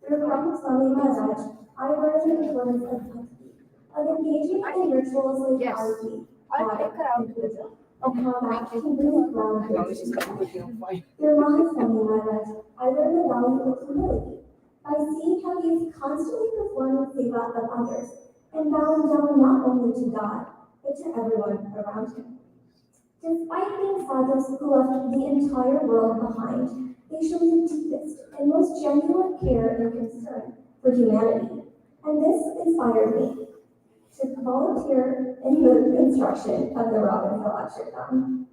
Through Ramaswamy Maharaj, I learned the importance of bhakti, of engaging in rituals like arati, and puja, and how that can bring ground virtue. Through Mahaswami Maharaj, I learned the value of humility by seeing how he is constantly performing seva of others and bowing down not only to God, but to everyone around him. Despite being sadhus who left the entire world behind, they showed the deepest and most genuine care and concern for humanity, and this inspired me to volunteer in the construction of the Robbinsville Ashram.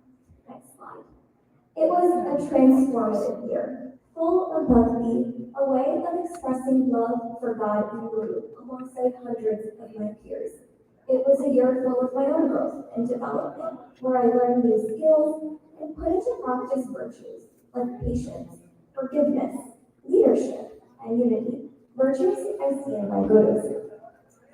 Next slide. It was a transformative year, full of bhakti, a way of expressing love for God and Guru alongside hundreds of my peers. It was a year full of my own growth and development, where I learned new skills and put into practice virtues like patience, forgiveness, leadership, and unity, virtues I see in my gurus.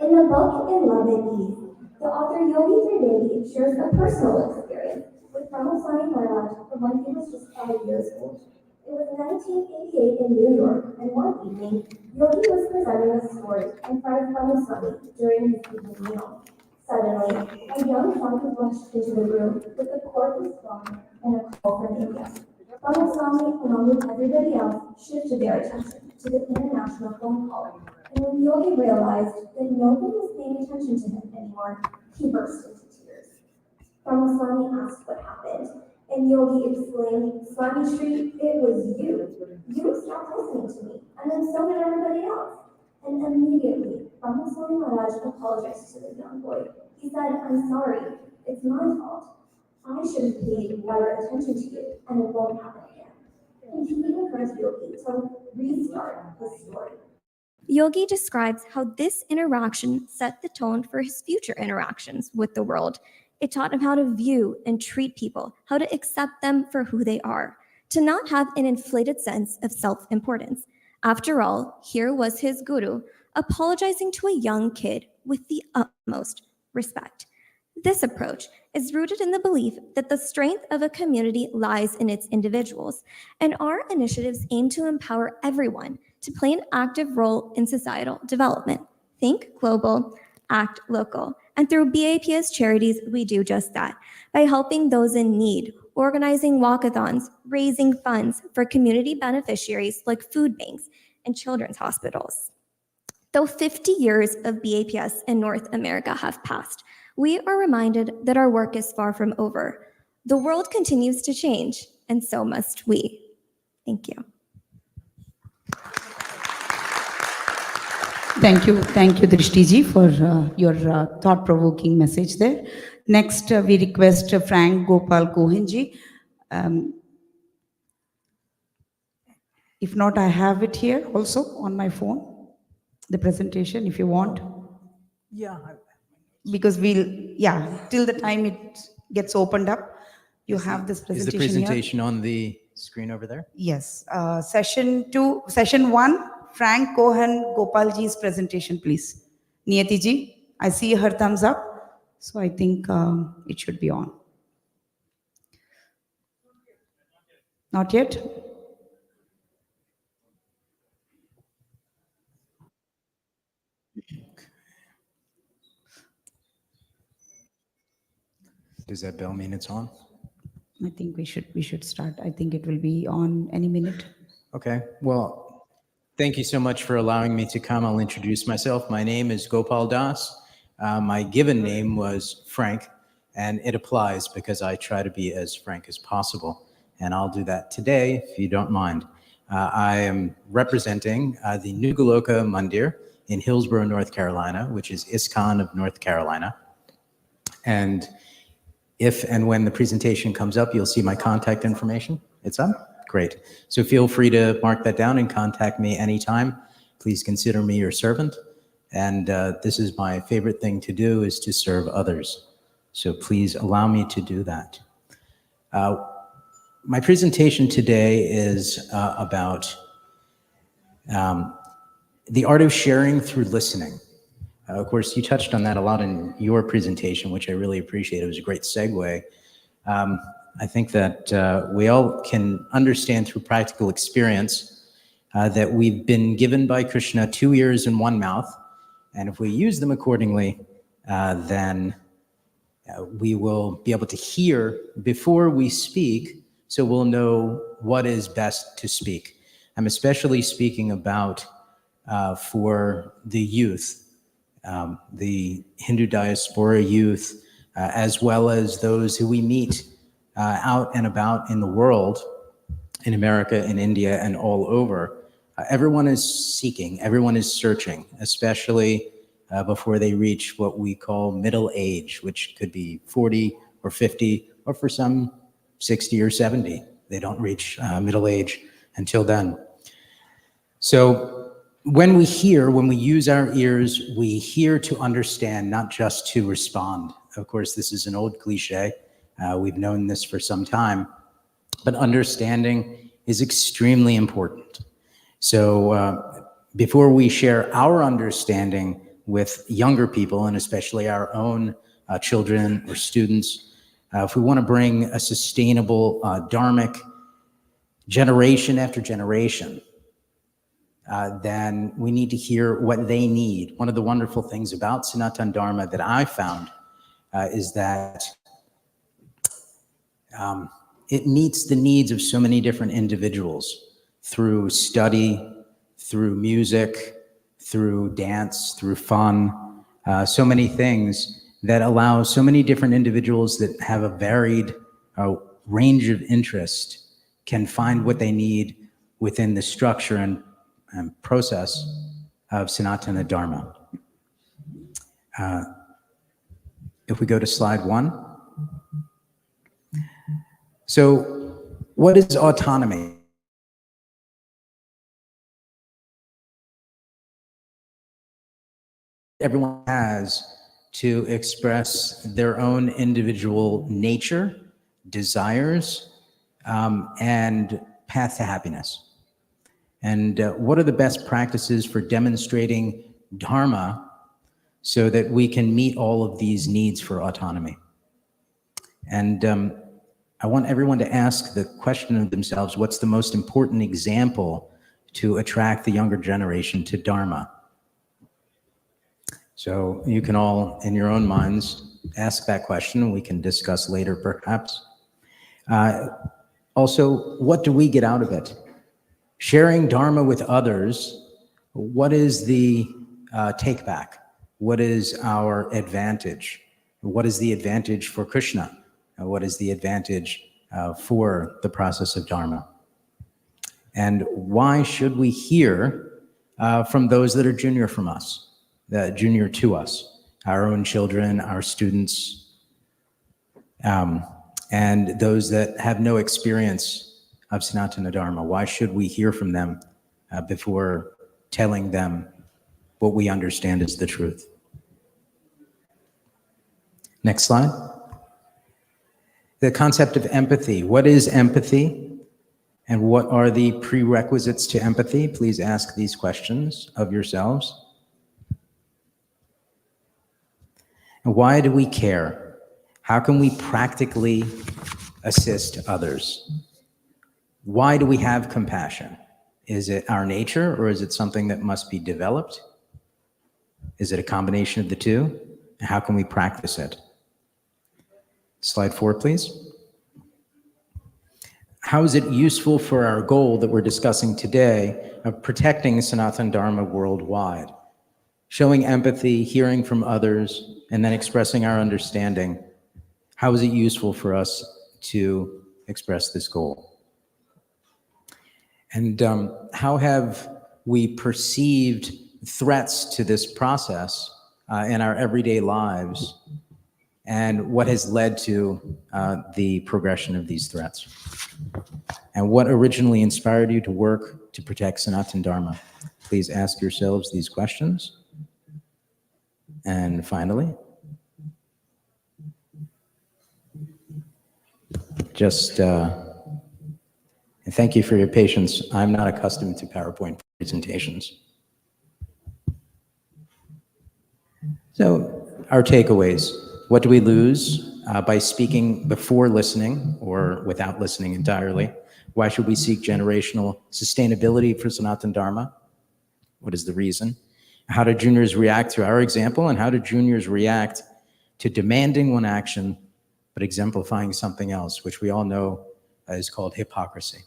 In the book In Love and Ease, the author Yogi Trivedi shares a personal experience with Ramaswamy Maharaj from when he was just 5 years old. It was 1988 in New York, and one evening, Yogi was presenting a story in front of Ramaswamy during his evening meal. Suddenly, a young sadhu rushed into the room with a cordless phone and a call from India. Ramaswamy, along with everybody else, shifted their attention to the international phone call. And when Yogi realized that nobody was paying attention to him anymore, he burst into tears. Ramaswamy asked what happened, and Yogi exclaimed, "Swami Shri, it was you. You stopped listening to me, and then so did everybody else." And immediately, Ramaswamy Maharaj apologized to the young boy. He said, "I'm sorry, it's my fault. I should have paid better attention to you, and it won't happen again." And he encouraged Yogi to restart his story. Yogi describes how this interaction set the tone for his future interactions with the world. It taught him how to view and treat people, how to accept them for who they are, to not have an inflated sense of self-importance. After all, here was his guru apologizing to a young kid with the utmost respect. This approach is rooted in the belief that the strength of a community lies in its individuals, and our initiatives aim to empower everyone to play an active role in societal development. Think global, act local. And through BAPS charities, we do just that by helping those in need, organizing walkathons, raising funds for community beneficiaries like food banks and children's hospitals. Though 50 years of BAPS in North America have passed, we are reminded that our work is far from over. The world continues to change, and so must we. Thank you. Thank you, Drishtiji, for your thought-provoking message there. Next, we request Frank Gopal Kohenji. If not, I have it here also on my phone, the presentation, if you want. Yeah. Because till the time it gets opened up, you have this presentation. Is the presentation here on the screen over there? Yes. Session 1, Frank Cohen Gopalji's presentation, please. Niyati ji, I see her thumbs up, so I think it should be on. Not yet? Does that bell mean it's on? I think we should start. I think it will be on any minute. Okay. Well, thank you so much for allowing me to come. I'll introduce myself. My name is Gopal Das. My given name was Frank, and it applies because I try to be as frank as possible. And I'll do that today, if you don't mind. I am representing the New Goloka Mandir in Hillsborough, North Carolina, which is ISKCON of North Carolina. And if and when the presentation comes up, you'll see my contact information. It's up? Great. So feel free to mark that down and contact me anytime. Please consider me your servant. And this is my favorite thing to do, is to serve others. So please allow me to do that. My presentation today is about the art of sharing through listening. Of course, you touched on that a lot in your presentation, which I really appreciate. It was a great segue. I think that we all can understand through practical experience that we've been given by Krishna 2 ears and 1 mouth, and if we use them accordingly, then we will be able to hear before we speak, so we'll know what is best to speak. I'm especially speaking about for the youth, the Hindu diaspora youth, as well as those who we meet out and about in the world, in America, in India, and all over. Everyone is seeking, everyone is searching, especially before they reach what we call middle age, which could be 40 or 50, or for some 60 or 70. They don't reach middle age until then. So when we use our ears, we hear to understand, not just to respond. Of course, this is an old cliche. We've known this for some time, but understanding is extremely important. So before we share our understanding with younger people, and especially our own children or students, if we want to bring a sustainable Dharmic generation after generation, then we need to hear what they need. One of the wonderful things about Sanatana Dharma that I found is that it meets the needs of so many different individuals through study, through music, through dance, through fun, so many things that allow so many different individuals that have a varied range of interest can find what they need within the structure and process of Sanatana Dharma. If we go to slide 1. So what is autonomy? Everyone has to express their own individual nature, desires, and path to happiness. And what are the best practices for demonstrating Dharma so that we can meet all of these needs for autonomy? And I want everyone to ask the question of themselves, what's the most important example to attract the younger generation to Dharma? So you can all, in your own minds, ask that question, and we can discuss later perhaps. Also, what do we get out of it? Sharing Dharma with others, what is the take back? What is our advantage? What is the advantage for Krishna? What is the advantage for the process of Dharma? And why should we hear from those that are junior from us, junior to us, our own children, our students, and those that have no experience of Sanatana Dharma? Why should we hear from them before telling them what we understand is the truth? Next slide. The concept of empathy. What is empathy? And what are the prerequisites to empathy? Please ask these questions of yourselves. And why do we care? How can we practically assist others? Why do we have compassion? Is it our nature, or is it something that must be developed? Is it a combination of the two? And how can we practice it? Slide 4, please. How is it useful for our goal that we're discussing today of protecting Sanatana Dharma worldwide? Showing empathy, hearing from others, and then expressing our understanding. How is it useful for us to express this goal? And how have we perceived threats to this process in our everyday lives? And what has led to the progression of these threats? And what originally inspired you to work to protect Sanatana Dharma? Please ask yourselves these questions. And finally, just thank you for your patience. I'm not accustomed to PowerPoint presentations. So our takeaways. What do we lose by speaking before listening or without listening entirely? Why should we seek generational sustainability for Sanatana Dharma? What is the reason? How do juniors react to our example, and how do juniors react to demanding one action but exemplifying something else, which we all know is called hypocrisy?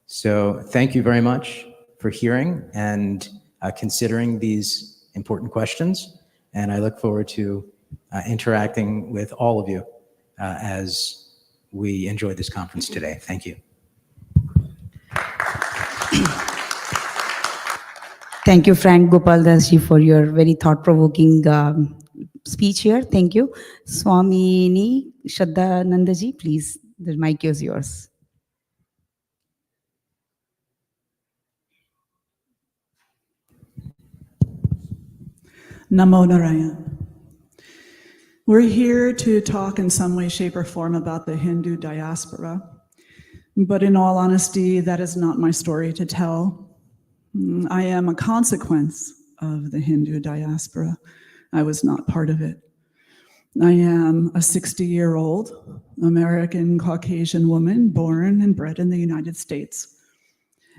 So thank you very much for hearing and considering these important questions, and I look forward to interacting with all of you as we enjoy this conference today. Thank you. Thank you, Frank Gopal Das ji, for your very thought-provoking speech here. Thank you. Swamini Shraddhananda ji, please, the mic is yours. Namo Narayana. We're here to talk in some way, shape, or form about the Hindu diaspora. But in all honesty, that is not my story to tell. I am a consequence of the Hindu diaspora. I was not part of it. I am a 60-year-old American Caucasian woman born and bred in the United States.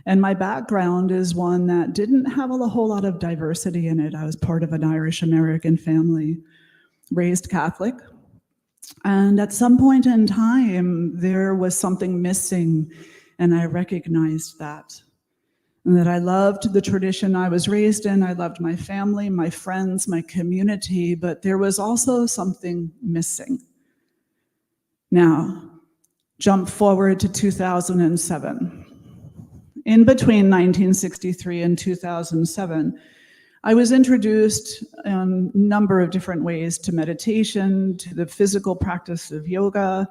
And my background is one that didn't have a whole lot of diversity in it. I was part of an Irish-American family, raised Catholic. And at some point in time, there was something missing, and I recognized that. And that I loved the tradition I was raised in. I loved my family, my friends, my community, but there was also something missing. Now, jump forward to 2007. In between 1963 and 2007, I was introduced in a number of different ways to meditation, to the physical practice of yoga,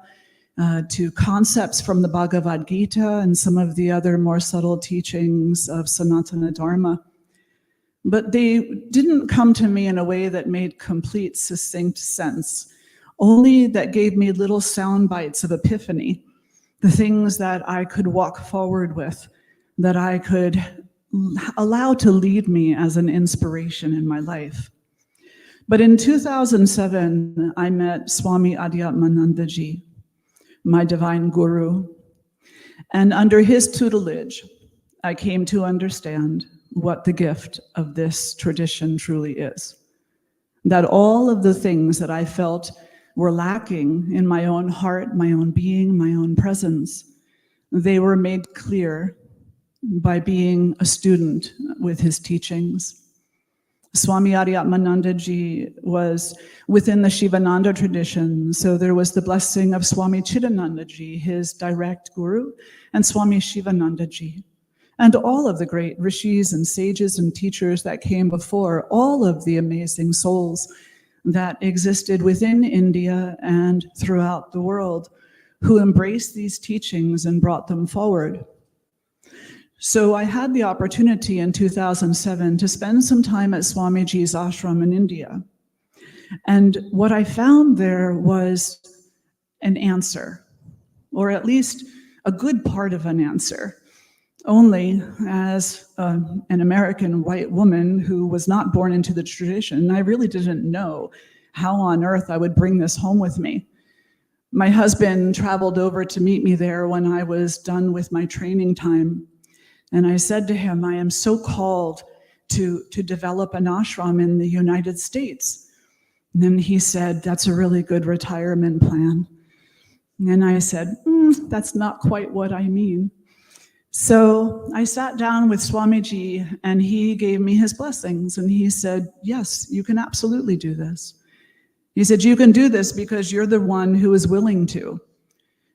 to concepts from the Bhagavad Gita and some of the other more subtle teachings of Sanatana Dharma. But they didn't come to me in a way that made complete, succinct sense, only that gave me little sound bites of epiphany, the things that I could walk forward with, that I could allow to lead me as an inspiration in my life. But in 2007, I met Swami Adhyatmanandaji, my divine guru, and under his tutelage, I came to understand what the gift of this tradition truly is. That all of the things that I felt were lacking in my own heart, my own being, my own presence, they were made clear by being a student with his teachings. Swami Adhyatmanandaji was within the Shivananda tradition, so there was the blessing of Swami Chidanandaji, his direct guru, and Swami Shivanandaji, and all of the great rishis and sages and teachers that came before, all of the amazing souls that existed within India and throughout the world, who embraced these teachings and brought them forward. So I had the opportunity in 2007 to spend some time at Swamiji's ashram in India. And what I found there was an answer, or at least a good part of an answer. Only as an American white woman who was not born into the tradition, I really didn't know how on earth I would bring this home with me. My husband traveled over to meet me there when I was done with my training time. And I said to him, I am so called to develop an ashram in the United States. And then he said, that's a really good retirement plan. And I said, that's not quite what I mean. So I sat down with Swamiji and he gave me his blessings. And he said, yes, you can absolutely do this. He said, you can do this because you're the one who is willing to.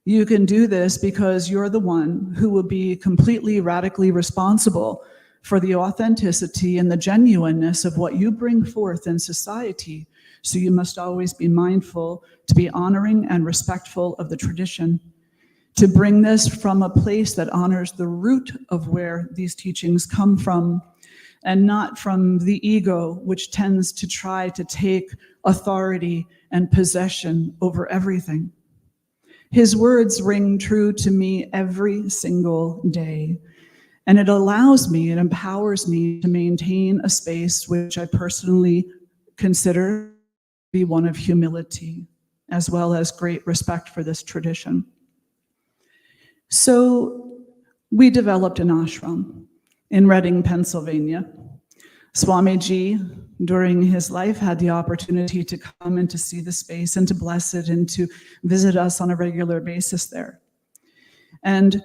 You can do this because you're the one who will be completely, radically responsible for the authenticity and the genuineness of what you bring forth in society. So you must always be mindful to be honoring and respectful of the tradition, to bring this from a place that honors the root of where these teachings come from, and not from the ego, which tends to try to take authority and possession over everything. His words ring true to me every single day, and it allows me, it empowers me to maintain a space which I personally consider to be one of humility, as well as great respect for this tradition. So we developed an ashram in Reading, Pennsylvania. Swamiji, during his life, had the opportunity to come and to see the space and to bless it and to visit us on a regular basis there. And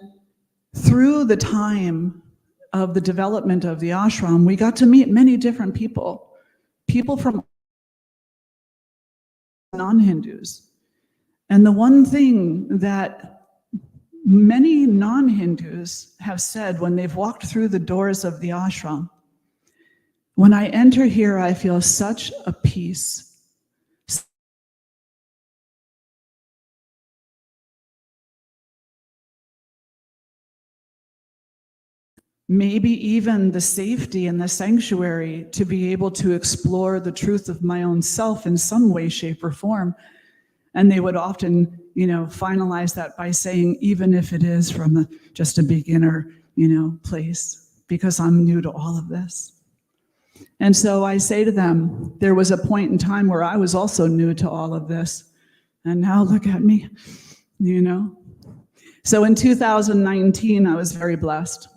through the time of the development of the ashram, we got to meet many different people from non-Hindus. And the one thing that many non-Hindus have said when they've walked through the doors of the ashram, when I enter here, I feel such a peace. Maybe even the safety and the sanctuary to be able to explore the truth of my own self in some way, shape, or form. And they would often, finalize that by saying, even if it is from just a beginner, place, because I'm new to all of this. And so I say to them, there was a point in time where I was also new to all of this. And now look at me, So in 2019, I was very blessed.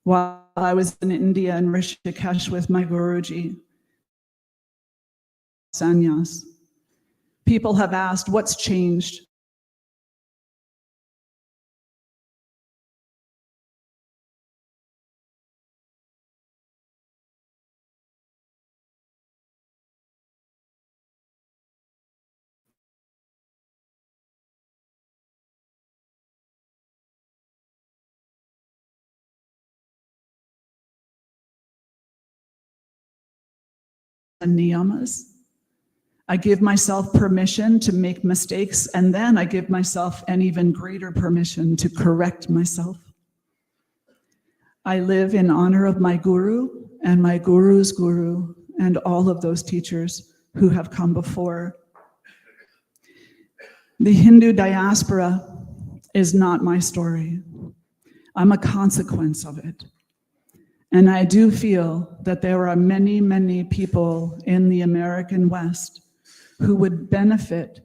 While I was in India and Rishikesh with my Guruji, sannyas, people have asked, what's changed? And niyamas. I give myself permission to make mistakes, and then I give myself an even greater permission to correct myself. I live in honor of my guru and my guru's guru and all of those teachers who have come before. The Hindu diaspora is not my story. I'm a consequence of it. And I do feel that there are many, many people in the American West who would benefit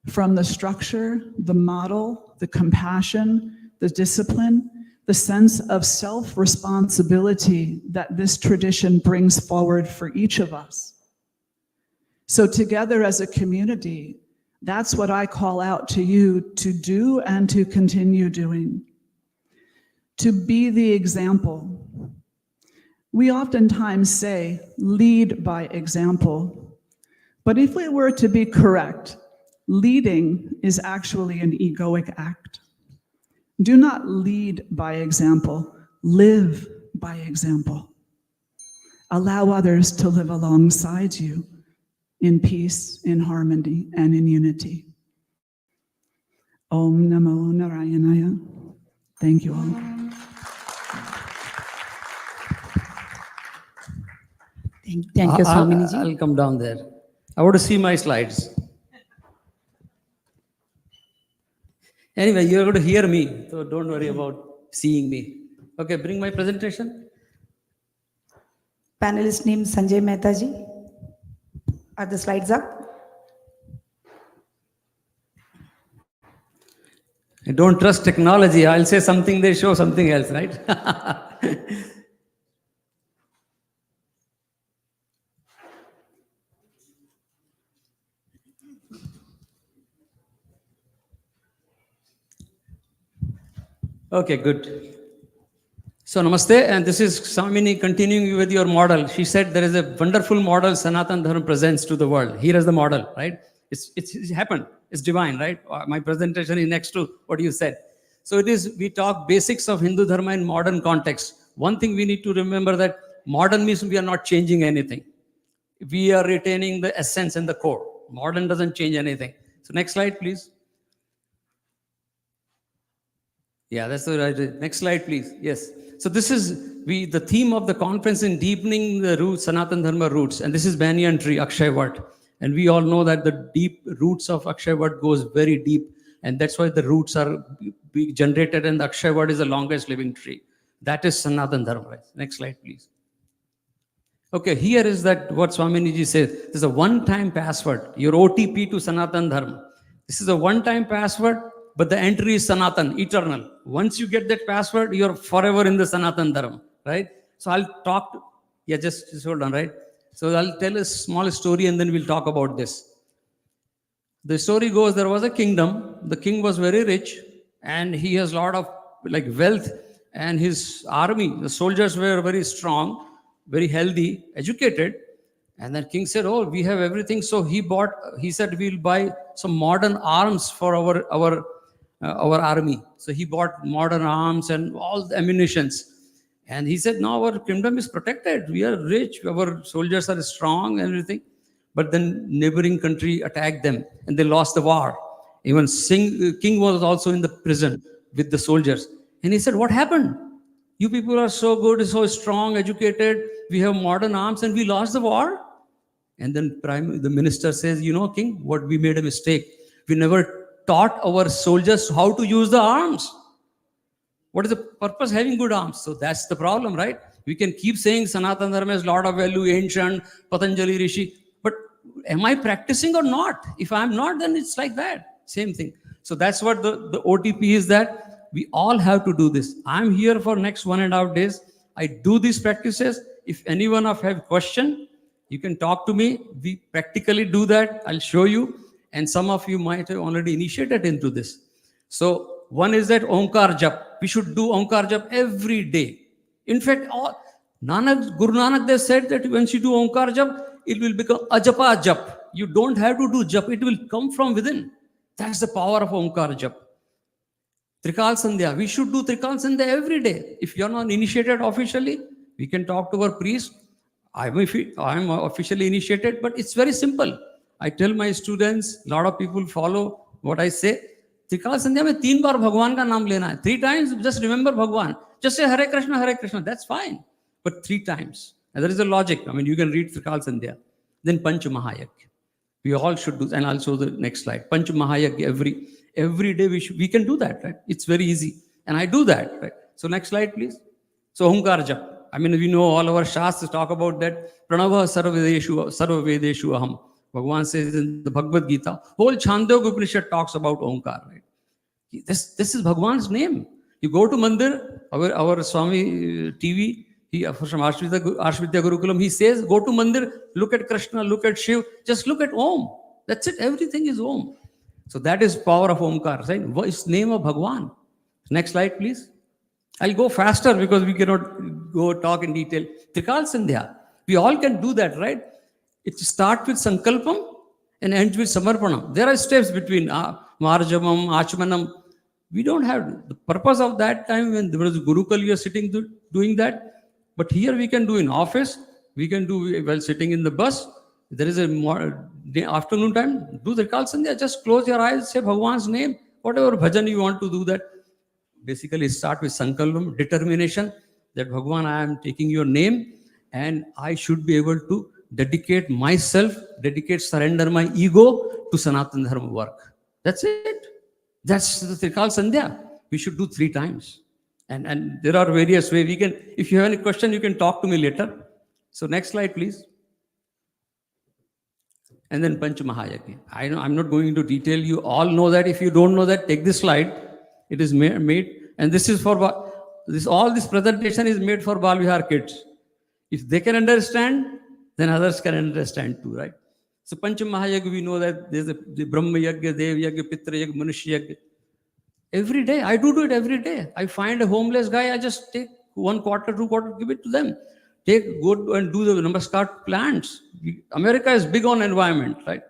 from the structure, the model, the compassion, the discipline, the sense of self-responsibility that this tradition brings forward for each of us. So together as a community, that's what I call out to you to do and to continue doing. To be the example. We oftentimes say, lead by example. But if we were to be correct, leading is actually an egoic act. Do not lead by example, live by example. Allow others to live alongside you in peace, in harmony, and in unity. Om Namo Narayanaya. Thank you all. Thank you, Swaminiji. I'll come down there. I want to see my slides. Anyway, you're going to hear me, so don't worry about seeing me. Okay, bring my presentation. Panelist name Sanjay Mehta ji. Are the slides up? I don't trust technology. I'll say something, they show something else, right? Okay, good. So namaste, and this is Swamini continuing with your model. She said there is a wonderful model Sanatana Dharma presents to the world. Here is the model, right? It's happened. It's divine, right? My presentation is next to what you said. So it is, we talk basics of Hindu Dharma in modern context. One thing we need to remember that modern means we are not changing anything. We are retaining the essence and the core. Modern doesn't change anything. So next slide, please. Yeah, that's the right. Next slide, please. Yes. So this is the theme of the conference in deepening the roots, Sanatana Dharma roots. And this is banyan tree, Akshayvat. And we all know that the deep roots of Akshayvat goes very deep. And that's why the roots are being generated, and the Akshayvat is the longest living tree. That is Sanatana Dharma. Next slide, please. Okay, here is that what Swaminiji says. This is a one-time password. Your OTP to Sanatana Dharma. This is a one-time password. but the entry is Sanatan, eternal. Once you get that password, you're forever in the Sanatan Dharma, right? So I'll talk, just hold on, right? So I'll tell a small story and then we'll talk about this. The story goes, there was a kingdom. The king was very rich and he has a lot of wealth, and his army, the soldiers were very strong, very healthy, educated. And then king said, oh, we have everything. So he said, we'll buy some modern arms for our army. So he bought modern arms and all the ammunitions. And he said, no, our kingdom is protected. We are rich. Our soldiers are strong and everything. But then neighboring country attacked them and they lost the war. Even king was also in the prison with the soldiers. And he said, what happened? You people are so good, so strong, educated. We have modern arms and we lost the war. And then the minister says, you know, king, what we made a mistake. We never taught our soldiers how to use the arms. What is the purpose of having good arms? So that's the problem, right? We can keep saying Sanatana Dharma has a lot of value, ancient, Patanjali Rishi. But am I practicing or not? If I'm not, then it's like that. Same thing. So that's what the OTP is, that we all have to do this. I'm here for next 1.5 days. I do these practices. If anyone of have question, you can talk to me. We practically do that. I'll show you. And some of you might have already initiated into this. So one is that Omkar Jap. We should do Omkar Jap every day. In fact, Guru Nanak Dev said that once you do Omkar Jap, it will become Ajapa Jap. You don't have to do Jap. It will come from within. That's the power of Omkar Jap. Trikal Sandhya. We should do Trikal Sandhya every day. If you're not initiated officially, we can talk to our priest. I'm officially initiated, but it's very simple. I tell my students, a lot of people follow what I say. Trikal Sandhya mein 3 baar Bhagwan ka naam lena hai. 3 times, just remember Bhagwan. Just say Hare Krishna, that's fine. But 3 times. And there is a logic. I mean, you can read Trikal Sandhya. Then Panch Mahayagya. We all should do, and I'll show the next slide. Panch Mahayagya every day we can do that, right? It's very easy. And I do that, right? So next slide, please. So Omkar Jap. I mean, we know all our Shastras talk about that. Pranava Sarva Vedeshu Aham. Bhagavan says in the Bhagavad Gita, whole Chandogya Upanishad talks about Omkar, right? This is Bhagavan's name. You go to Mandir, our Swami TV, from Ashvidya Gurukulam, he says, go to Mandir, look at Krishna, look at Shiv, just look at Om. That's it. Everything is Om. So that is power of Omkar, right? It's name of Bhagavan. Next slide, please. I'll go faster because we cannot go talk in detail. Trikal Sandhya. We all can do that, right? It starts with Sankalpam and ends with Samarpanam. There are steps between Marjamam, Achmanam. We don't have the purpose of that time when there was Gurukul, you are sitting doing that. But here we can do in office. We can do while sitting in the bus. There is a afternoon time. Do Trikal Sandhya. Just close your eyes, say Bhagwan's name. Whatever bhajan you want to do that. Basically, start with Sankalpam, determination that Bhagwan, I am taking your name and I should be able to dedicate myself, surrender my ego to Sanatana Dharma work. That's it. That's the Trikal Sandhya. We should do 3 times. And there are various ways. We can, if you have any question, you can talk to me later. So next slide, please. And then Panch Mahayagya. I know I'm not going into detail. You all know that. If you don't know that, take this slide. It is made, and this is for all this presentation is made for Bal Vihar kids. If they can understand, then others can understand too, right? So Panch Mahayagya, we know that there's the Brahma Yagya, Dev Yagya, Pitra Yagya, Manushya Yagya. Every day, I do it every day. I find a homeless guy, I just take 1 quarter, 2 quarter, give it to them. Go and do the Namaskar plants. America is big on environment, right?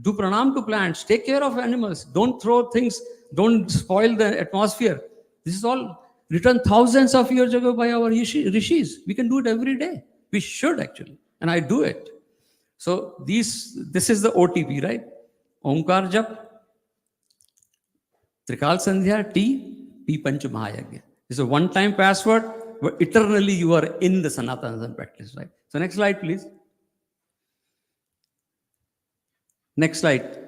Do pranam to plants. Take care of animals. Don't throw things. Don't spoil the atmosphere. This is all written thousands of years ago by our rishis. We can do it every day. We should actually. And I do it. So this is the OTP, right? Omkar Jap, Trikal Sandhya, P Panch Mahayagya. This is a one-time password, but eternally you are in the Sanatana practice, right? So next slide, please. Next slide.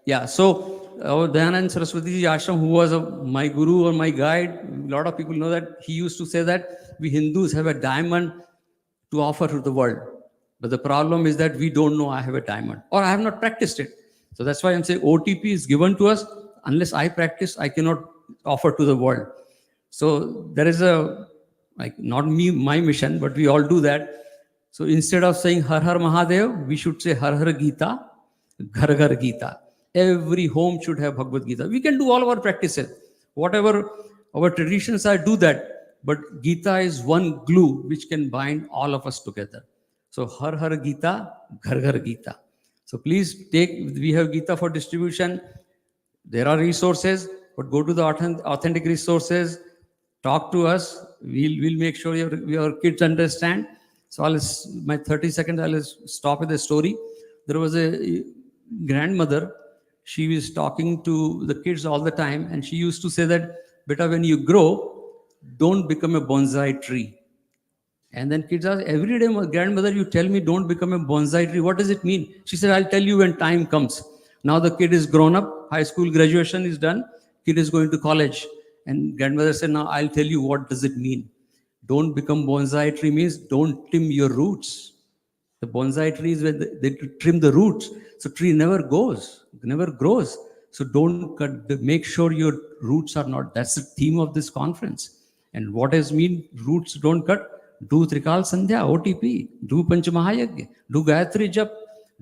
Yeah, so our Dayanand Saraswati Ashram, who was my guru or my guide, a lot of people know that he used to say that we Hindus have a diamond to offer to the world. But the problem is that we don't know I have a diamond or I have not practiced it. So that's why I'm saying OTP is given to us. unless I practice, I cannot offer to the world. So there is a, like, not me, my mission, but we all do that. So instead of saying Har Har Mahadev, we should say Har Har Gita, Ghar Ghar Gita. Every home should have Bhagavad Gita. We can do all our practices. Whatever our traditions are, do that. But Gita is one glue which can bind all of us together. So Har Har Gita, Ghar Ghar Gita. So please take, we have Gita for distribution. There are resources, but go to the authentic resources, talk to us. We'll make sure your kids understand. So my 30 seconds, I'll stop with a story. There was a grandmother. She was talking to the kids all the time, and she used to say that, beta, when you grow, don't become a bonsai tree. And then kids ask, every day, grandmother, you tell me don't become a bonsai tree. What does it mean? She said, I'll tell you when time comes. Now the kid is grown up, high school graduation is done, kid is going to college. And grandmother said, now I'll tell you what does it mean. Don't become bonsai tree means don't trim your roots. The bonsai tree is where they trim the roots. So tree never grows. So don't cut, make sure your roots are not, that's the theme of this conference. And what does mean roots don't cut? Do Trikal Sandhya, OTP, do Panchamahayagya, do Gayatri Jap,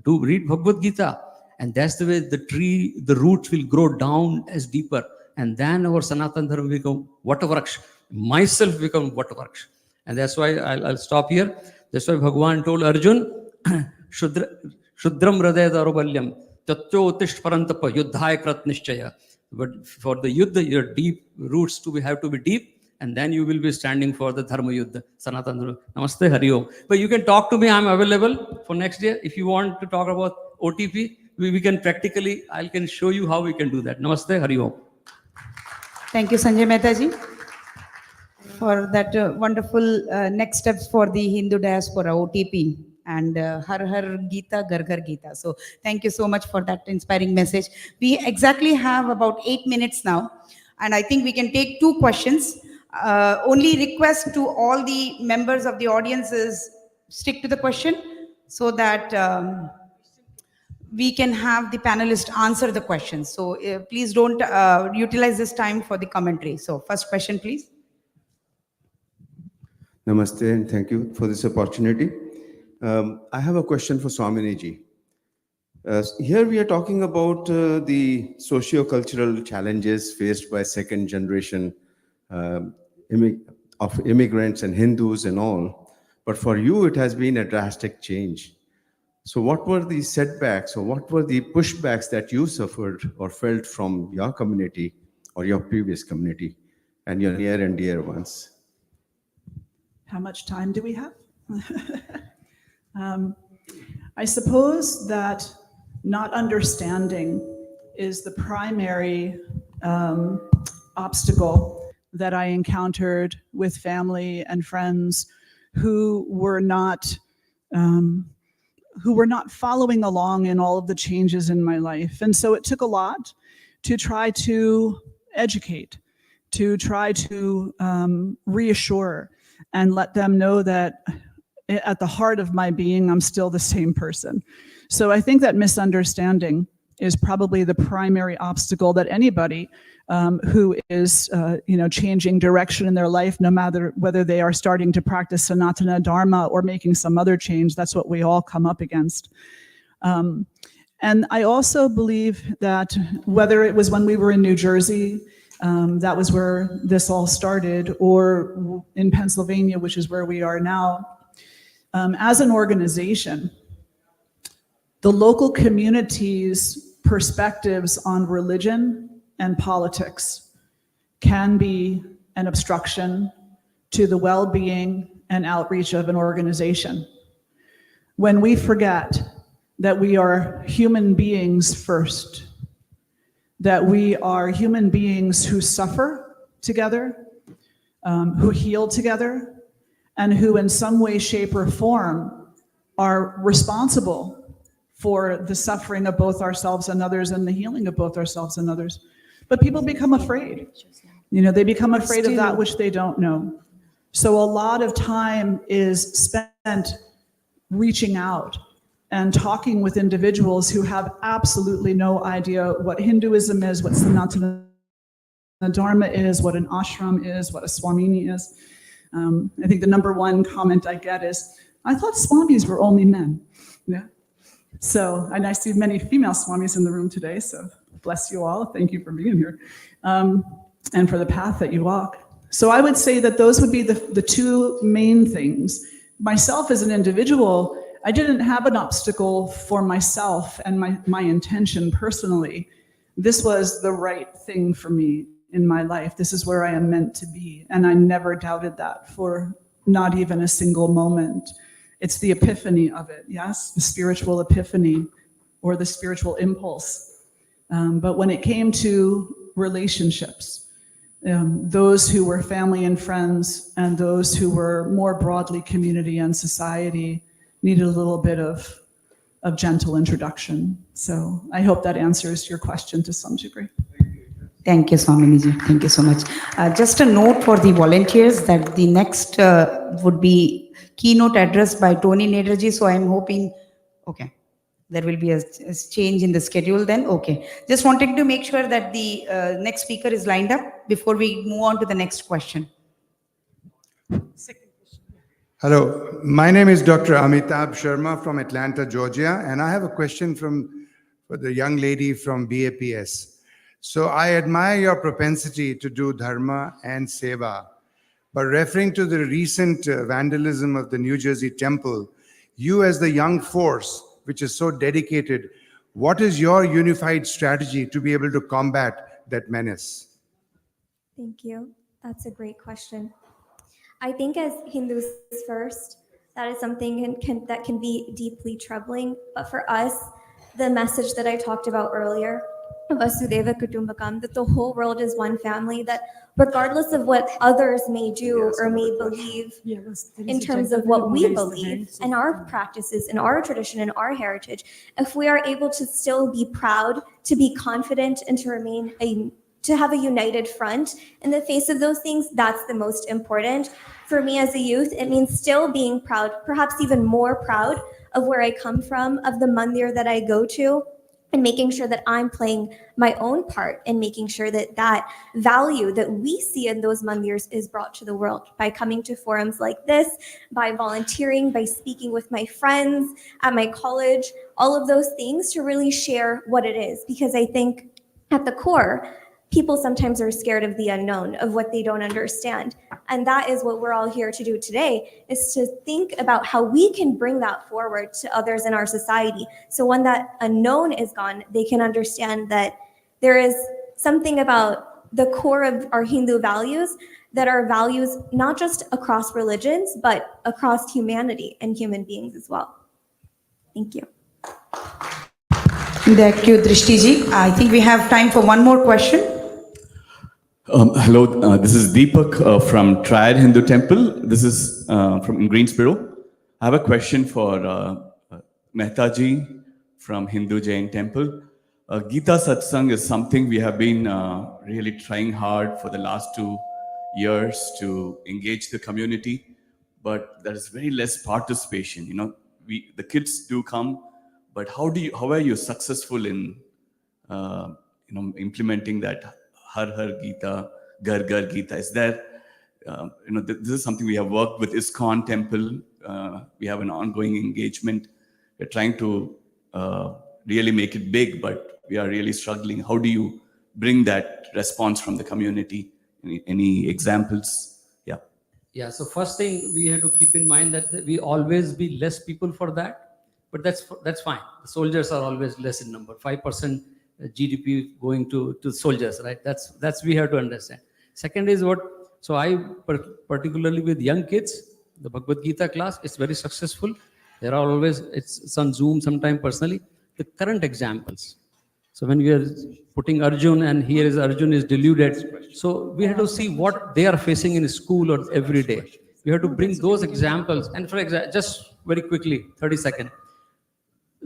do read Bhagavad Gita. And that's the way the roots will grow down as deeper. And then our Sanatana Dharma become Vatavraksh. Myself become Vatavraksh. And that's why I'll stop here. That's why Bhagavan told Arjun, Shudram Hradaya Darobalyam, Tatyo Tisht Parantapa, Yuddhaya Krat Nishchaya. But for the Yuddha, your deep roots have to be deep. And then you will be standing for the Dharma Yuddha, Sanatana Dharma. Namaste, Hari Om. But you can talk to me. I'm available for next year. If you want to talk about OTP, we can practically, I can show you how we can do that. Namaste, Hari Om. Thank you, Sanjay Mehta ji, for that wonderful next steps for the Hindu diaspora, OTP, and Har Har Gita, Ghar Ghar Gita. So thank you so much for that inspiring message. We exactly have about 8 minutes now, and I think we can take 2 questions. Only request to all the members of the audience is stick to the question so that we can have the panelists answer the questions. So please don't utilize this time for the commentary. So first question, please. Namaste and thank you for this opportunity. I have a question for Swamini ji. Here we are talking about the socio-cultural challenges faced by second generation of immigrants and Hindus and all. But for you, it has been a drastic change. So what were the setbacks or what were the pushbacks that you suffered or felt from your community or your previous community and your near and dear ones? How much time do we have? I suppose that not understanding is the primary obstacle that I encountered with family and friends who were not following along in all of the changes in my life. And so it took a lot to try to educate, to try to reassure and let them know that at the heart of my being, I'm still the same person. So I think that misunderstanding is probably the primary obstacle that anybody who is changing direction in their life, no matter whether they are starting to practice Sanatana Dharma or making some other change, that's what we all come up against. And I also believe that whether it was when we were in New Jersey, that was where this all started, or in Pennsylvania, which is where we are now, as an organization, the local community's perspectives on religion and politics can be an obstruction to the well-being and outreach of an organization. When we forget that we are human beings first, that we are human beings who suffer together, who heal together, and who in some way, shape, or form are responsible for the suffering of both ourselves and others and the healing of both ourselves and others. But people become afraid. They become afraid of that which they don't know. So a lot of time is spent reaching out and talking with individuals who have absolutely no idea what Hinduism is, what Sanatana Dharma is, what an ashram is, what a Swamini is. I think the number one comment I get is, I thought Swamis were only men. Yeah. So, and I see many female Swamis in the room today, so bless you all. Thank you for being here. And for the path that you walk. So I would say that those would be the two main things. Myself as an individual, I didn't have an obstacle for myself and my intention personally. This was the right thing for me in my life. This is where I am meant to be. And I never doubted that for not even a single moment. It's the epiphany of it, yes? The spiritual epiphany or the spiritual impulse. But when it came to relationships, those who were family and friends and those who were more broadly community and society needed a little bit of gentle introduction. So I hope that answers your question to some degree. Thank you, Swaminiji. Thank you so much. Just a note for the volunteers that the next would be keynote address by Tony Naderji. So I'm hoping, okay, there will be a change in the schedule then. Okay. Just wanted to make sure that the next speaker is lined up before we move on to the next question. Hello, my name is Dr. Amitabh Sharma from Atlanta, Georgia, and I have a question for the young lady from BAPS. So I admire your propensity to do dharma and seva, but referring to the recent vandalism of the New Jersey temple, you as the young force, which is so dedicated, what is your unified strategy to be able to combat that menace? Thank you. That's a great question. I think as Hindus first, that is something that can be deeply troubling. But for us, the message that I talked about earlier, Vasudeva Kutumbakam, that the whole world is one family, that regardless of what others may do or may believe in terms of what we believe and our practices and our tradition and our heritage, if we are able to still be proud, to be confident, and to remain to have a united front in the face of those things, that's the most important. For me as a youth, it means still being proud, perhaps even more proud of where I come from, of the mandir that I go to, and making sure that I'm playing my own part in making sure that that value that we see in those mandirs is brought to the world by coming to forums like this, by volunteering, by speaking with my friends at my college, all of those things to really share what it is. Because I think at the core, people sometimes are scared of the unknown, of what they don't understand. And that is what we're all here to do today, is to think about how we can bring that forward to others in our society. So when that unknown is gone, they can understand that there is something about the core of our Hindu values that are values not just across religions, but across humanity and human beings as well. Thank you. Thank you, Drishtiji. I think we have time for one more question. Hello, this is Deepak from Triad Hindu Temple. This is from Greensboro. I have a question for Mehtaji from Hindu Jain Temple. Gita Satsang is something we have been really trying hard for the last 2 years to engage the community, but there is very less participation. You know, the kids do come, but how are you successful in implementing that Har Har Gita, Gar Gar Gita? Is there, this is something we have worked with ISKCON Temple. We have an ongoing engagement. We're trying to really make it big, but we are really struggling. How do you bring that response from the community? Any examples? Yeah. Yeah, so first thing we have to keep in mind that we always be less people for that, but that's fine. The soldiers are always less in number, 5% GDP going to soldiers, right? That's we have to understand. Second is so I particularly with young kids, the Bhagavad Gita class is very successful. There are always, it's on Zoom sometime personally, the current examples. So when we are putting Arjun and here is Arjun is deluded. So we have to see what they are facing in school or every day. We have to bring those examples. And for example, just very quickly, 30 seconds.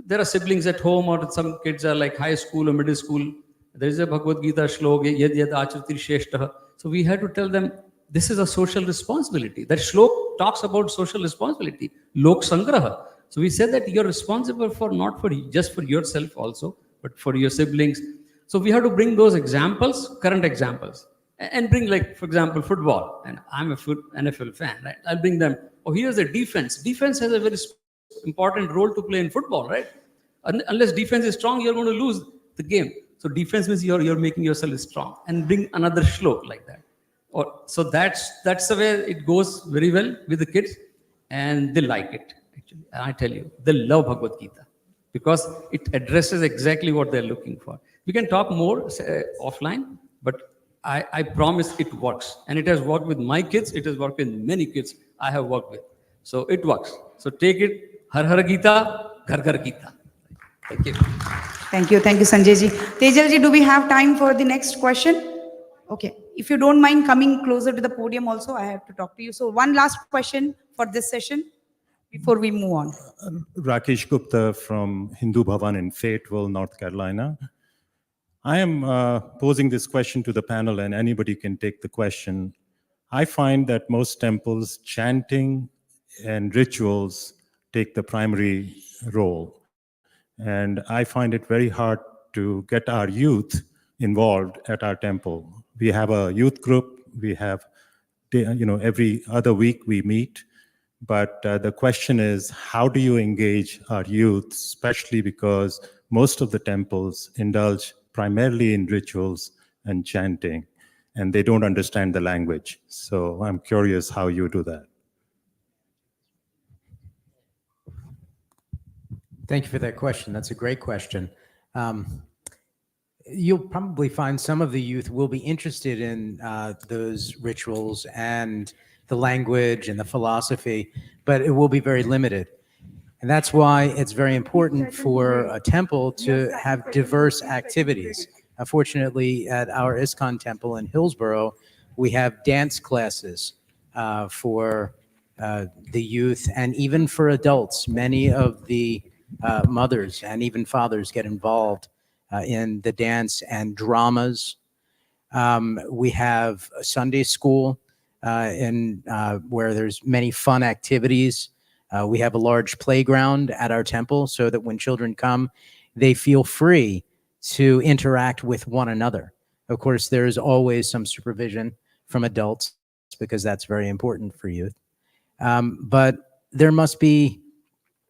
There are siblings at home or some kids are like high school or middle school. There is a Bhagavad Gita shlok, yad yad acharati shreshtah. So we have to tell them, this is a social responsibility. That shlok talks about social responsibility. Lok sangraha. So we said that you're responsible for not for just for yourself also, but for your siblings. So we have to bring those examples, current examples, and bring, like, for example, football. And I'm a NFL fan, right? I'll bring them. Oh, here's the defense. Defense has a very important role to play in football, right? Unless defense is strong, you're going to lose the game. So defense means you're making yourself strong, and bring another shlok like that. Or so that's the way it goes very well with the kids, and they like it. Actually, I tell you, they love Bhagavad Gita because it addresses exactly what they're looking for. We can talk more offline, but I promise it works, and it has worked with my kids. It has worked with many kids I have worked with, so it works. So take it, Har Har Gita, Ghar Ghar Gita. Thank you. Thank you, Sanjay ji. Tejal ji, do we have time for the next question? Okay, if you don't mind coming closer to the podium also, I have to talk to you. So one last question for this session before we move on. Rakesh Gupta from Hindu Bhavan in Fayetteville, North Carolina. I am posing this question to the panel, and anybody can take the question. I find that most temples, chanting and rituals take the primary role. And I find it very hard to get our youth involved at our temple. We have a youth group. We have, every other week we meet. But the question is, how do you engage our youth, especially because most of the temples indulge primarily in rituals and chanting, and they don't understand the language. So I'm curious how you do that. Thank you for that question. That's a great question. You'll probably find some of the youth will be interested in those rituals and the language and the philosophy, but it will be very limited. And that's why it's very important for a temple to have diverse activities. Fortunately, at our ISKCON temple in Hillsborough, we have dance classes for the youth and even for adults. Many of the mothers and even fathers get involved in the dance and dramas. We have a Sunday school where there's many fun activities. We have a large playground at our temple so that when children come, they feel free to interact with one another. Of course, there is always some supervision from adults because that's very important for youth. But there must be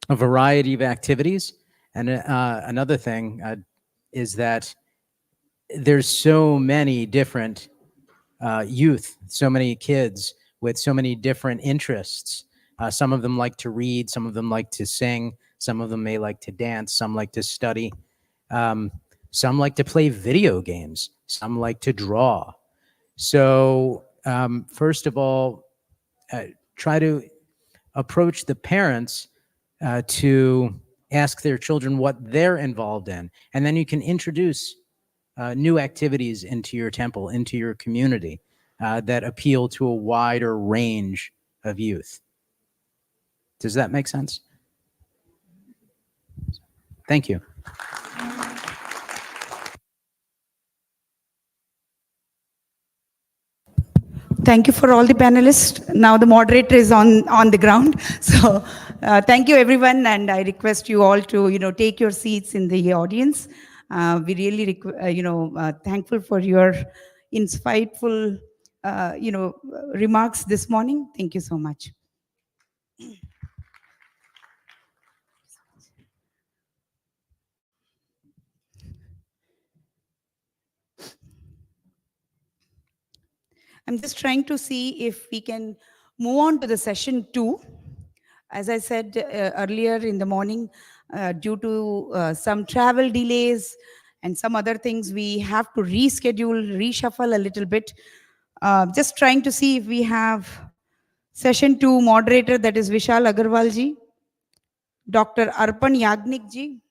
a variety of activities. And another thing is that there's so many different youth, so many kids with so many different interests. Some of them like to read, some of them like to sing, some of them may like to dance, some like to study, some like to play video games, some like to draw. So first of all, try to approach the parents to ask their children what they're involved in. And then you can introduce new activities into your temple, into your community that appeal to a wider range of youth. Does that make sense? Thank you. Thank you for all the panelists. Now the moderator is on the ground. So thank you, everyone. And I request you all to, take your seats in the audience. We really, thankful for your insightful, remarks this morning. Thank you so much. I'm just trying to see if we can move on to the session 2. As I said earlier in the morning, due to some travel delays and some other things, we have to reschedule, reshuffle a little bit. Just trying to see if we have session 2 moderator, that is Vishal Agarwal ji, Dr. Arpan Yagnik ji,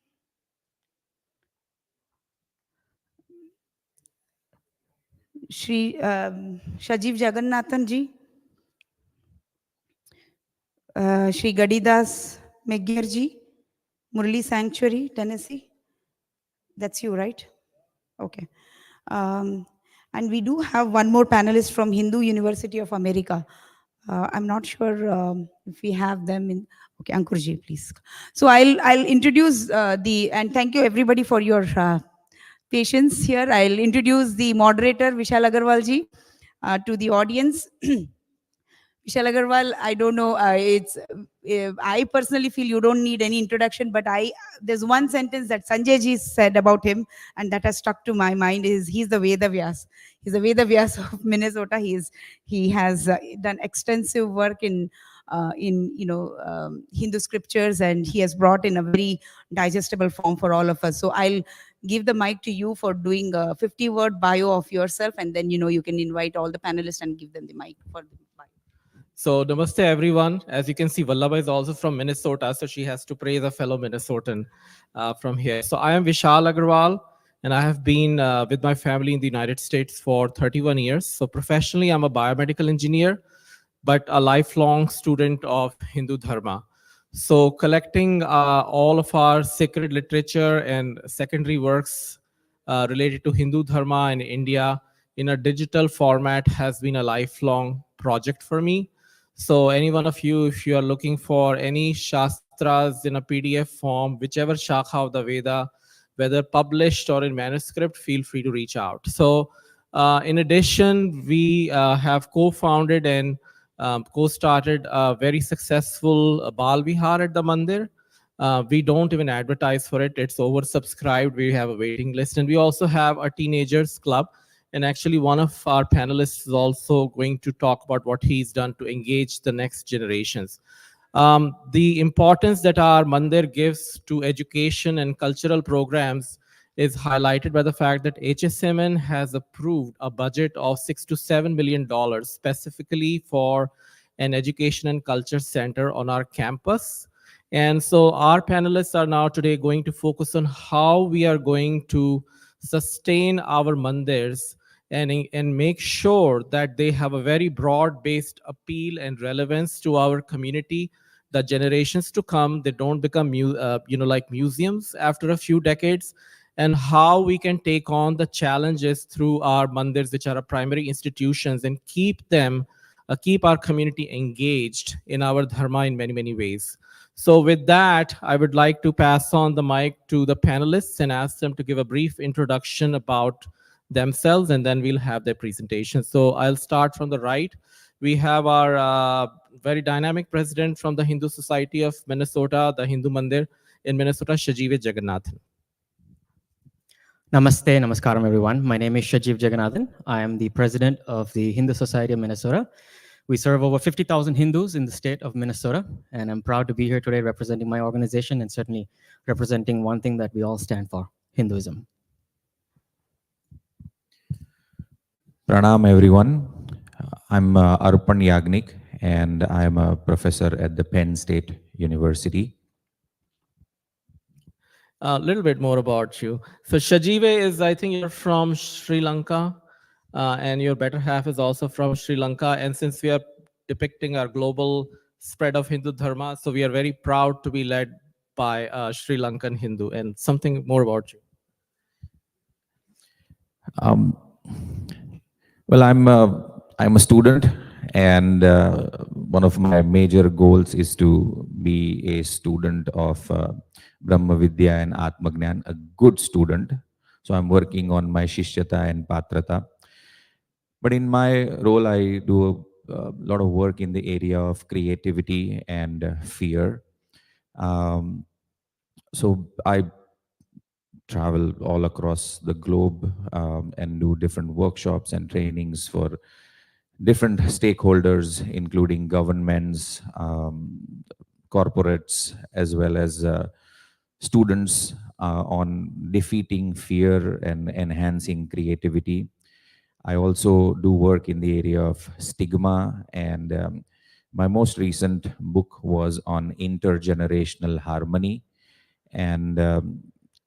Shri Shajiv Jagannathan ji, Shri Gadidas Meghir ji, Murli Sanctuary, Tennessee. That's you, right? Okay. And we do have one more panelist from Hindu University of America, I'm not sure if we have them in. Okay, Ankurji, please. So I'll introduce and thank you everybody for your patience here. I'll introduce the moderator, Vishal Agarwalji, to the audience. Vishal Agarwal, I don't know. I personally feel you don't need any introduction, but there's one sentence that Sanjay ji said about him, and that has stuck to my mind. Is he's the Veda Vyas. He's the Veda Vyas of Minnesota. He has done extensive work in Hindu scriptures, and he has brought in a very digestible form for all of us. So I'll give the mic to you for doing a 50-word bio of yourself, and then you can invite all the panelists and give them the mic for the bio. So namaste everyone. As you can see, Vallabha is also from Minnesota, so she has to praise a fellow Minnesotan from here. So I am Vishal Agarwal, and I have been with my family in the United States for 31 years. So professionally, I'm a biomedical engineer, but a lifelong student of Hindu Dharma. So collecting all of our sacred literature and secondary works related to Hindu Dharma in India in a digital format has been a lifelong project for me. So any one of you, if you are looking for any Shastras in a PDF form, whichever Shakha of the Veda, whether published or in manuscript, feel free to reach out. So in addition, we have co-founded and co-started a very successful Bal Vihar at the Mandir. We don't even advertise for it. It's oversubscribed. We have a waiting list. And we also have a teenagers club. And actually, one of our panelists is also going to talk about what he's done to engage the next generations. The importance that our Mandir gives to education and cultural programs is highlighted by the fact that HSMN has approved a budget of $6 to $7 million specifically for an education and culture center on our campus. And so our panelists are now today going to focus on how we are going to sustain our mandirs and make sure that they have a very broad-based appeal and relevance to our community, the generations to come, they don't become like museums after a few decades, and how we can take on the challenges through our mandirs, which are our primary institutions, and keep our community engaged in our dharma in many, many ways. So with that, I would like to pass on the mic to the panelists and ask them to give a brief introduction about themselves, and then we'll have their presentation. So I'll start from the right. We have our very dynamic president from the Hindu Society of Minnesota, the Hindu Mandir in Minnesota, Shajiv Jagannathan. Namaste, namaskaram everyone. My name is Shajiv Jagannathan. I am the president of the Hindu Society of Minnesota. We serve over 50,000 Hindus in the state of Minnesota, and I'm proud to be here today representing my organization and certainly representing one thing that we all stand for, Hinduism. Pranam everyone. I'm Arpan Yagnik, and I'm a professor at the Penn State University. A little bit more about you. So Shajive is, I think you're from Sri Lanka, and your better half is also from Sri Lanka. And since we are depicting our global spread of Hindu Dharma, so we are very proud to be led by a Sri Lankan Hindu. And something more about you. Well, I'm a student, and one of my major goals is to be a student of Brahma Vidya and Atma Gnan, a good student. So I'm working on my Shishyata and Patrata. But in my role, I do a lot of work in the area of creativity and fear. So I travel all across the globe and do different workshops and trainings for different stakeholders, including governments, corporates, as well as students on defeating fear and enhancing creativity. I also do work in the area of stigma, and my most recent book was on intergenerational harmony. And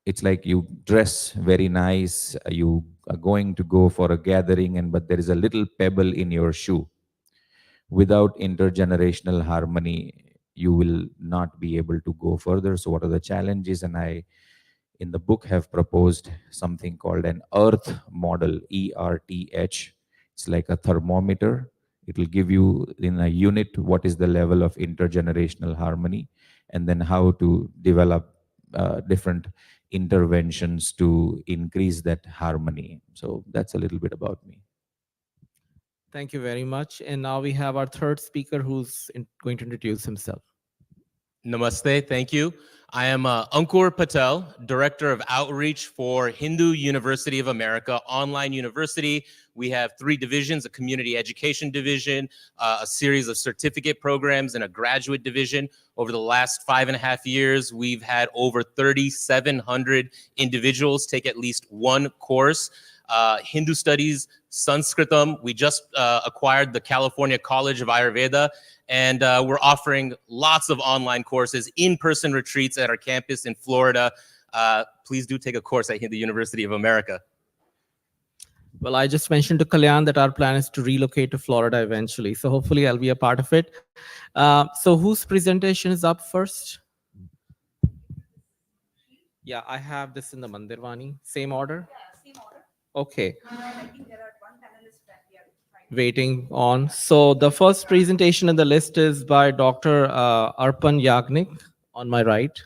it's like you dress very nice, you are going to go for a gathering, but there is a little pebble in your shoe. Without intergenerational harmony, you will not be able to go further. So what are the challenges? And I, in the book, have proposed something called an earth model, ERTH. It's like a thermometer. It will give you in a unit what is the level of intergenerational harmony, and then how to develop different interventions to increase that harmony. So that's a little bit about me. Thank you very much. And now we have our third speaker who's going to introduce himself. Namaste, thank you. I am Ankur Patel, Director of Outreach for Hindu University of America Online University. We have 3 divisions, a community education division, a series of certificate programs, and a graduate division. Over the last 5.5 years, we've had over 3,700 individuals take at least one course. Hindu Studies, Sanskritam. We just acquired the California College of Ayurveda, and we're offering lots of online courses, in-person retreats at our campus in Florida. Please do take a course at Hindu University of America. Well, I just mentioned to Kalyan that our plan is to relocate to Florida eventually. So hopefully I'll be a part of it. So whose presentation is up first? Yeah, I have this in the Mandirvani. Same order? Yeah, same order. Okay. I think there are one panelist that we are waiting on. So the first presentation in the list is by Dr. Arpan Yagnik on my right.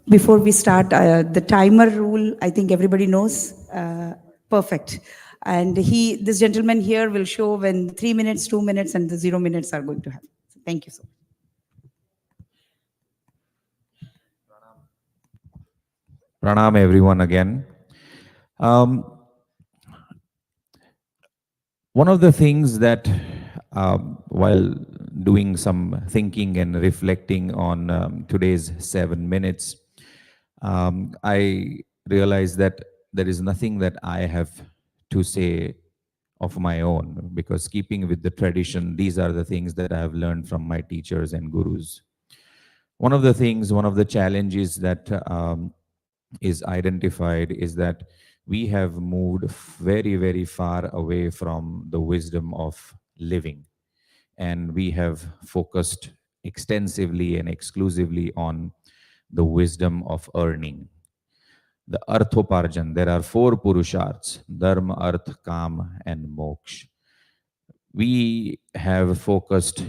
Before we start, the timer rule, I think everybody knows. Perfect. And this gentleman here will show when 3 minutes, 2 minutes, and the 0 minutes are going to happen. So thank you so much. Pranam everyone again. One of the things that while doing some thinking and reflecting on today's 7 minutes, I realized that there is nothing that I have to say of my own, because keeping with the tradition, these are the things that I have learned from my teachers and gurus. One of the challenges that is identified is that we have moved very, very far away from the wisdom of living. And we have focused extensively and exclusively on the wisdom of earning. The Arthoparjan, there are 4 Purusharths, Dharma, Arth, Kam, and Moksha. We have focused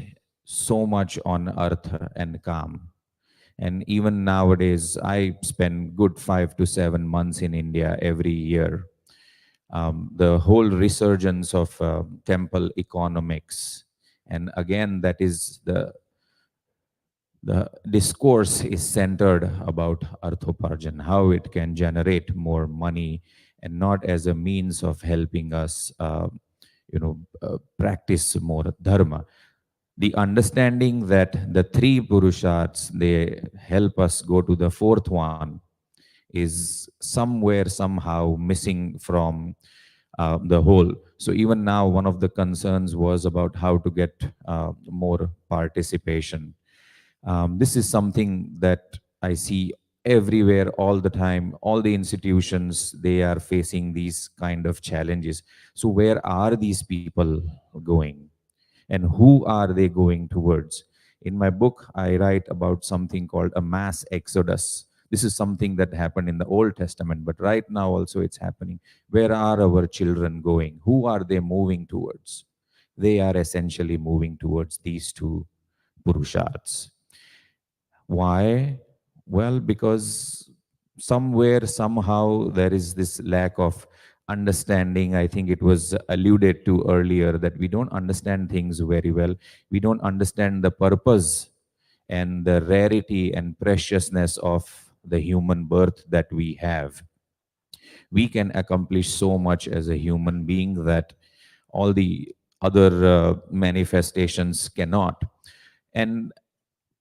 so much on Artha and Kam. And even nowadays, I spend good 5 to 7 months in India every year. The whole resurgence of temple economics, and again, that is the discourse is centered about Arthoparjan, how it can generate more money, and not as a means of helping us, practice more dharma. The understanding that the 3 Purusharths, they help us go to the 4th one, is somewhere, somehow missing from the whole. So even now, one of the concerns was about how to get more participation. This is something that I see everywhere all the time. All the institutions, they are facing these kind of challenges. So where are these people going? And who are they going towards? In my book, I write about something called a mass exodus. This is something that happened in the Old Testament, but right now also it's happening. Where are our children going? Who are they moving towards? They are essentially moving towards these 2 Purusharths. Why? Well, because somewhere, somehow, there is this lack of understanding. I think it was alluded to earlier that we don't understand things very well. We don't understand the purpose and the rarity and preciousness of the human birth that we have. We can accomplish so much as a human being that all the other manifestations cannot. And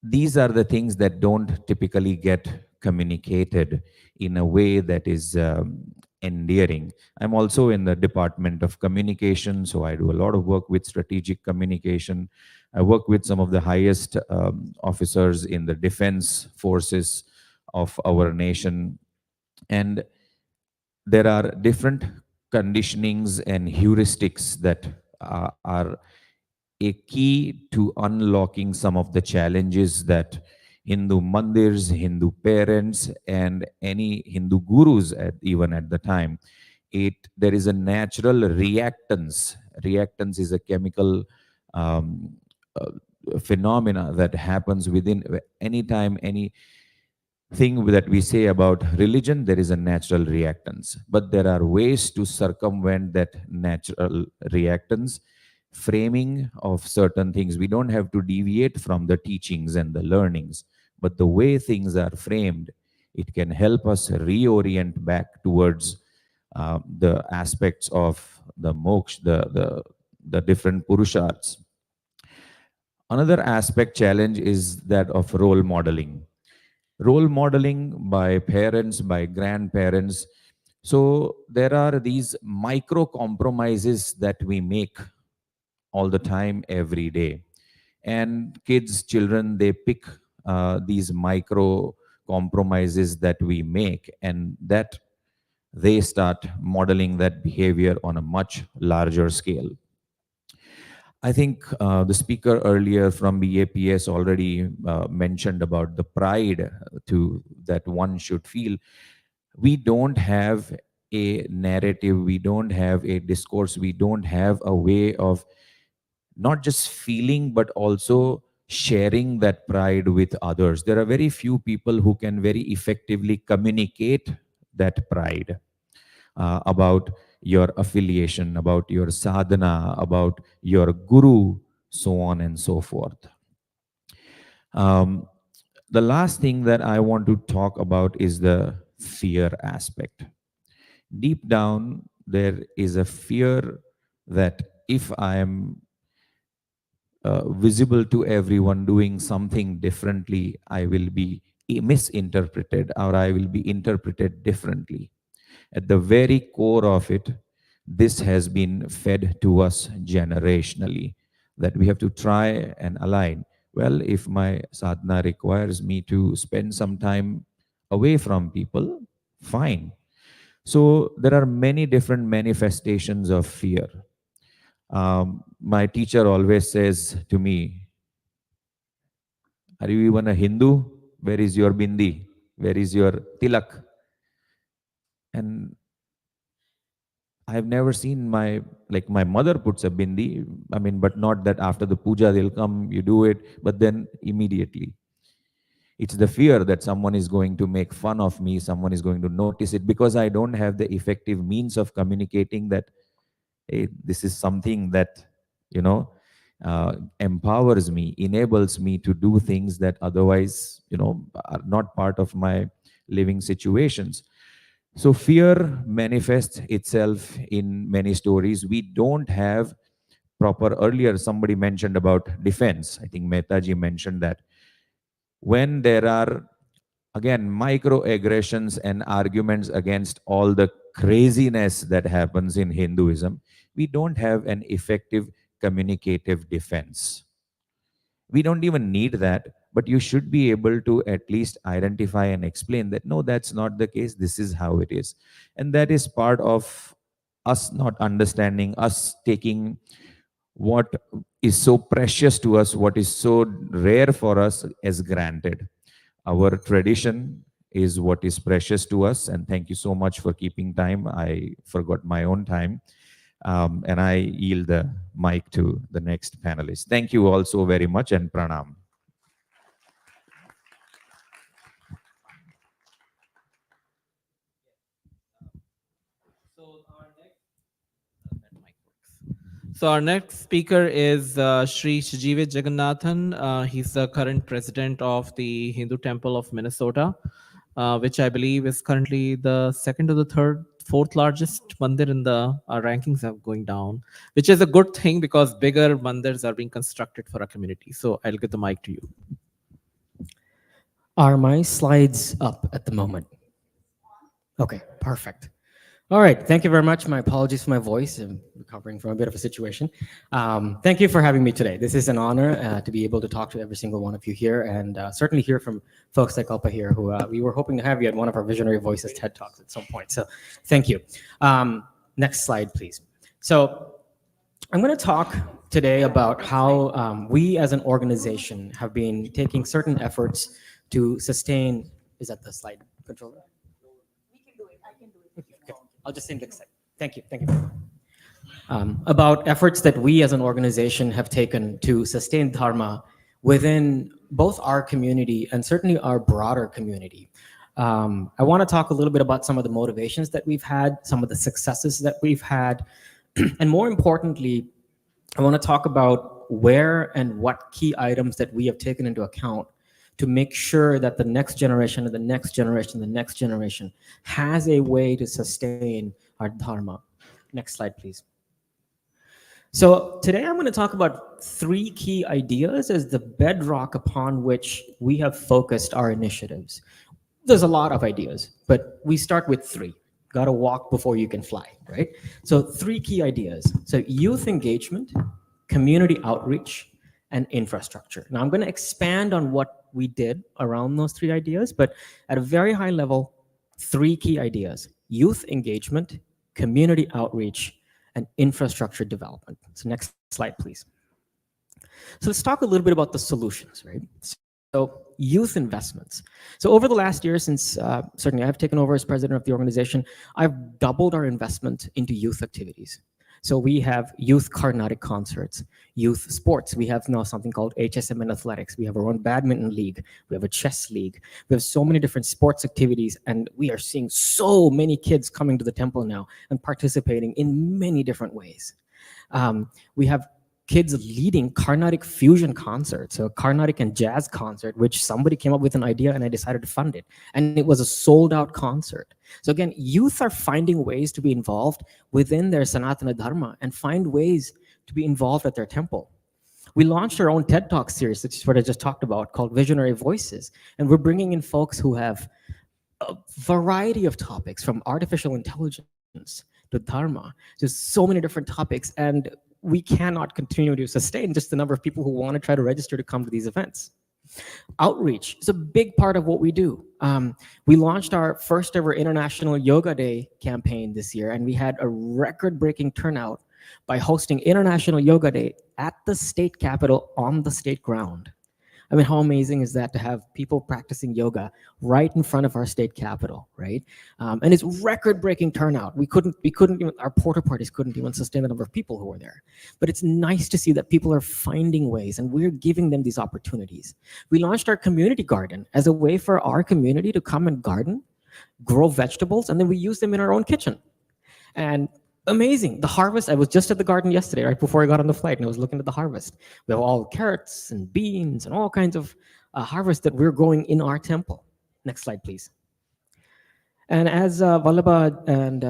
these are the things that don't typically get communicated in a way that is endearing. I'm also in the Department of Communication, so I do a lot of work with strategic communication. I work with some of the highest officers in the defense forces of our nation. And there are different conditionings and heuristics that are a key to unlocking some of the challenges that Hindu mandirs, Hindu parents, and any Hindu gurus even at the time. There is a natural reactance. Reactance is a chemical um, phenomena that happens within any time, any thing that we say about religion, there is a natural reactance. But there are ways to circumvent that natural reactance, framing of certain things. We don't have to deviate from the teachings and the learnings, but the way things are framed, it can help us reorient back towards the aspects of the moksha, the different purusharths. Another aspect challenge is that of role modeling. Role modeling by parents, by grandparents. So there are these micro compromises that we make all the time, every day. And kids, children, they pick these micro compromises that we make, and that they start modeling that behavior on a much larger scale. I think the speaker earlier from BAPS already mentioned about the pride that one should feel. We don't have a narrative, we don't have a discourse, we don't have a way of not just feeling but also sharing that pride with others. There are very few people who can very effectively communicate that pride about your affiliation, about your sadhana, about your guru, so on and so forth. The last thing that I want to talk about is the fear aspect. Deep down, there is a fear that if I am visible to everyone doing something differently, I will be misinterpreted or I will be interpreted differently. At the very core of it, this has been fed to us generationally, that we have to try and align. Well, if my sadhana requires me to spend some time away from people, fine. So there are many different manifestations of fear. My teacher always says to me, "Are you even a Hindu? Where is your bindi? Where is your tilak?" And I've never seen my mother puts a bindi, but not that after the puja they'll come, you do it, but then immediately. It's the fear that someone is going to make fun of me, someone is going to notice it, because I don't have the effective means of communicating that, hey, this is something that, empowers me, enables me to do things that otherwise, are not part of my living situations. So fear manifests itself in many stories. We don't have proper, earlier somebody mentioned about defense. I think Mehtaji mentioned that. When there are, again, microaggressions and arguments against all the craziness that happens in Hinduism, we don't have an effective communicative defense. We don't even need that, but you should be able to at least identify and explain that, no, that's not the case, this is how it is. And that is part of us not understanding, us taking what is so precious to us, what is so rare for us as granted. Our tradition is what is precious to us, and thank you so much for keeping time. I forgot my own time. And I yield the mic to the next panelist. Thank you all so very much, and pranam. So our next speaker is Sri Shijivit Jagannathan. He's the current president of the Hindu Temple of Minnesota, which I believe is currently the second or the fourth largest mandir in the rankings are going down, which is a good thing because bigger mandirs are being constructed for our community. So I'll give the mic to you. Are my slides up at the moment? Okay, perfect. All right, thank you very much. My apologies for my voice. I'm recovering from a bit of a situation. Thank you for having me today. This is an honor to be able to talk to every single one of you here, and certainly hear from folks like Alpa here, who we were hoping to have you at one of our Visionary Voices TED Talks at some point. So thank you. Next slide, please. So I'm going to talk today about how we as an organization have been taking certain efforts to sustain, is that the slide controller? We can do it, I can do it. Okay. I'll just say next slide. Thank you, thank you. About efforts that we as an organization have taken to sustain Dharma within both our community and certainly our broader community. I want to talk a little bit about some of the motivations that we've had, some of the successes that we've had, and more importantly, I want to talk about where and what key items that we have taken into account to make sure that the next generation and the next generation, the next generation has a way to sustain our Dharma. Next slide, please. So today I'm going to talk about 3 key ideas as the bedrock upon which we have focused our initiatives. There's a lot of ideas, but we start with 3. Got to walk before you can fly, right? So 3 key ideas. So youth engagement, community outreach, and infrastructure. Now I'm going to expand on what we did around those 3 ideas, but at a very high level, 3 key ideas: youth engagement, community outreach, and infrastructure development. So next slide, please. So let's talk a little bit about the solutions, right? So youth investments. So over the last year, since certainly I've taken over as president of the organization, I've doubled our investment into youth activities. So we have youth Carnatic concerts, youth sports. We have now something called HSMN Athletics. We have our own badminton league. We have a chess league. We have so many different sports activities, and we are seeing so many kids coming to the temple now and participating in many different ways. We have kids leading Carnatic fusion concerts, so a Carnatic and jazz concert, which somebody came up with an idea and I decided to fund it. And it was a sold out concert. So again, youth are finding ways to be involved within their Sanatana Dharma and find ways to be involved at their temple. We launched our own TED Talk series, which is what I just talked about, called Visionary Voices. And we're bringing in folks who have a variety of topics, from artificial intelligence to Dharma, just so many different topics. And we cannot continue to sustain just the number of people who want to try to register to come to these events. Outreach is a big part of what we do. We launched our first ever International Yoga Day campaign this year, and we had a record-breaking turnout by hosting International Yoga Day at the state capitol on the state ground. I mean, how amazing is that to have people practicing yoga right in front of our state capitol, right? And it's record-breaking turnout. We couldn't even, our porta potties couldn't even sustain the number of people who were there. But it's nice to see that people are finding ways, and we're giving them these opportunities. We launched our community garden as a way for our community to come and garden, grow vegetables, and then we use them in our own kitchen. And amazing. The harvest, I was just at the garden yesterday, right before I got on the flight, and I was looking at the harvest. We have all carrots and beans and all kinds of harvest that we're growing in our temple. Next slide, please. And as Vallabha and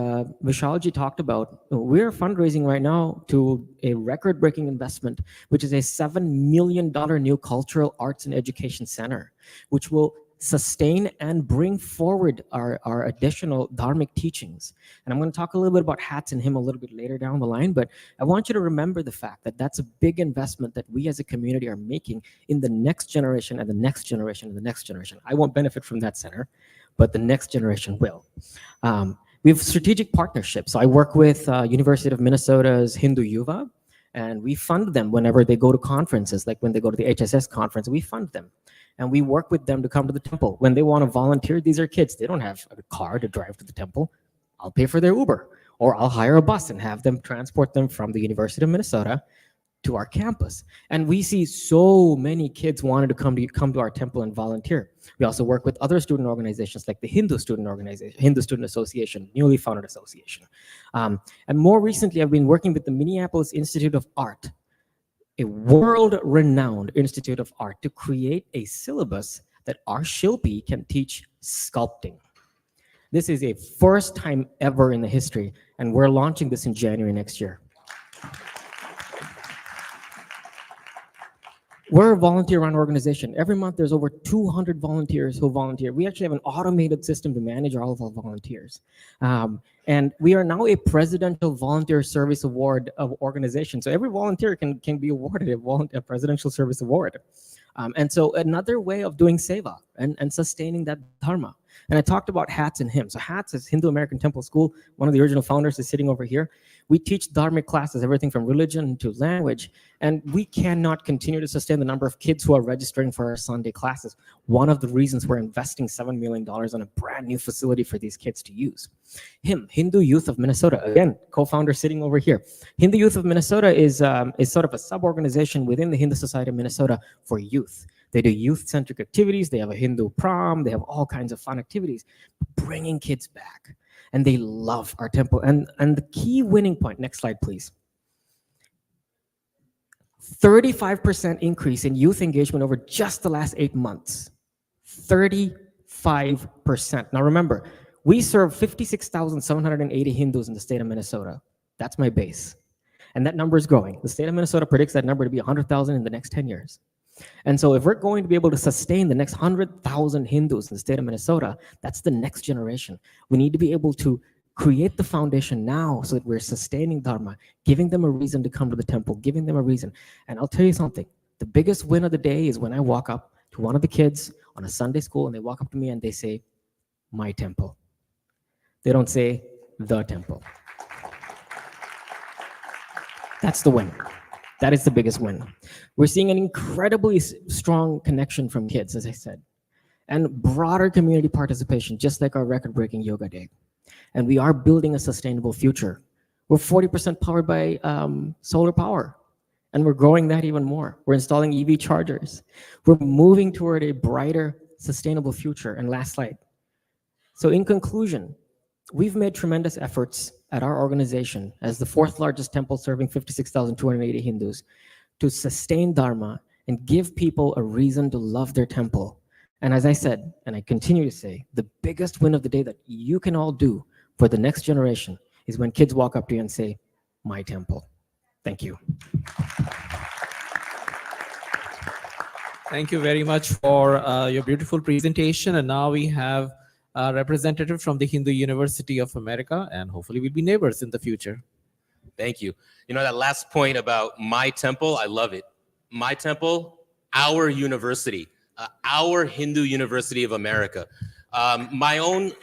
Vishalji talked about, we're fundraising right now to a record-breaking investment, which is a $7 million new cultural arts and education center, which will sustain and bring forward our additional Dharmic teachings. And I'm going to talk a little bit about hats and him a little bit later down the line, but I want you to remember the fact that that's a big investment that we as a community are making in the next generation and the next generation and the next generation. I won't benefit from that center, but the next generation will. We have strategic partnerships. So I work with University of Minnesota's Hindu Yuva, and we fund them whenever they go to conferences, like when they go to the HSS conference, we fund them. And we work with them to come to the temple. When they want to volunteer, these are kids. They don't have a car to drive to the temple. I'll pay for their Uber, or I'll hire a bus and have them transport them from the University of Minnesota to our campus. And we see so many kids wanted to come to our temple and volunteer. We also work with other student organizations like the Hindu Student Association, newly founded association. And more recently, I've been working with the Minneapolis Institute of Art, a world-renowned institute of art, to create a syllabus that our Shilpi can teach sculpting. This is a first time ever in the history, and we're launching this in January next year. We're a volunteer-run organization. Every month there's over 200 volunteers who volunteer. We actually have an automated system to manage all of our volunteers. And we are now a Presidential Volunteer Service Award organization. So every volunteer can be awarded a Presidential Service Award. And so another way of doing seva and sustaining that dharma. And I talked about HATS and hymns. So HATS is Hindu American Temple School. One of the original founders is sitting over here. We teach Dharmic classes, everything from religion to language. And we cannot continue to sustain the number of kids who are registering for our Sunday classes. One of the reasons we're investing $7 million on a brand new facility for these kids to use. Hindu Youth of Minnesota, again, co-founder sitting over here. Hindu Youth of Minnesota is sort of a sub-organization within the Hindu Society of Minnesota for youth. They do youth-centric activities. They have a Hindu prom. They have all kinds of fun activities, bringing kids back. And they love our temple. And the key winning point, next slide, please. 35% increase in youth engagement over just the last 8 months. 35%. Now remember, we serve 56,780 Hindus in the state of Minnesota. That's my base. And that number is growing. The state of Minnesota predicts that number to be 100,000 in the next 10 years. And so if we're going to be able to sustain the next 100,000 Hindus in the state of Minnesota, that's the next generation. We need to be able to create the foundation now so that we're sustaining Dharma, giving them a reason to come to the temple, giving them a reason. And I'll tell you something, the biggest win of the day is when I walk up to one of the kids on a Sunday school and they walk up to me and they say, my temple. They don't say the temple. That's the win. That is the biggest win. We're seeing an incredibly strong connection from kids, as I said, and broader community participation, just like our record-breaking yoga day. And we are building a sustainable future. We're 40% powered by solar power, and we're growing that even more. We're installing EV chargers. We're moving toward a brighter, sustainable future. And last slide. So in conclusion, we've made tremendous efforts at our organization as the 4th largest temple serving 56,280 Hindus to sustain Dharma and give people a reason to love their temple. And as I said, and I continue to say, the biggest win of the day that you can all do for the next generation is when kids walk up to you and say, my temple. Thank you. Thank you very much for your beautiful presentation. And now we have a representative from the Hindu University of America, and hopefully we'll be neighbors in the future. Thank you. You know, that last point about my temple, I love it. My temple, our university, our Hindu University of America, my own,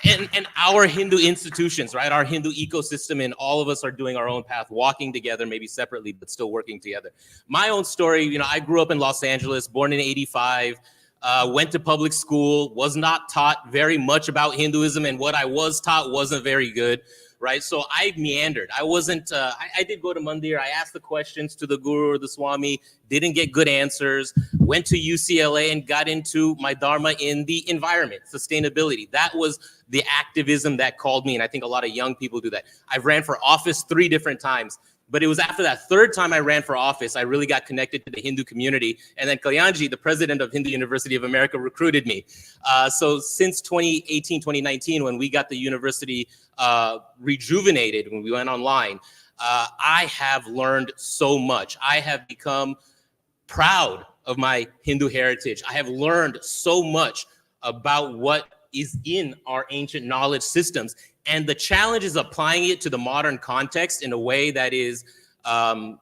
and our Hindu institutions, right? Our Hindu ecosystem, and all of us are doing our own path, walking together, maybe separately, but still working together. My own story, you know, I grew up in Los Angeles, born in '85, went to public school, was not taught very much about Hinduism, and what I was taught wasn't very good, right? So I meandered. I wasn't, I did go to Mandir. I asked the questions to the Guru or the Swami, didn't get good answers, went to UCLA and got into my Dharma in the environment, sustainability. That was the activism that called me, and I think a lot of young people do that. I've ran for office 3 different times. But it was after that 3rd time I ran for office, I really got connected to the Hindu community. And then Kalyanji, the president of Hindu University of America, recruited me. So since 2018, 2019, when we got the university rejuvenated, when we went online, I have learned so much. I have become proud of my Hindu heritage. I have learned so much about what is in our ancient knowledge systems. And the challenge is applying it to the modern context in a way that is that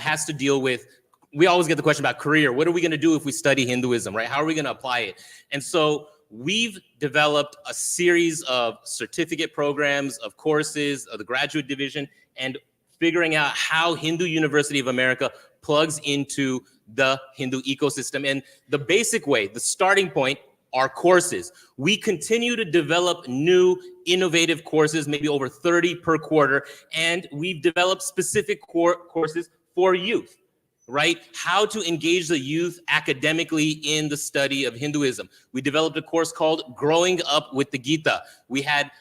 has to deal with, we always get the question about career. What are we going to do if we study Hinduism, right? How are we going to apply it? And so we've developed a series of certificate programs, of courses, of the graduate division, and figuring out how Hindu University of America plugs into the Hindu ecosystem. And the basic way, the starting point, are courses. We continue to develop new innovative courses, maybe over 30 per quarter, and we've developed specific courses for youth, right? How to engage the youth academically in the study of Hinduism. We developed a course called Growing Up with the Gita. We had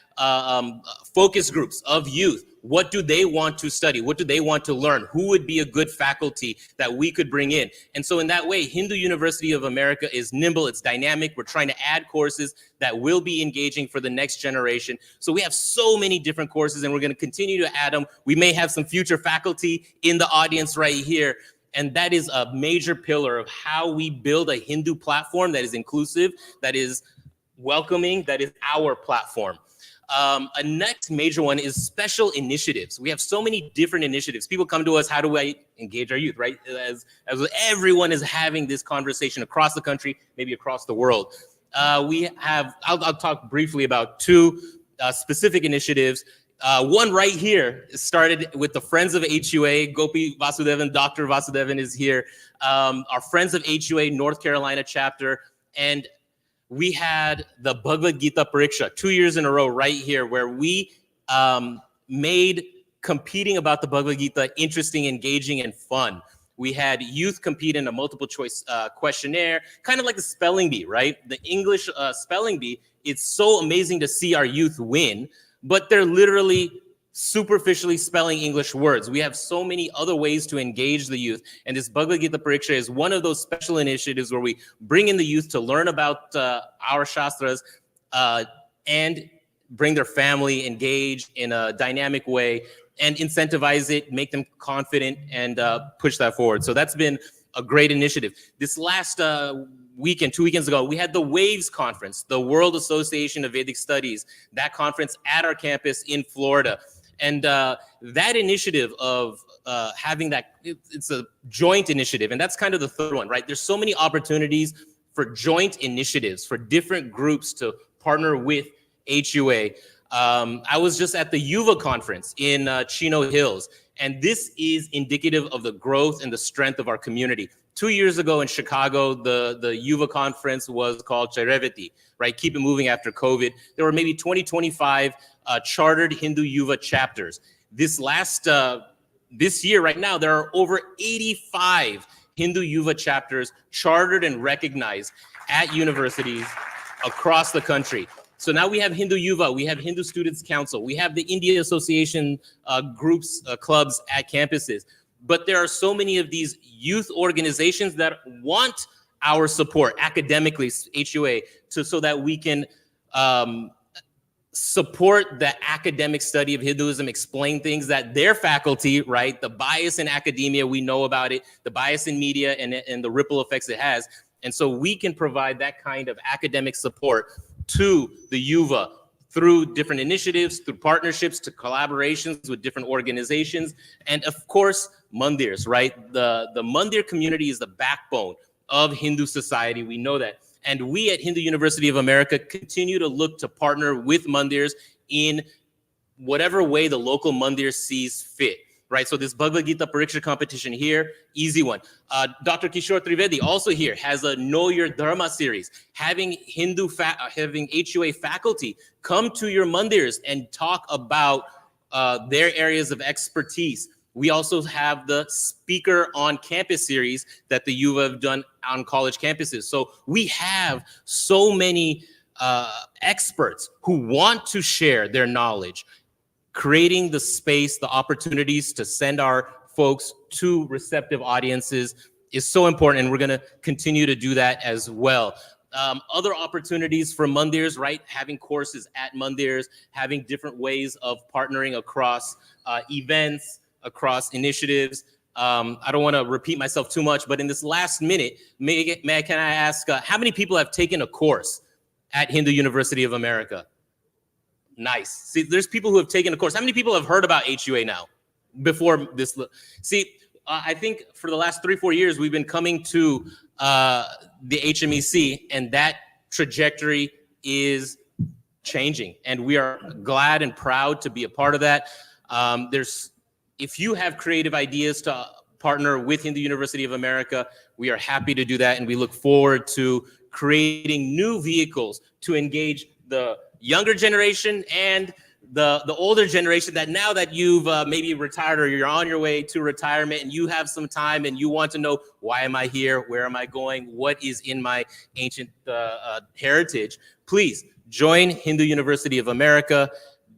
focus groups of youth. What do they want to study? What do they want to learn? Who would be a good faculty that we could bring in? And so in that way, Hindu University of America is nimble, it's dynamic. We're trying to add courses that will be engaging for the next generation. So we have so many different courses, and we're going to continue to add them. We may have some future faculty in the audience right here. And that is a major pillar of how we build a Hindu platform that is inclusive, that is welcoming, that is our platform. A next major one is special initiatives. We have so many different initiatives. People come to us, how do I engage our youth, right? As everyone is having this conversation across the country, maybe across the world. We have, I'll talk briefly about two specific initiatives. One right here started with the Friends of HUA. Gopi Vasudevan, Dr. Vasudevan is here. Our Friends of HUA North Carolina chapter. And we had the Bhagavad Gita Pariksha 2 years in a row right here, where we made competing about the Bhagavad Gita interesting, engaging, and fun. We had youth compete in a multiple choice questionnaire, kind of like the spelling bee, right? The English spelling bee. It's so amazing to see our youth win, but they're literally superficially spelling English words. We have so many other ways to engage the youth. And this Bhagavad Gita Pariksha is one of those special initiatives where we bring in the youth to learn about our Shastras and bring their family, engage in a dynamic way, and incentivize it, make them confident, and push that forward. So that's been a great initiative. This last weekend, 2 weekends ago, we had the WAVES conference, the World Association of Vedic Studies, that conference at our campus in Florida. And that initiative of having that, it's a joint initiative. And that's kind of the third one, right? There's so many opportunities for joint initiatives, for different groups to partner with HUA. I was just at the Yuva conference in Chino Hills, and this is indicative of the growth and the strength of our community. 2 years ago in Chicago, the Yuva conference was called Chairevati, right? Keep it moving after COVID. There were maybe 20, 25 chartered Hindu Yuva chapters. This year, right now, there are over 85 Hindu Yuva chapters chartered and recognized at universities across the country. So now we have Hindu Yuva, we have Hindu Students Council, we have the India Association groups, clubs at campuses. But there are so many of these youth organizations that want our support academically, HUA, so that we can support the academic study of Hinduism, explain things that their faculty, right, the bias in academia, we know about it, the bias in media and the ripple effects it has. And so we can provide that kind of academic support to the Yuva through different initiatives, through partnerships, to collaborations with different organizations, and of course, mandirs, right? The mandir community is the backbone of Hindu society. We know that. And we at Hindu University of America continue to look to partner with mandirs in whatever way the local mandir sees fit, right? So this Bhagavad Gita Pariksha competition here, easy one. Dr. Kishore Trivedi also here has a Know Your Dharma series, having having HUA faculty come to your mandirs and talk about their areas of expertise. We also have the Speaker on Campus series that the Yuva have done on college campuses. So we have so many experts who want to share their knowledge. Creating the space, the opportunities to send our folks to receptive audiences is so important, and we're going to continue to do that as well. Other opportunities for mandirs, right? Having courses at mandirs, having different ways of partnering across events, across initiatives. I don't want to repeat myself too much, but in this last minute, can I ask how many people have taken a course at Hindu University of America? Nice. See, there's people who have taken a course. How many people have heard about HUA now before this? See, I think for the last 3-4 years, we've been coming to the HMEC, and that trajectory is changing. And we are glad and proud to be a part of that. If you have creative ideas to partner with Hindu University of America, we are happy to do that. And we look forward to creating new vehicles to engage the younger generation and the older generation, that now that you've maybe retired or you're on your way to retirement and you have some time and you want to know, why am I here? Where am I going? What is in my ancient heritage? Please join Hindu University of America.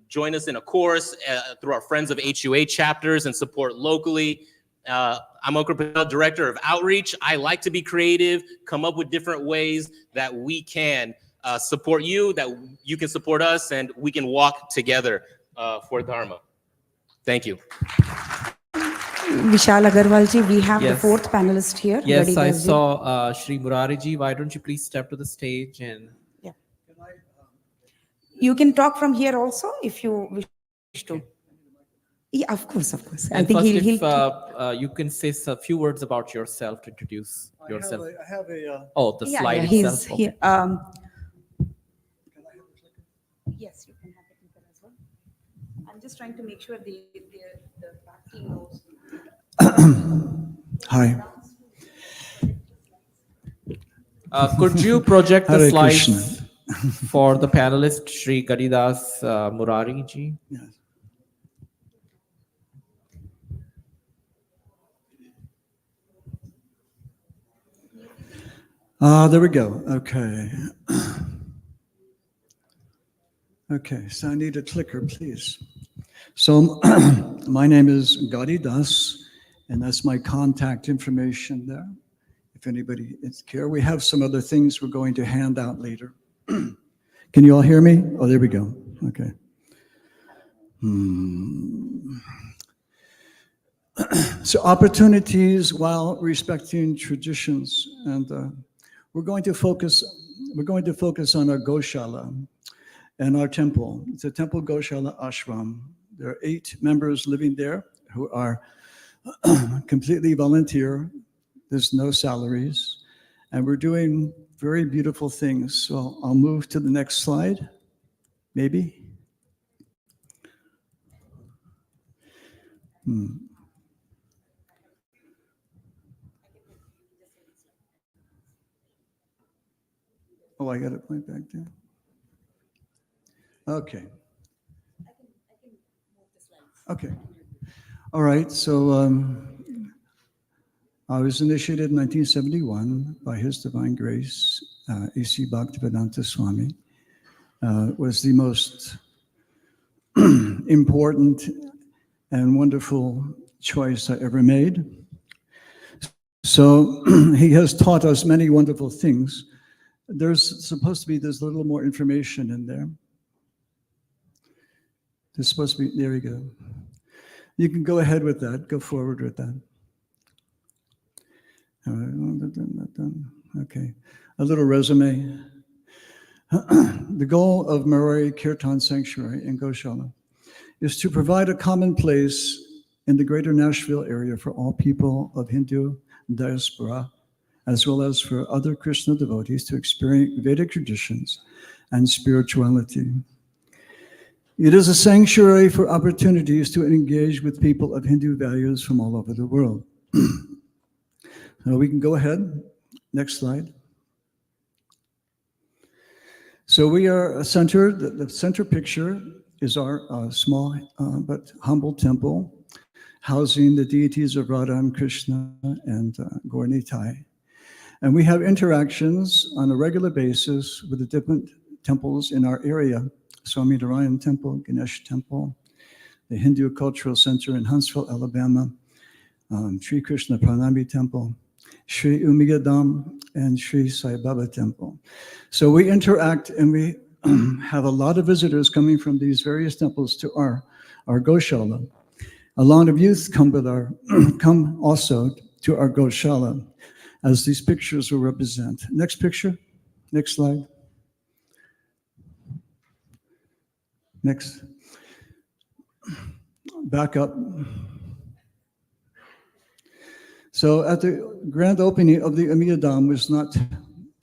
Join us in a course through our Friends of HUA chapters and support locally. I'm Ankur Patel, Director of Outreach. I like to be creative, come up with different ways that we can support you, that you can support us, and we can walk together for Dharma. Thank you. Vishal Agarwalji, we have the Yes. fourth panelist here. Yes, Gadi I Darji. saw Shri Murariji. Why don't you please step to the stage and You can talk from here also if you wish to. Yeah, of course, of course. I And think first, he'll you can say a few words about yourself to introduce yourself. I have a Oh, the yeah, slide yeah, itself. he's Okay. here. Yes, you can have the clicker as well. I'm just trying to make sure the back team knows. Hi. Could you project the Hare slides Krishna. for the panelist, Shri Gadidas Murari ji? Yes. There we go. Okay. Okay, so I need a clicker, please. So my name is Gadi Das, and that's my contact information there. If anybody is care, we have some other things we're going to hand out later. Can you all hear me? Oh, there we go. Okay. So opportunities while respecting traditions, and we're going to focus on our Goshala and our temple. It's a temple Goshala ashram. There are 8 members living there who are completely volunteer. There's no salaries, and we're doing very beautiful things. So I'll move to the next slide, maybe. Oh, I got it point back there. Okay. Okay. All right. So I was initiated in 1971 by His Divine Grace. A.C. Bhaktivedanta Swami was the most important and wonderful choice I ever made. So he has taught us many wonderful things. There's a little more information in there. There's supposed to be, there we go. You can go ahead with that, go forward with that. Okay, a little resume. The goal of Marari Kirtan Sanctuary in Goshala is to provide a common place in the greater Nashville area for all people of Hindu diaspora, as well as for other Krishna devotees to experience Vedic traditions and spirituality. It is a sanctuary for opportunities to engage with people of Hindu values from all over the world. So we can go ahead. Next slide. So we are centered, the center picture is our small but humble temple housing the deities of Radha and Krishna and Gaur Nitai. And we have interactions on a regular basis with the different temples in our area. Swaminarayan Temple, Ganesh Temple, the Hindu Cultural Center in Huntsville, Alabama, Sri Krishna Pranami Temple, Sri Umigadam, and Sri Sai Baba Temple. So we interact and we have a lot of visitors coming from these various temples to our Goshala. A lot of youth come also to our Goshala, as these pictures will represent. Next picture, next slide. Next. Back up. So at the grand opening of the Amiya Dam was not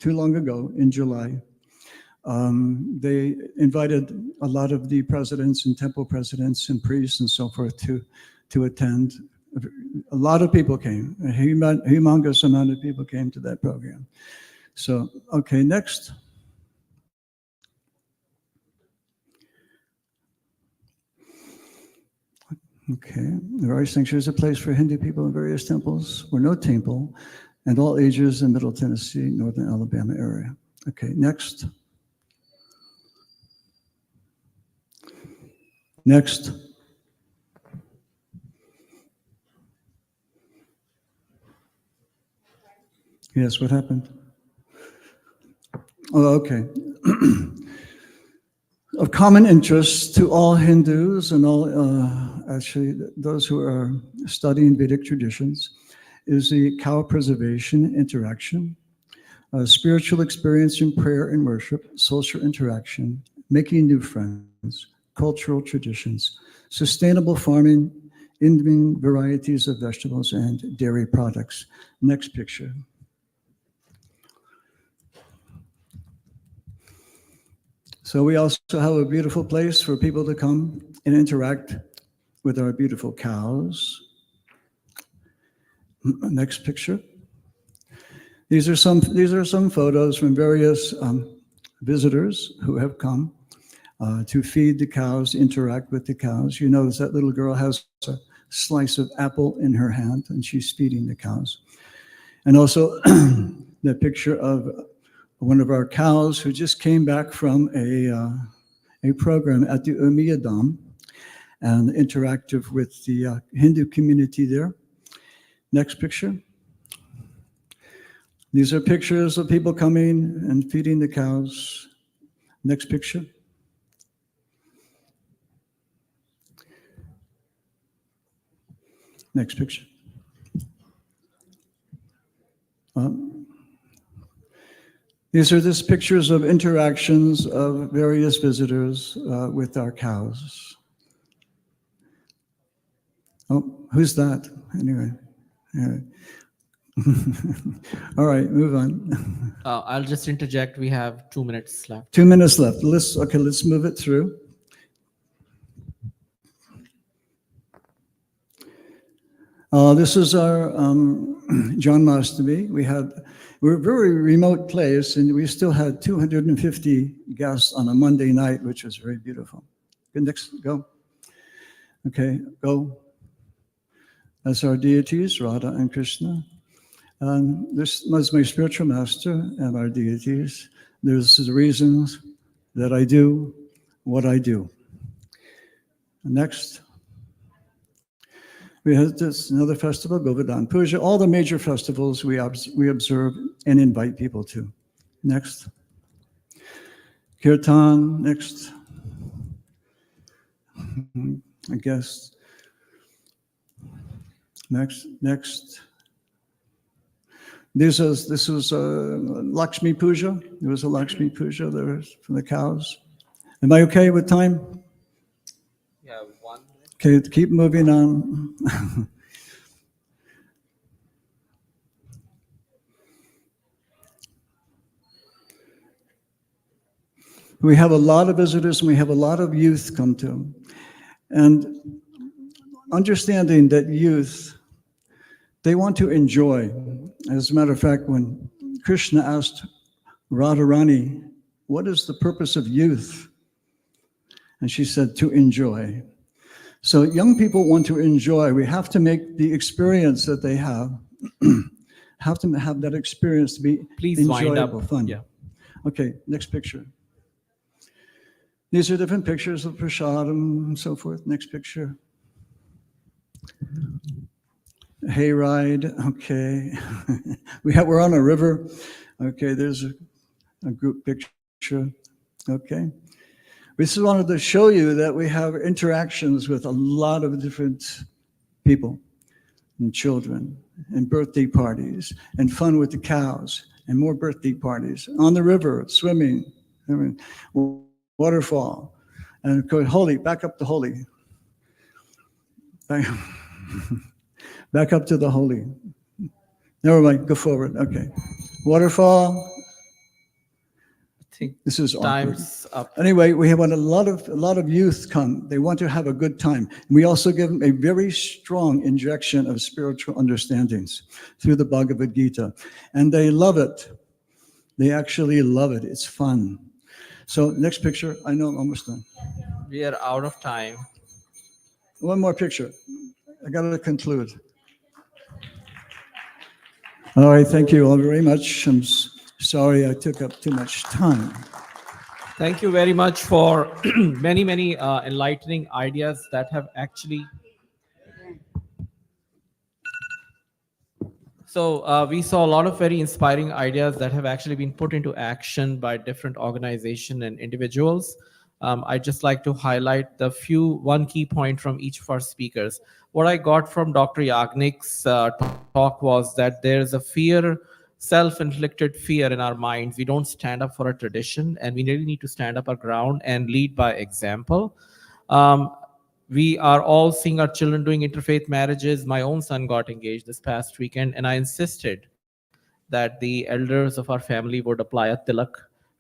too long ago in July. They invited a lot of the presidents and temple presidents and priests and so forth to attend. A lot of people came, a humongous amount of people came to that program. So, okay, next. Okay, the Rari Sanctuary is a place for Hindu people in various temples or no temple, and all ages in Middle Tennessee, Northern Alabama area. Okay, next. Next. Yes, what happened? Oh, okay. Of common interest to all Hindus and all, actually, those who are studying Vedic traditions is the cow preservation interaction, spiritual experience in prayer and worship, social interaction, making new friends, cultural traditions, sustainable farming, Indian varieties of vegetables and dairy products. Next picture. So we also have a beautiful place for people to come and interact with our beautiful cows. Next picture. These are some photos from various visitors who have come to feed the cows, interact with the cows. You notice that little girl has a slice of apple in her hand and she's feeding the cows. And also the picture of one of our cows who just came back from a program at the Umiyadam and interactive with the Hindu community there. Next picture. These are pictures of people coming and feeding the cows. Next picture. Next picture. These are just pictures of interactions of various visitors with our cows. Oh, who's that? Anyway. All right, move on. I'll just interject. We have 2 minutes left. 2 minutes left. Let's move it through. This is our John Mastami. We're a very remote place, and we still had 250 guests on a Monday night, which was very beautiful. Good, next, go. Okay, go. That's our deities, Radha and Krishna. This was my spiritual master and our deities. There's the reasons that I do what I do. Next. We had this another festival, Govardhan Puja. All the major festivals we observe and invite people to. Next. Kirtan, next. I guess. Next. This was Lakshmi Puja. There was a Lakshmi Puja there for the cows. Am I okay with time? Yeah, 1 minute. Okay, keep moving on. We have a lot of visitors and we have a lot of youth come to. And understanding that youth, they want to enjoy. As a matter of fact, when Krishna asked Radharani, what is the purpose of youth? And she said, to enjoy. So young people want to enjoy. We have to make the experience that they have to have that experience to be enjoyable, fun. Yeah. Okay, next picture. These are different pictures of prasadam and so forth. Next picture. Hayride, okay. We're on a river. Okay, there's a group picture. Okay. We just wanted to show you that we have interactions with a lot of different people and children and birthday parties and fun with the cows and more birthday parties on the river, swimming, waterfall, and go holy, back up to holy. Back up to the holy. Never mind, go forward. Okay. Waterfall. I think this is time's awkward. up. Anyway, we have a lot of youth come. They want to have a good time. We also give them a very strong injection of spiritual understandings through the Bhagavad Gita. And they love it. They actually love it. It's fun. So next picture. I know I'm almost done. We are out of time. One more picture. I got to conclude. All right, thank you all very much. I'm sorry I took up too much time. Thank you very much for many enlightening ideas that have actually. So we saw a lot of very inspiring ideas that have actually been put into action by different organizations and individuals. I'd just like to highlight one key point from each of our speakers. What I got from Dr. Yagnik's talk was that there's a fear self-inflicted fear in our minds. We don't stand up for a tradition, and we really need to stand up our ground and lead by example. We are all seeing our children doing interfaith marriages. My own son got engaged this past weekend, and I insisted that the elders of our family would apply a tilak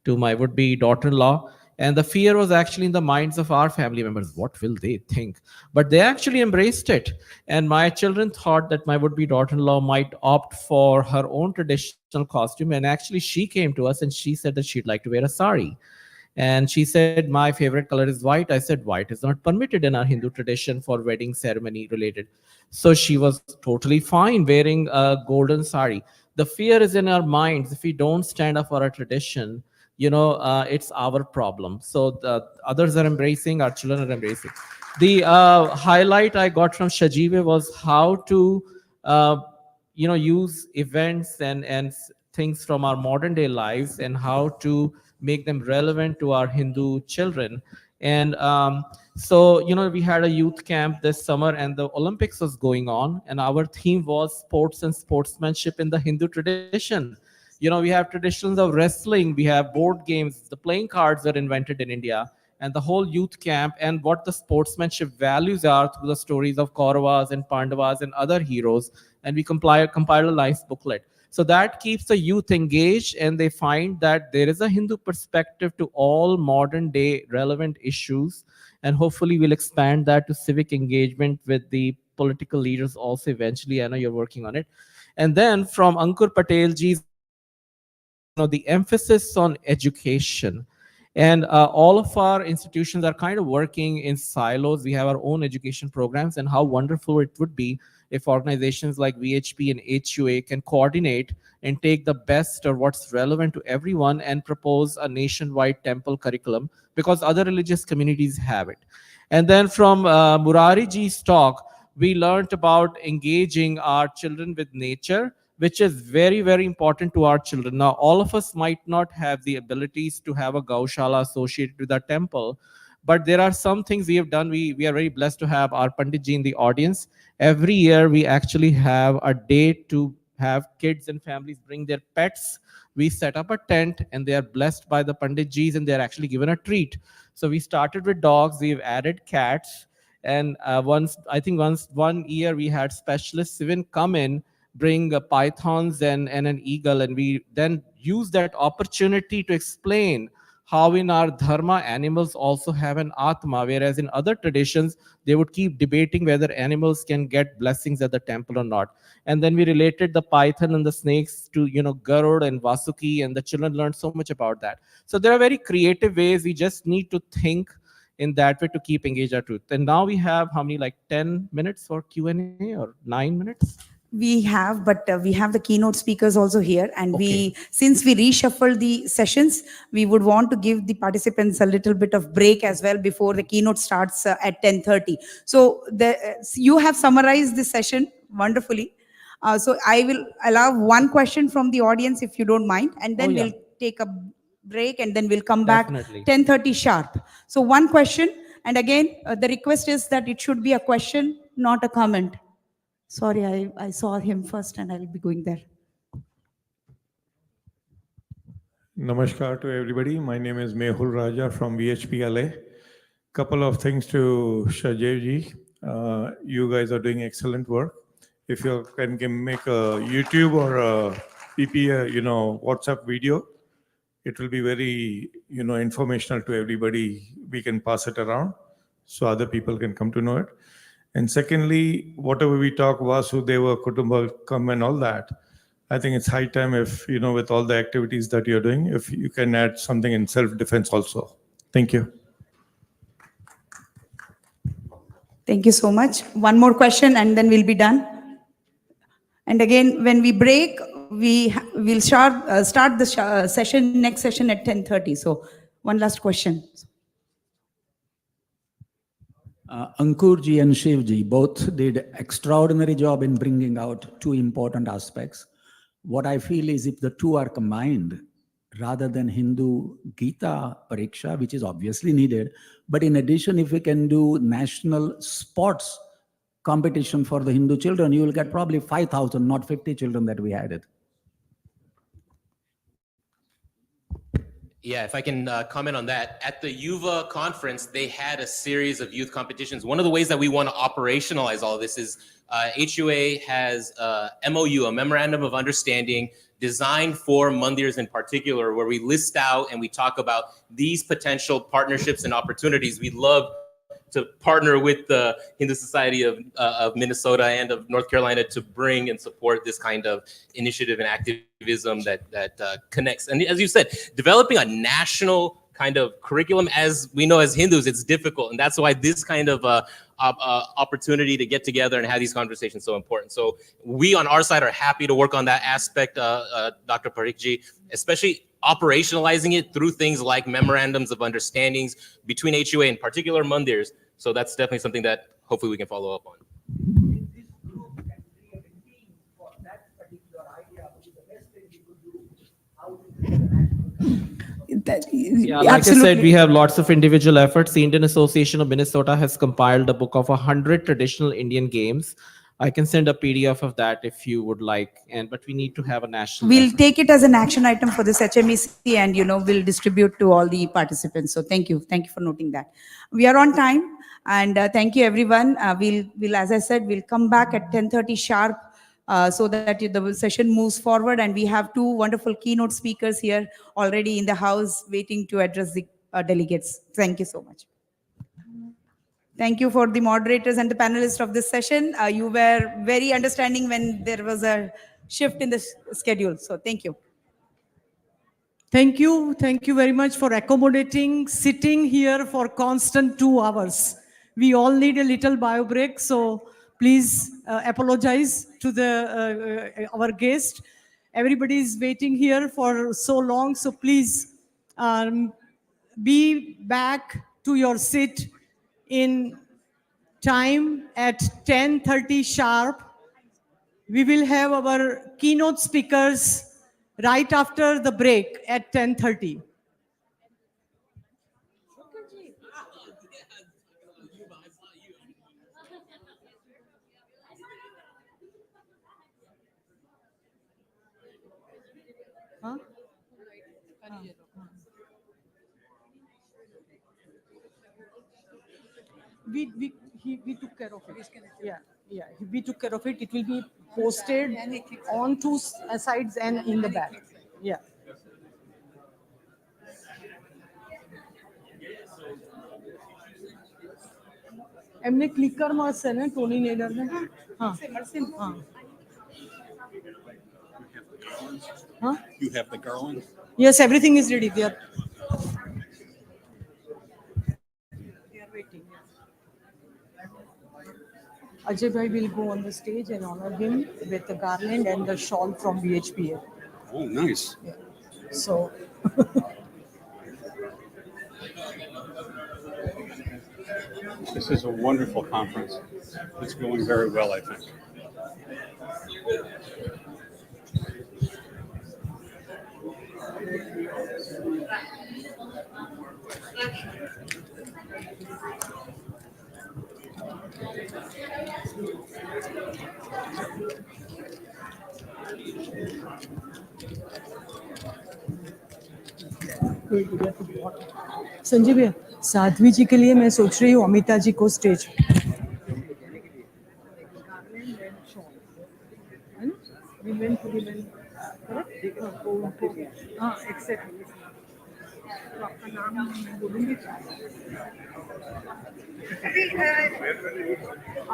to my would-be daughter-in-law. And the fear was actually in the minds of our family members. What will they think? But they actually embraced it. And my children thought that my would-be daughter-in-law might opt for her own traditional costume. And actually, she came to us and she said that she'd like to wear a sari. And she said, my favorite color is white. I said, white is not permitted in our Hindu tradition for wedding ceremony related. So she was totally fine wearing a golden sari. The fear is in our minds. If we don't stand up for our tradition, it's our problem. So the others are embracing, our children are embracing. The highlight I got from Shajive was how to, use events and things from our modern day lives and how to make them relevant to our Hindu children. And so, we had a youth camp this summer and the Olympics was going on, and our theme was sports and sportsmanship in the Hindu tradition. We have traditions of wrestling, we have board games, the playing cards are invented in India, and the whole youth camp and what the sportsmanship values are through the stories of Kauravas and Pandavas and other heroes. And we compile a nice booklet. So that keeps the youth engaged, and they find that there is a Hindu perspective to all modern day relevant issues. And hopefully we'll expand that to civic engagement with the political leaders also eventually. I know you're working on it. And then from Ankur Patelji's, the emphasis on education. And all of our institutions are kind of working in silos. We have our own education programs, and how wonderful it would be if organizations like VHP and HUA can coordinate and take the best or what's relevant to everyone and propose a nationwide temple curriculum, because other religious communities have it. And then from Murari ji's talk, we learned about engaging our children with nature, which is very, very important to our children. Now, all of us might not have the abilities to have a Gaushala associated with our temple, but there are some things we have done. We are very blessed to have our Panditji in the audience. Every year, we actually have a day to have kids and families bring their pets. We set up a tent, and they are blessed by the Panditjis, and they are actually given a treat. So we started with dogs. We've added cats. And one year, we had specialists even come in, bring pythons and an eagle, and we then use that opportunity to explain how in our dharma animals also have an atma, whereas in other traditions they would keep debating whether animals can get blessings at the temple or not. And then we related the python and the snakes to Garud and Vasuki, and the children learned so much about that. So there are very creative ways. We just need to think in that way to keep engaged our truth. And now we have how many, like 10 minutes for Q&A or 9 minutes? We have, but we have the keynote speakers also here. And since we reshuffle the sessions, we would want to give the participants a little bit of break as well before the keynote starts at 10:30. So you have summarized the session wonderfully. So I will allow one question from the audience, if you don't mind, and then we'll take a break, and then we'll come back 10:30 sharp. So one question, and again, the request is that it should be a question, not a comment. Sorry, I saw him first, and I'll be going there. Namaskar to everybody. My name is Mehul Raja from VHP LA. Couple of things to Shajiv ji. You guys are doing excellent work. If you can make a YouTube or a PP, WhatsApp video, it will be very, informational to everybody. We can pass it around so other people can come to know it. And secondly, whatever we talk, Vasudeva, Kutumbakam and all that, I think it's high time if, with all the activities that you're doing, if you can add something in self-defense also. Thank you. Thank you so much. One more question, and then we'll be done. And again, when we break, we'll start the next session at 10:30. So one last question. Ankur ji and Shiv ji both did extraordinary job in bringing out two important aspects. What I feel is if the two are combined, rather than Hindu Gita Pariksha, which is obviously needed, but in addition, if we can do national sports competition for the Hindu children, you will get probably 5,000, not 50 children that we had it. Yeah, if I can comment on that. At the Yuva conference, they had a series of youth competitions. One of the ways that we want to operationalize all of this is HUA has a MOU, a Memorandum of Understanding, designed for mandirs in particular, where we list out and we talk about these potential partnerships and opportunities. We'd love to partner with the Hindu Society of Minnesota and of North Carolina to bring and support this kind of initiative and activism that connects. And as you said, developing a national kind of curriculum, as we know as Hindus, it's difficult. And that's why this kind of opportunity to get together and have these conversations is so important. So we on our side are happy to work on that aspect, Dr. Parikji, especially operationalizing it through things like memorandums of understandings between HUA and particular mandirs. So that's definitely something that hopefully we can follow up on. Yeah, like Absolutely. I said, we have lots of individual efforts. The Indian Association of Minnesota has compiled a book of 100 traditional Indian games. I can send a PDF of that if you would like, but we need to have a national We'll effort. take it as an action item for this HMEC and, we'll distribute to all the participants. So thank you. Thank you for noting that. We are on time and thank you everyone. We'll, as I said, we'll come back at 10:30 sharp so that the session moves forward, and we have two wonderful keynote speakers here already in the house waiting to address the delegates. Thank you so much. Thank you for the moderators and the panelists of this session. You were very understanding when there was a shift in the schedule. So thank you. Thank you. Thank you very much for accommodating, sitting here for constant 2 hours. We all need a little bio break. So please apologize to our guest. Everybody is waiting here for so long. So please be back to your seat in time at 10:30 sharp. We will have our keynote speakers right after the break at 10:30. Huh? We took care of it. Yeah, we took care of it. It will be posted on 2 sides and in the back. Yeah. એમને ક્લિકરમાં હશે ને Tony નેડરને હા હા Huh? You have the garland? Yes, everything is ready there. They are waiting. Ajay bhai will go on the stage and honor him with the garland and the shawl from BHPA. Oh, nice. Yeah. So This is a wonderful conference. It's going very well, I think. Sanjay भैया साध्वी जी के लिए मैं सोच रही हूँ अमिता जी को stage हाँ exactly तो आपका नाम मैं बोलूँगी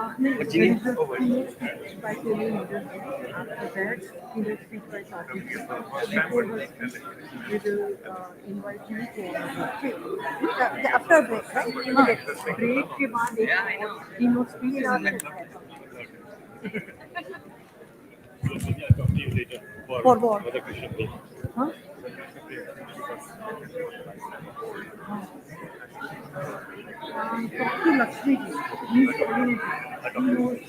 आपने by telling leaders after that he will speak by Sathi. Before her speech, we will invite you for after break, right? Break के बाद एक keynote speech for what? Huh? Talk to Lakshmi ji. He's calling. He knows.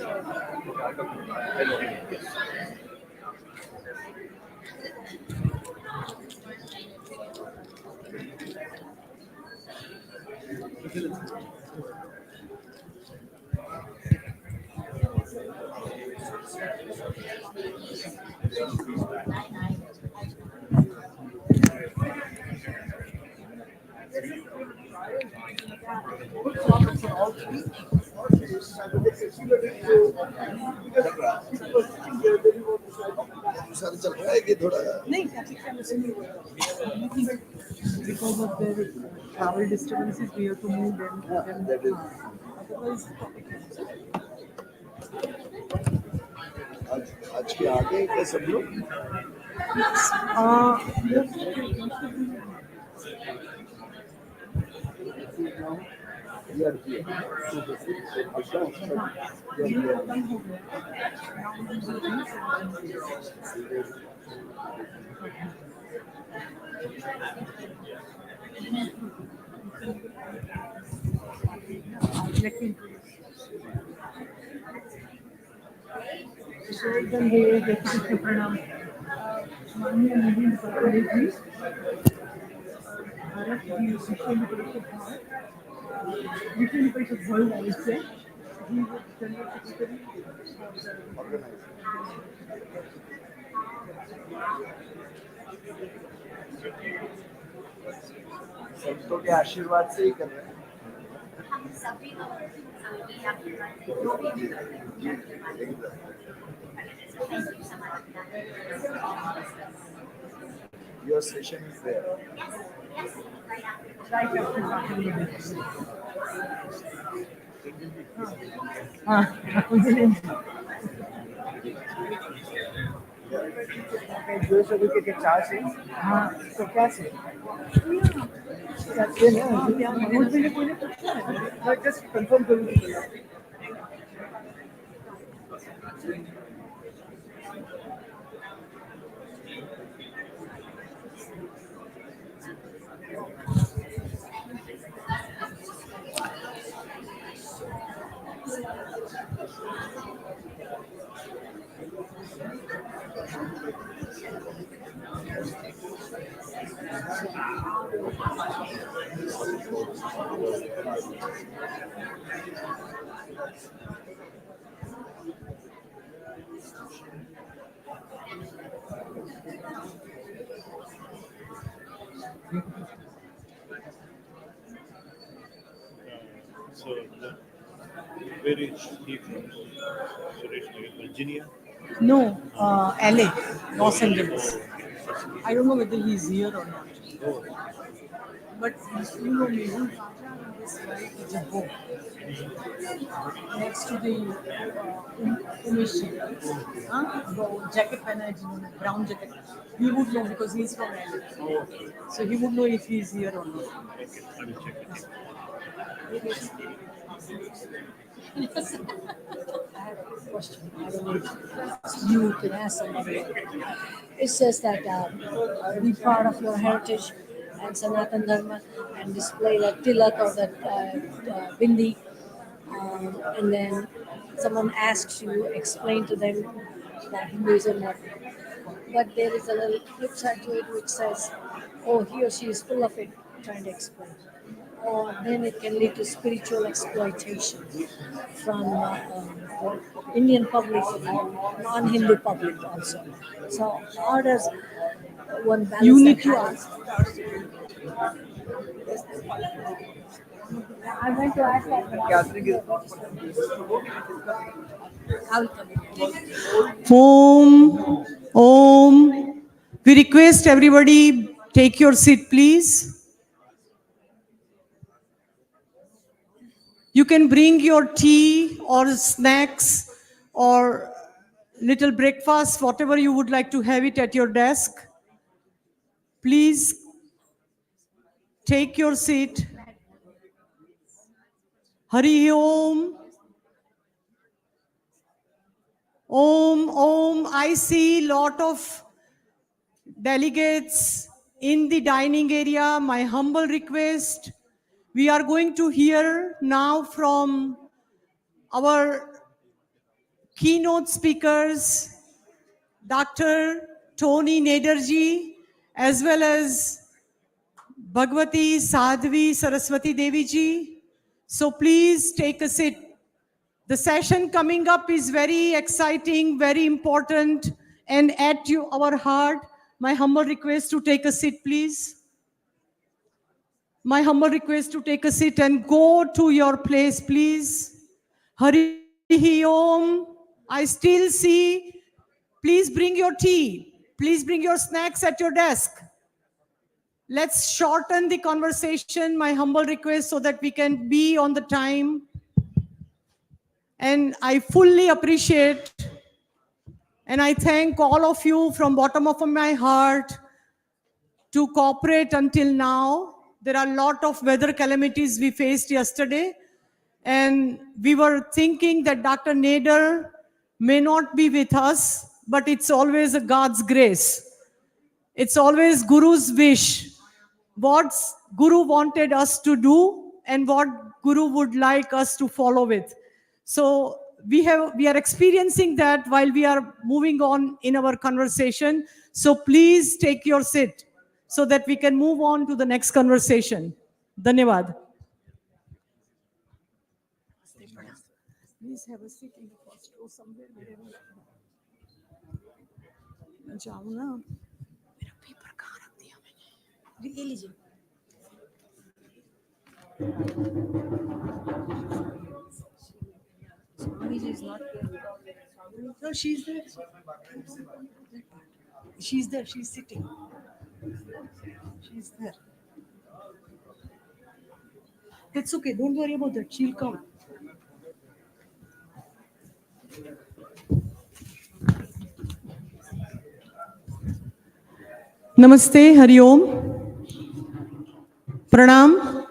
Because of their travel disturbances, we have to move them. Otherwise, आज के आगे क्या सब लोग प्रणाम माननीय नवीन पटनायक जी भारत की शिक्षण परिषद वर्ल्ड आई से जनरल सेक्रेटरी संतों के आशीर्वाद से ही कर रहे हैं Your session is there. जो सभी के चार से हाँ तो क्या से जस्ट कंफर्म करूँगी So, where is he from? Originally, Virginia? No, LA, Los Angeles. I don't know whether he's here or not. But you know me, this right is a book next to the commission. Jacket pehna hai jinhone, brown jacket. He would know because he's from LA. So he would know if he's here or not. Okay, I will check it. I have a question. I don't know if you can ask somebody. It says that be proud of your heritage and Sanatan Dharma and display that tilak or that bindi. And then someone asks you, explain to them that Hinduism, but there is a little flip side to it which says, oh, he or she is full of it, trying to explain. Or then it can lead to spiritual exploitation from Indian public and non-Hindu public also. So how does one balance You need that to out? ask. I went to ask that. I'll come. Om. We request everybody take your seat, please. You can bring your tea or snacks or little breakfast, whatever you would like to have it at your desk. Please take your seat. Hari Om. Om, Om. I see lot of delegates in the dining area. My humble request, we are going to hear now from our keynote speakers, Dr. Tony Naderji, as well as Bhagwati Sadhvi Saraswati Devi ji. So please take a seat. The session coming up is very exciting, very important, and at our heart, my humble request to take a seat, please. My humble request to take a seat and go to your place, please. Hari Om. I still see. Please bring your tea. Please bring your snacks at your desk. Let's shorten the conversation, my humble request, so that we can be on the time. And I fully appreciate and I thank all of you from bottom of my heart to cooperate until now. There are a lot of weather calamities we faced yesterday. And we were thinking that Dr. Nader may not be with us, but it's always a God's grace. It's always Guru's wish. What Guru wanted us to do and what Guru would like us to follow with. So we are experiencing that while we are moving on in our conversation. So please take your seat so that we can move on to the next conversation. Dhanyavad. Please have a seat in the first row somewhere. जाओ ना मेरा paper कहाँ रख दिया मैंने ये लीजिए Swamiji is not here. No, she's there. She's there. She's sitting. She's there. It's okay. Don't worry about that. She'll come. Namaste, Hari Om. Pranam.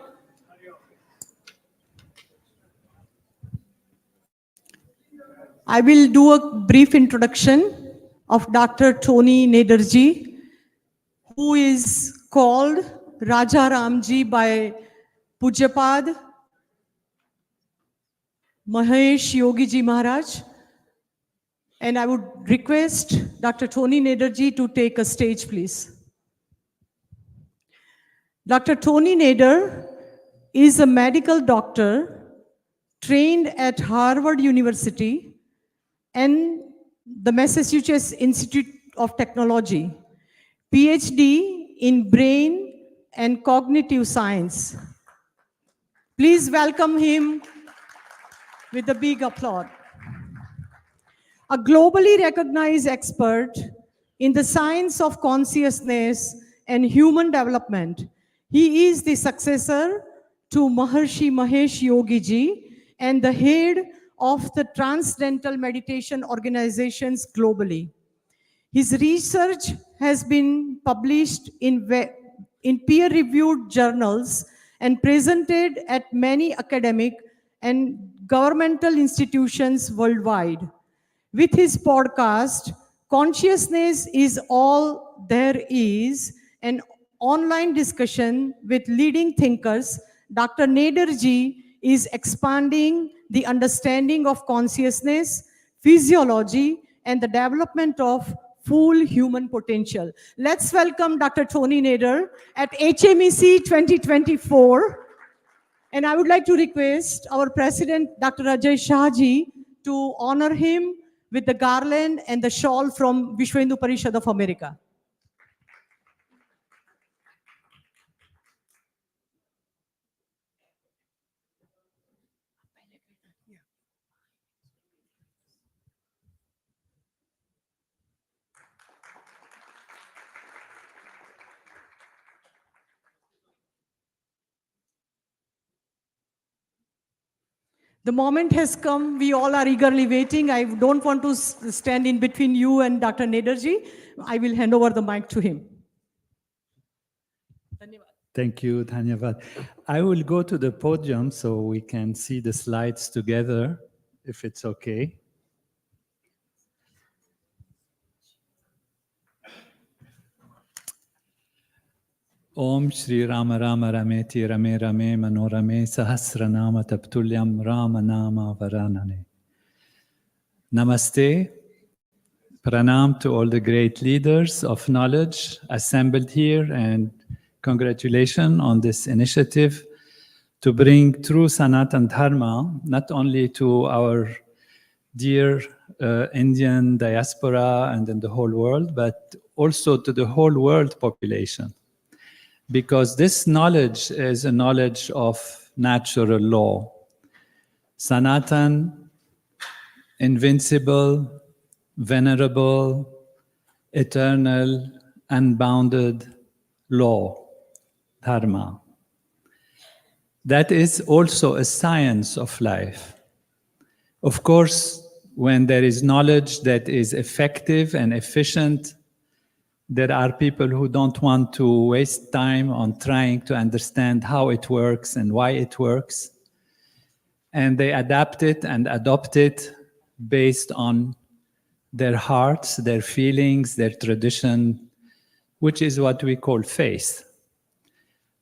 I will do a brief introduction of Dr. Tony Naderji, who is called Raja Ramji by Pujyapad Mahesh Yogi Ji Maharaj. And I would request Dr. Tony Naderji to take a stage, please. Dr. Tony Nader is a medical doctor trained at Harvard University and the Massachusetts Institute of Technology, PhD in brain and cognitive science. Please welcome him with a big applause. A globally recognized expert in the science of consciousness and human development, he is the successor to Maharishi Mahesh Yogi Ji and the head of the Transcendental Meditation organizations globally. His research has been published in peer-reviewed journals and presented at many academic and governmental institutions worldwide. With his podcast, Consciousness is All There Is, an online discussion with leading thinkers, Dr. Naderji is expanding the understanding of consciousness, physiology, and the development of full human potential. Let's welcome Dr. Tony Nader at HMEC 2024. And I would like to request our President, Dr. Ajay Shahji, to honor him with the garland and the shawl from Vishwa Hindu Parishad of America. The moment has come. We all are eagerly waiting. I don't want to stand in between you and Dr. Naderji. I will hand over the mic to him. Thank you, Dhanyavad. I will go to the podium so we can see the slides together, if it's okay. Om Shri Rama Rama Rameti Rame Rame Manorame Sahasranama Taptulyam Rama Nama Varanane. Namaste. Pranam to all the great leaders of knowledge assembled here, and congratulations on this initiative to bring true Sanatan Dharma not only to our dear Indian diaspora and in the whole world, but also to the whole world population. because this knowledge is a knowledge of natural law. Sanatan, invincible, venerable, eternal, unbounded law, dharma. That is also a science of life. Of course, when there is knowledge that is effective and efficient, there are people who don't want to waste time on trying to understand how it works and why it works. And they adapt it and adopt it based on their hearts, their feelings, their tradition, which is what we call faith.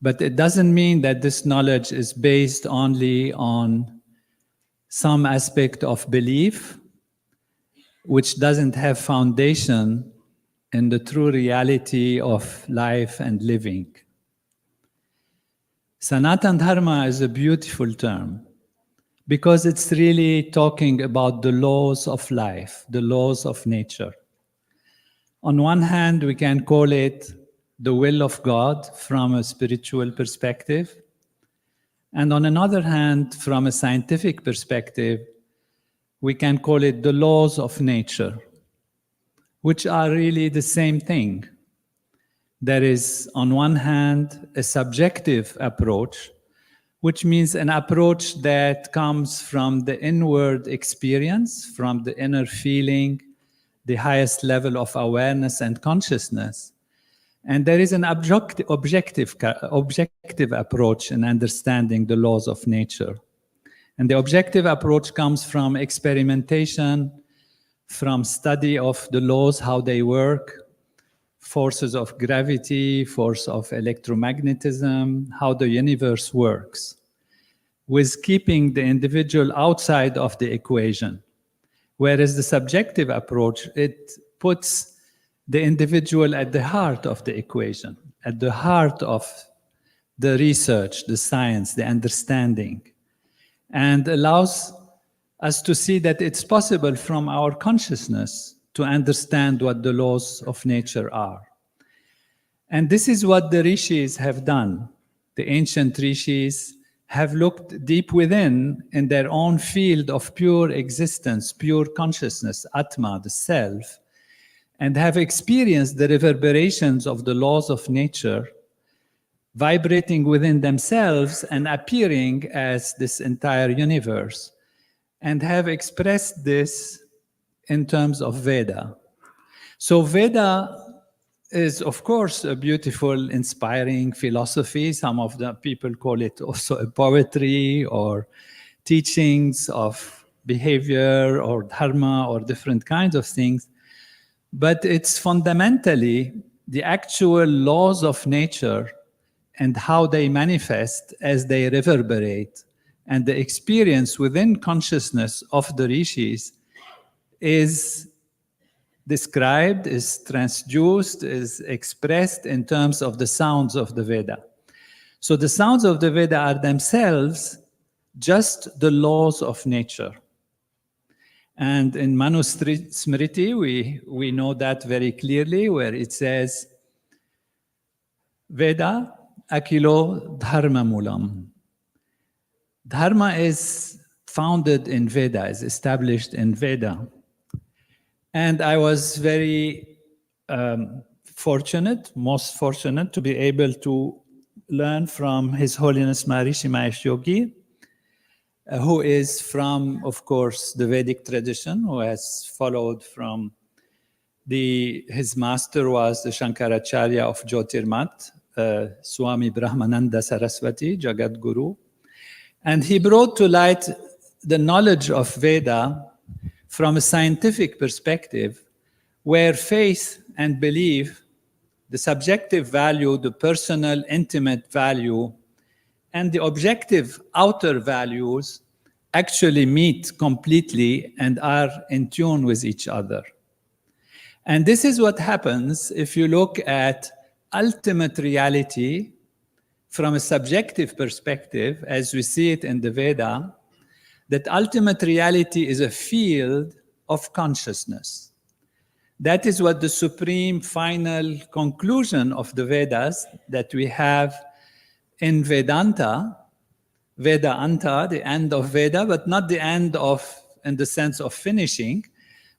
But it doesn't mean that this knowledge is based only on some aspect of belief, which doesn't have foundation in the true reality of life and living. Sanatan Dharma is a beautiful term because it's really talking about the laws of life, the laws of nature. On one hand, we can call it the will of God from a spiritual perspective. And on another hand, from a scientific perspective, we can call it the laws of nature, which are really the same thing. There is, on one hand, a subjective approach, which means an approach that comes from the inward experience, from the inner feeling, the highest level of awareness and consciousness. And there is an objective approach in understanding the laws of nature. And the objective approach comes from experimentation, from study of the laws, how they work, forces of gravity, force of electromagnetism, how the universe works, with keeping the individual outside of the equation. Whereas the subjective approach, it puts the individual at the heart of the equation, at the heart of the research, the science, the understanding, and allows us to see that it's possible from our consciousness to understand what the laws of nature are. And this is what the rishis have done. The ancient rishis have looked deep within in their own field of pure existence, pure consciousness, Atma, the self, and have experienced the reverberations of the laws of nature vibrating within themselves and appearing as this entire universe, and have expressed this in terms of Veda. So Veda is, of course, a beautiful, inspiring philosophy. Some of the people call it also a poetry or teachings of behavior or dharma or different kinds of things. But it's fundamentally the actual laws of nature and how they manifest as they reverberate. And the experience within consciousness of the rishis is described, is transduced, is expressed in terms of the sounds of the Veda. So the sounds of the Veda are themselves just the laws of nature. And in Manu Smriti, we know that very clearly, where it says, Veda akilo dharma mulam. Dharma is founded in Veda, is established in Veda. And I was very most fortunate to be able to learn from His Holiness Maharishi Mahesh Yogi, who is from, of course, the Vedic tradition, who has followed from his master was the Shankaracharya of Jyotirmat, Swami Brahmananda Saraswati, Jagat Guru. And he brought to light the knowledge of Veda from a scientific perspective, where faith and belief, the subjective value, the personal, intimate value, and the objective outer values actually meet completely and are in tune with each other. And this is what happens if you look at ultimate reality from a subjective perspective, as we see it in the Veda, that ultimate reality is a field of consciousness. That is what the supreme final conclusion of the Vedas that we have in Vedanta, Veda Anta, the end of Veda, but not the end of in the sense of finishing,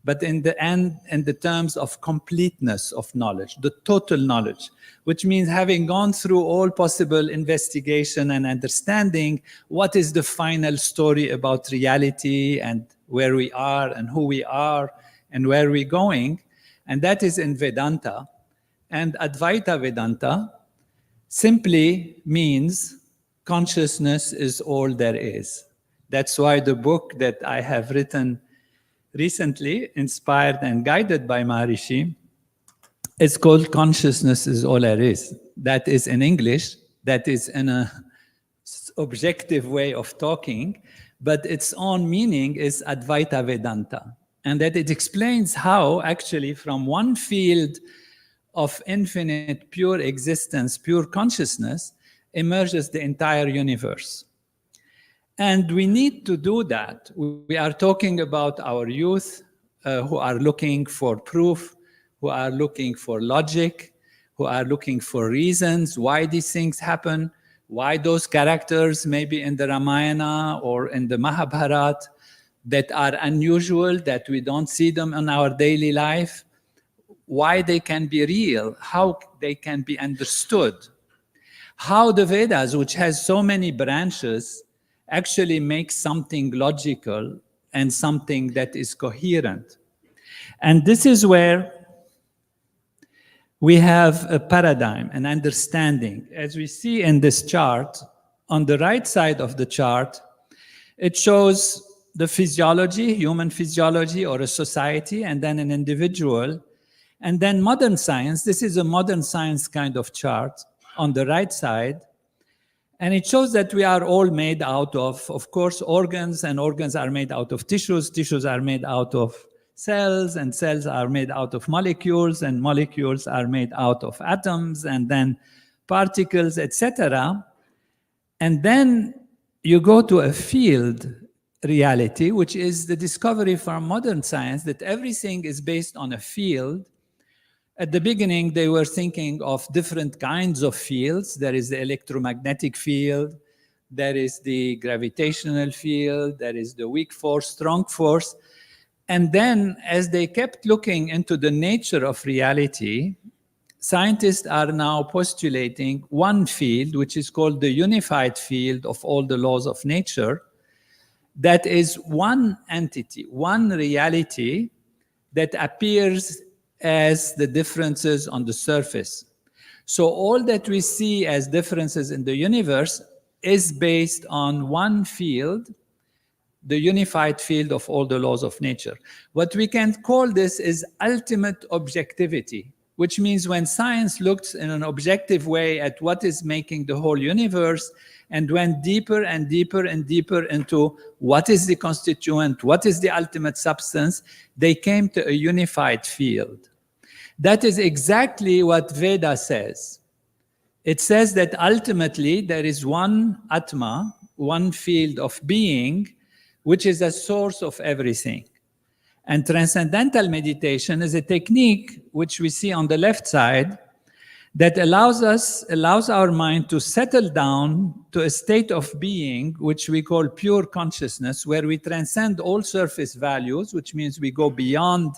but in the end, in the terms of completeness of knowledge, the total knowledge, which means having gone through all possible investigation and understanding what is the final story about reality and where we are and who we are and where we're going. And that is in Vedanta. And Advaita Vedanta simply means consciousness is all there is. That's why the book that I have written recently, inspired and guided by Maharishi, is called Consciousness is All There Is. That is in English, that is in an objective way of talking, but its own meaning is Advaita Vedanta. And that it explains how actually from one field of infinite pure existence, pure consciousness, emerges the entire universe. And we need to do that. We are talking about our youth who are looking for proof, who are looking for logic, who are looking for reasons why these things happen, why those characters maybe in the Ramayana or in the Mahabharata that are unusual, that we don't see them in our daily life, why they can be real, how they can be understood, how the Vedas, which has so many branches, actually make something logical and something that is coherent. And this is where we have a paradigm, an understanding. As we see in this chart, on the right side of the chart, it shows the physiology, human physiology or a society, and then an individual, and then modern science. This is a modern science kind of chart on the right side. And it shows that we are all made out of course, organs, and organs are made out of tissues. Tissues are made out of cells, and cells are made out of molecules, and molecules are made out of atoms, and then particles, etc. And then you go to a field reality, which is the discovery from modern science that everything is based on a field. At the beginning, they were thinking of different kinds of fields. There is the electromagnetic field, there is the gravitational field, there is the weak force, strong force. And then as they kept looking into the nature of reality, scientists are now postulating one field, which is called the unified field of all the laws of nature. That is one entity, one reality that appears as the differences on the surface. So all that we see as differences in the universe is based on one field, the unified field of all the laws of nature. What we can call this is ultimate objectivity, which means when science looks in an objective way at what is making the whole universe and went deeper and deeper and deeper into what is the constituent, what is the ultimate substance, they came to a unified field. That is exactly what Veda says. It says that ultimately there is one Atma, one field of being, which is a source of everything. And transcendental meditation is a technique which we see on the left side that allows our mind to settle down to a state of being which we call pure consciousness, where we transcend all surface values, which means we go beyond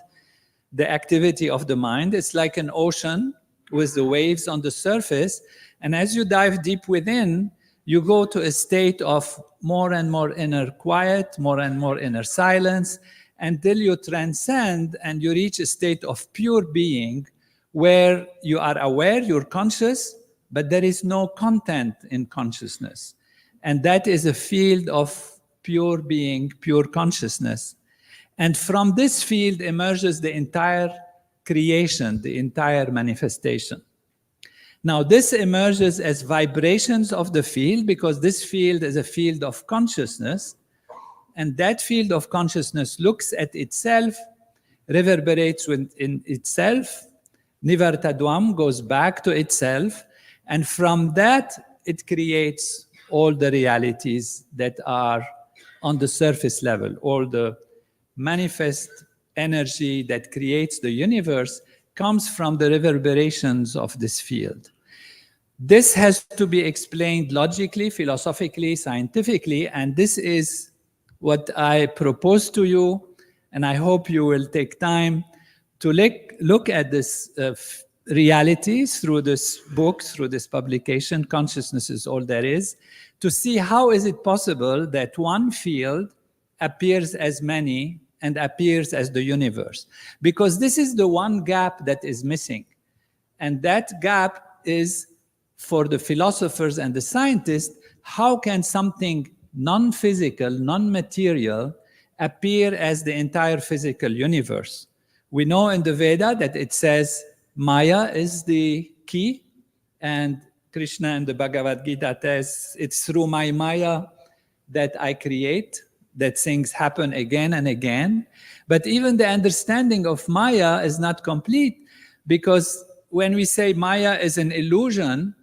the activity of the mind. It's like an ocean with the waves on the surface. And as you dive deep within, you go to a state of more and more inner quiet, more and more inner silence, until you transcend and you reach a state of pure being where you are aware, you're conscious, but there is no content in consciousness. And that is a field of pure being, pure consciousness. And from this field emerges the entire creation, the entire manifestation. Now, this emerges as vibrations of the field because this field is a field of consciousness. And that field of consciousness looks at itself, reverberates within itself. Nivartadwam goes back to itself. And from that, it creates all the realities that are on the surface level, all the manifest energy that creates the universe comes from the reverberations of this field. This has to be explained logically, philosophically, scientifically, and this is what I propose to you, and I hope you will take time to look at this realities through this book, through this publication, Consciousness is All There Is, to see how is it possible that one field appears as many and appears as the universe. Because this is the one gap that is missing. And that gap is, for the philosophers and the scientists, how can something non-physical, non-material appear as the entire physical universe? We know in the Veda that it says Maya is the key, and Krishna in the Bhagavad Gita says it's through my Maya that I create, that things happen again and again. But even the understanding of Maya is not complete, because when we say Maya is an illusion,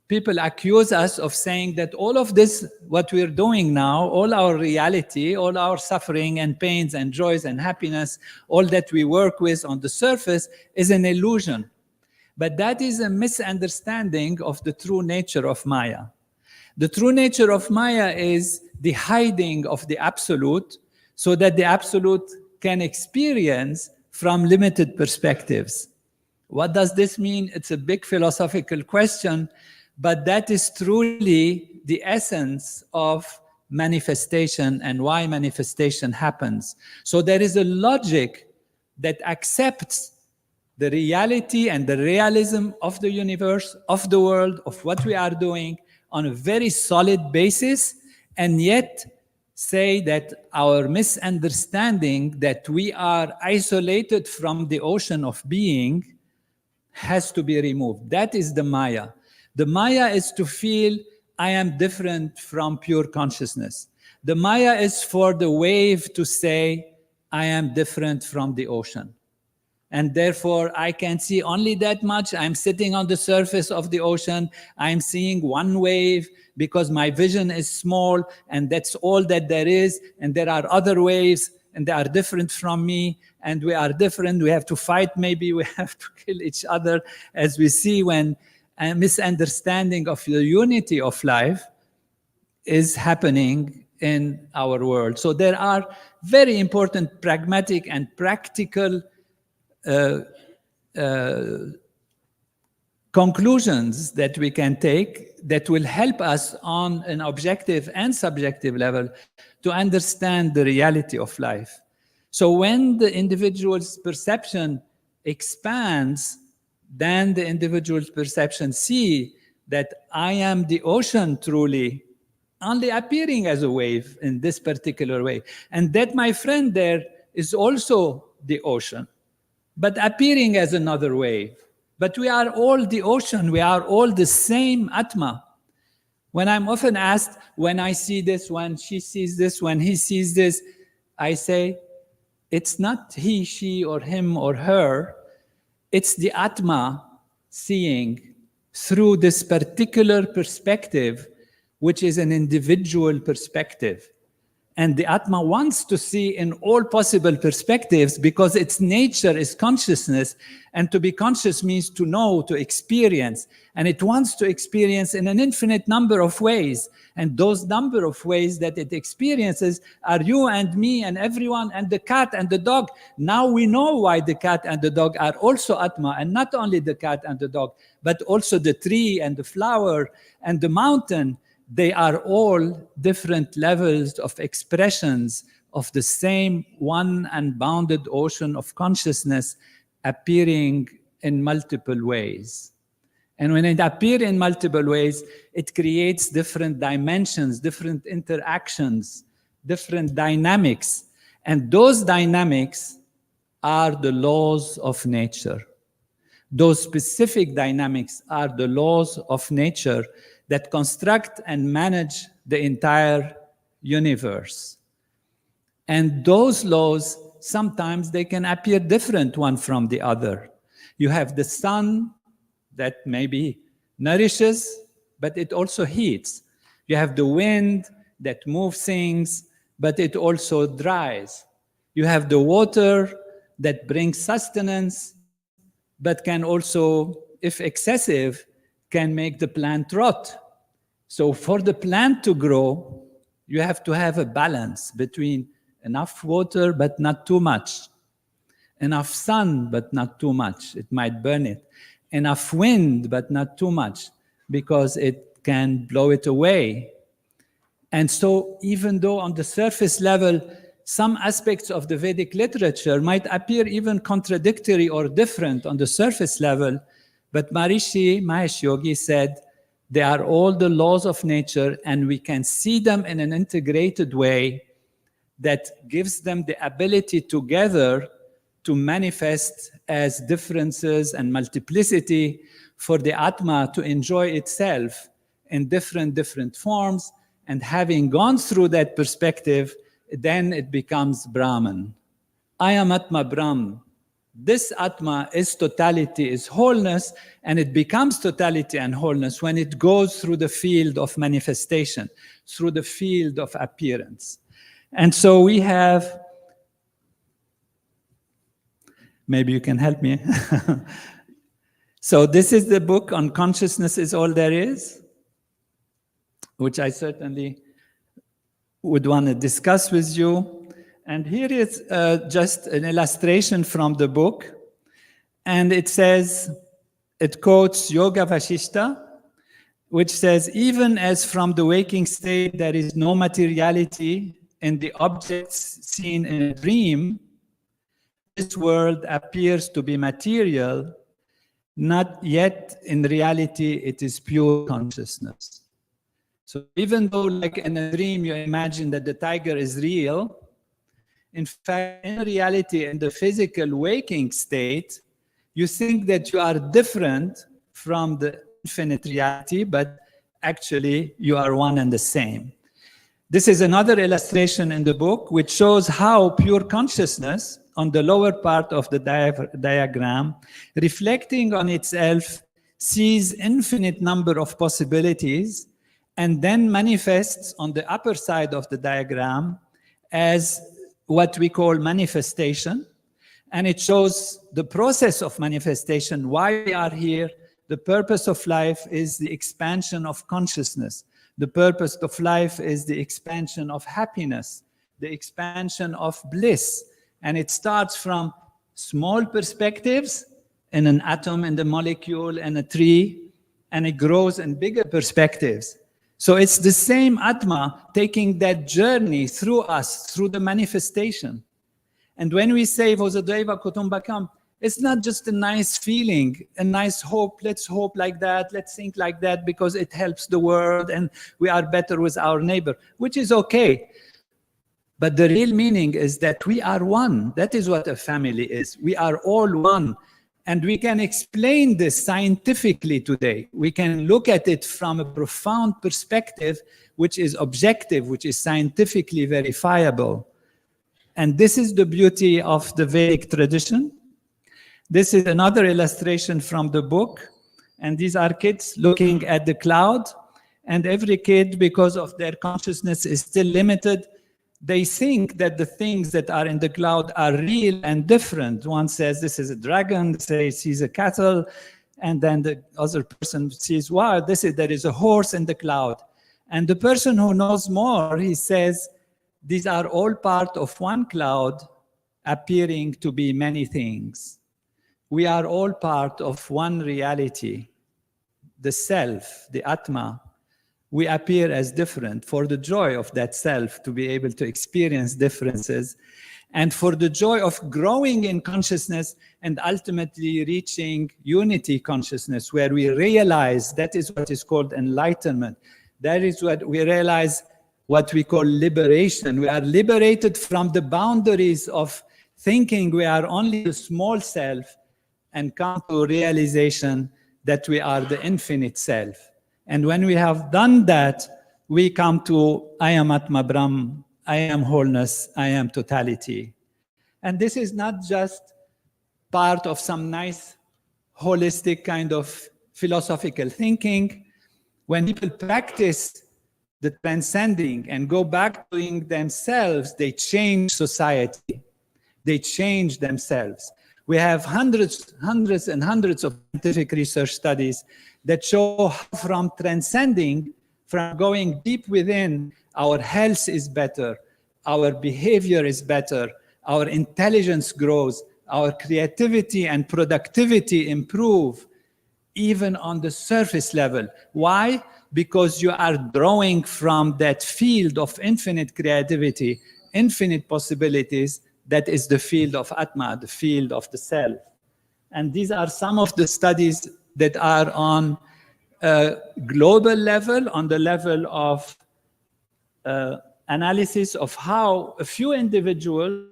people accuse us of saying that all of this, what we're doing now, all our reality, all our suffering and pains and joys and happiness, all that we work with on the surface is an illusion. But that is a misunderstanding of the true nature of Maya. The true nature of Maya is the hiding of the absolute so that the absolute can experience from limited perspectives. What does this mean? It's a big philosophical question, but that is truly the essence of manifestation and why manifestation happens. So there is a logic that accepts the reality and the realism of the universe, of the world, of what we are doing on a very solid basis, and yet say that our misunderstanding that we are isolated from the ocean of being has to be removed. That is the Maya. The Maya is to feel I am different from pure consciousness. The Maya is for the wave to say I am different from the ocean. And therefore, I can see only that much. I'm sitting on the surface of the ocean. I'm seeing one wave because my vision is small, and that's all that there is. And there are other waves, and they are different from me, and we are different. We have to fight, maybe we have to kill each other, as we see when a misunderstanding of the unity of life is happening in our world. So there are very important pragmatic and practical conclusions that we can take that will help us on an objective and subjective level to understand the reality of life. So when the individual's perception expands, then the individual's perception see that I am the ocean truly, only appearing as a wave in this particular way. And that my friend there is also the ocean, but appearing as another wave. But we are all the ocean. We are all the same Atma. When I'm often asked, when I see this, when she sees this, when he sees this, I say, it's not he, she, or him, or her. It's the Atma seeing through this particular perspective, which is an individual perspective. And the Atma wants to see in all possible perspectives because its nature is consciousness. And to be conscious means to know, to experience. And it wants to experience in an infinite number of ways. And those number of ways that it experiences are you and me and everyone and the cat and the dog. Now we know why the cat and the dog are also Atma. And not only the cat and the dog, but also the tree and the flower and the mountain. They are all different levels of expressions of the same one unbounded ocean of consciousness appearing in multiple ways. And when it appears in multiple ways, it creates different dimensions, different interactions, different dynamics. And those dynamics are the laws of nature. Those specific dynamics are the laws of nature that construct and manage the entire universe. And those laws, sometimes they can appear different one from the other. You have the sun that maybe nourishes, but it also heats. You have the wind that moves things, but it also dries. You have the water that brings sustenance, but can also, if excessive, can make the plant rot. So for the plant to grow, you have to have a balance between enough water, but not too much. Enough sun, but not too much. It might burn it. Enough wind, but not too much, because it can blow it away. And so even though on the surface level, some aspects of the Vedic literature might appear even contradictory or different on the surface level, but Maharishi Mahesh Yogi said, they are all the laws of nature, and we can see them in an integrated way that gives them the ability together to manifest as differences and multiplicity for the Atma to enjoy itself in different forms. And having gone through that perspective, then it becomes Brahman. I am Atma Brahm. This Atma is totality, is wholeness, and it becomes totality and wholeness when it goes through the field of manifestation, through the field of appearance. And so we have, maybe you can help me. So this is the book on Consciousness is All There Is, which I certainly would want to discuss with you. And here is just an illustration from the book. And it says, it quotes Yoga Vasishta, which says, even as from the waking state there is no materiality in the objects seen in a dream, this world appears to be material, not yet in reality it is pure consciousness. So even though like in a dream you imagine that the tiger is real, in fact, in reality, in the physical waking state, you think that you are different from the infinite reality, but actually you are one and the same. This is another illustration in the book which shows how pure consciousness on the lower part of the diagram, reflecting on itself, sees infinite number of possibilities and then manifests on the upper side of the diagram as what we call manifestation. And it shows the process of manifestation, why we are here. The purpose of life is the expansion of consciousness. The purpose of life is the expansion of happiness, the expansion of bliss. And it starts from small perspectives in an atom, in the molecule, and a tree, and it grows in bigger perspectives. So it's the same Atma taking that journey through us, through the manifestation. And when we say Vasudhaiva Kutumbakam, it's not just a nice feeling, a nice hope, let's hope like that, let's think like that because it helps the world and we are better with our neighbor, which is okay. But the real meaning is that we are one. That is what a family is. We are all one. And we can explain this scientifically today. We can look at it from a profound perspective, which is objective, which is scientifically verifiable. And this is the beauty of the Vedic tradition. This is another illustration from the book. And these are kids looking at the cloud. And every kid, because of their consciousness is still limited, they think that the things that are in the cloud are real and different. One says, this is a dragon, they sees a cattle, and then the other person sees, wow, there is a horse in the cloud. And the person who knows more, he says, these are all part of one cloud appearing to be many things. We are all part of one reality, the self, the Atma. We appear as different for the joy of that self to be able to experience differences and for the joy of growing in consciousness and ultimately reaching unity consciousness where we realize that is what is called enlightenment. That is what we realize, what we call liberation. We are liberated from the boundaries of thinking we are only the small self and come to realization that we are the infinite self. And when we have done that, we come to I am Atma Brahm, I am wholeness, I am totality. And this is not just part of some nice holistic kind of philosophical thinking. When people practice the transcending and go back to being themselves, they change society. They change themselves. We have hundreds and hundreds of scientific research studies that show how from transcending, from going deep within, our health is better, our behavior is better, our intelligence grows, our creativity and productivity improve, even on the surface level. Why? Because you are drawing from that field of infinite creativity, infinite possibilities, that is the field of Atma, the field of the self. And these are some of the studies that are on a global level, on the level of analysis of how a few individuals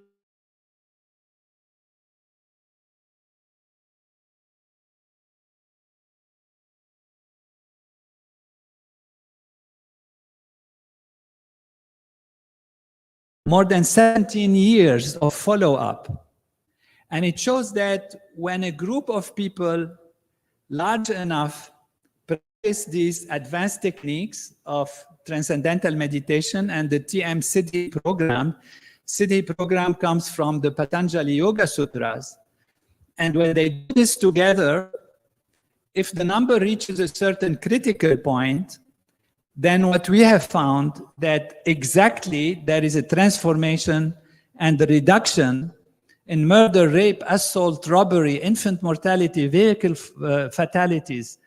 more than 17 years of follow-up. And it shows that when a group of people large enough practice these advanced techniques of transcendental meditation and the TM Siddhi program, Siddhi program comes from the Patanjali Yoga Sutras. And when they do this together, if the number reaches a certain critical point, then what we have found that exactly there is a transformation and a reduction in murder, rape, assault, robbery, infant mortality, vehicle fatalities,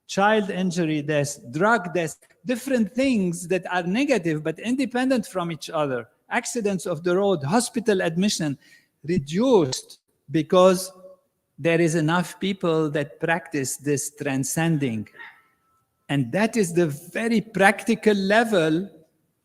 child injury deaths, drug deaths, different things that are negative but independent from each other, accidents of the road, hospital admission, reduced because there is enough people that practice this transcending. And that is the very practical level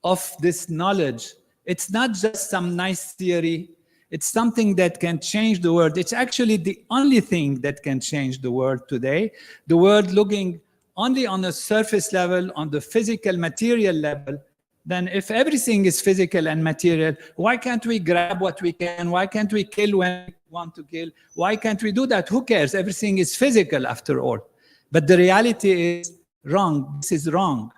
of this knowledge. It's not just some nice theory. It's something that can change the world. It's actually the only thing that can change the world today. The world looking only on a surface level, on the physical, material level. Then if everything is physical and material, why can't we grab what we can? Why can't we kill when we want to kill? Why can't we do that? Who cares? Everything is physical after all. But the reality is wrong. This is wrong.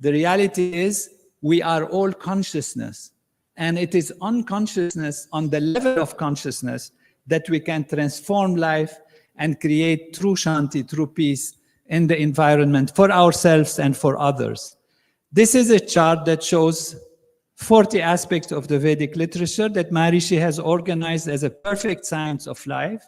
The reality is we are all consciousness. And it is on consciousness, on the level of consciousness, that we can transform life and create true shanti, true peace in the environment for ourselves and for others. This is a chart that shows 40 aspects of the Vedic literature that Maharishi has organized as a perfect science of life.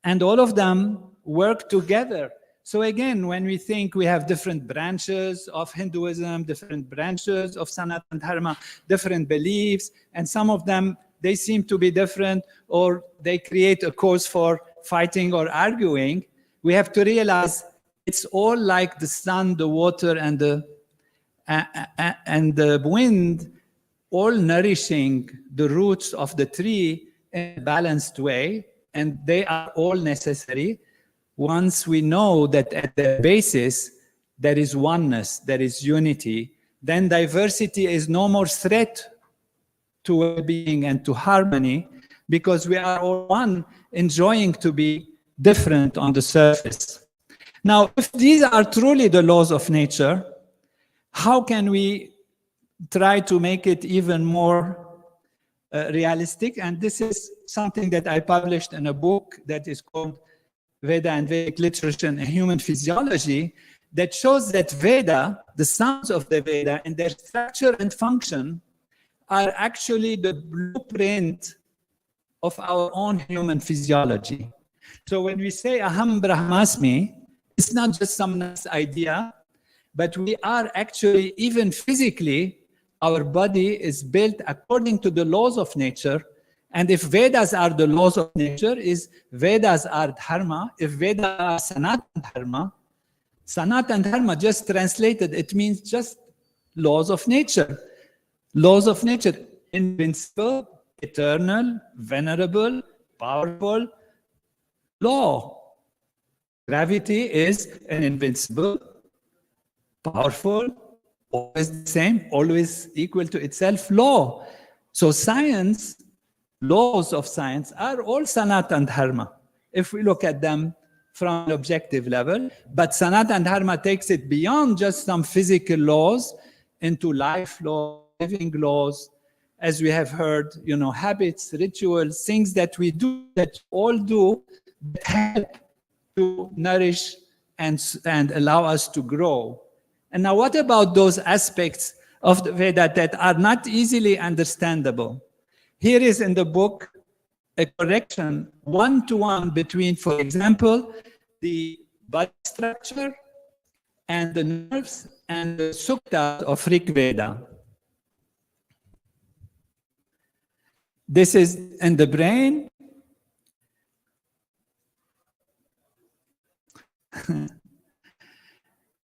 And all of them work together. So again, when we think we have different branches of Hinduism, different branches of Sanatana Dharma, different beliefs, and some of them, they seem to be different, or they create a cause for fighting or arguing, we have to realize it's all like the sun, the water, and the wind, all nourishing the roots of the tree in a balanced way, and they are all necessary. Once we know that at the basis there is oneness, there is unity, then diversity is no more threat to well-being and to harmony, because we are all one, enjoying to be different on the surface. Now, if these are truly the laws of nature, how can we try to make it even more realistic? And this is something that I published in a book that is called Veda and Vedic Literature and Human Physiology, that shows that Veda, the sounds of the Veda and their structure and function, are actually the blueprint of our own human physiology. So when we say Aham Brahmasmi, it's not just some nice idea, but we are actually, even physically, our body is built according to the laws of nature. And if Vedas are the laws of nature, is Vedas are Dharma. If Vedas are Sanatana Dharma just translated, it means just laws of nature. Laws of nature, invincible, eternal, venerable, powerful law. Gravity is an invincible, powerful, always the same, always equal to itself law. So science, laws of science are all Sanatana Dharma, if we look at them from an objective level. But Sanatana Dharma takes it beyond just some physical laws into life laws, living laws, as we have heard, habits, rituals, things that we do, that all do, that help to nourish and allow us to grow. And now what about those aspects of the Veda that are not easily understandable? Here is in the book a correction one-to-one between, for example, the body structure and the nerves and the suktas of Rig Veda. This is in the brain.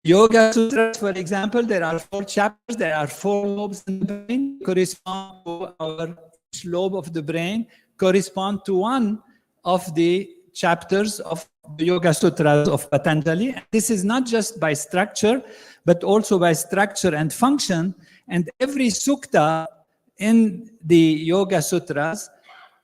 Yoga Sutras, for example, there are 4 chapters, there are 4 lobes in the brain, correspond to our lobe of the brain, correspond to one of the chapters of the Yoga Sutras of Patanjali. This is not just by structure, but also by structure and function. And every sukta in the Yoga Sutras,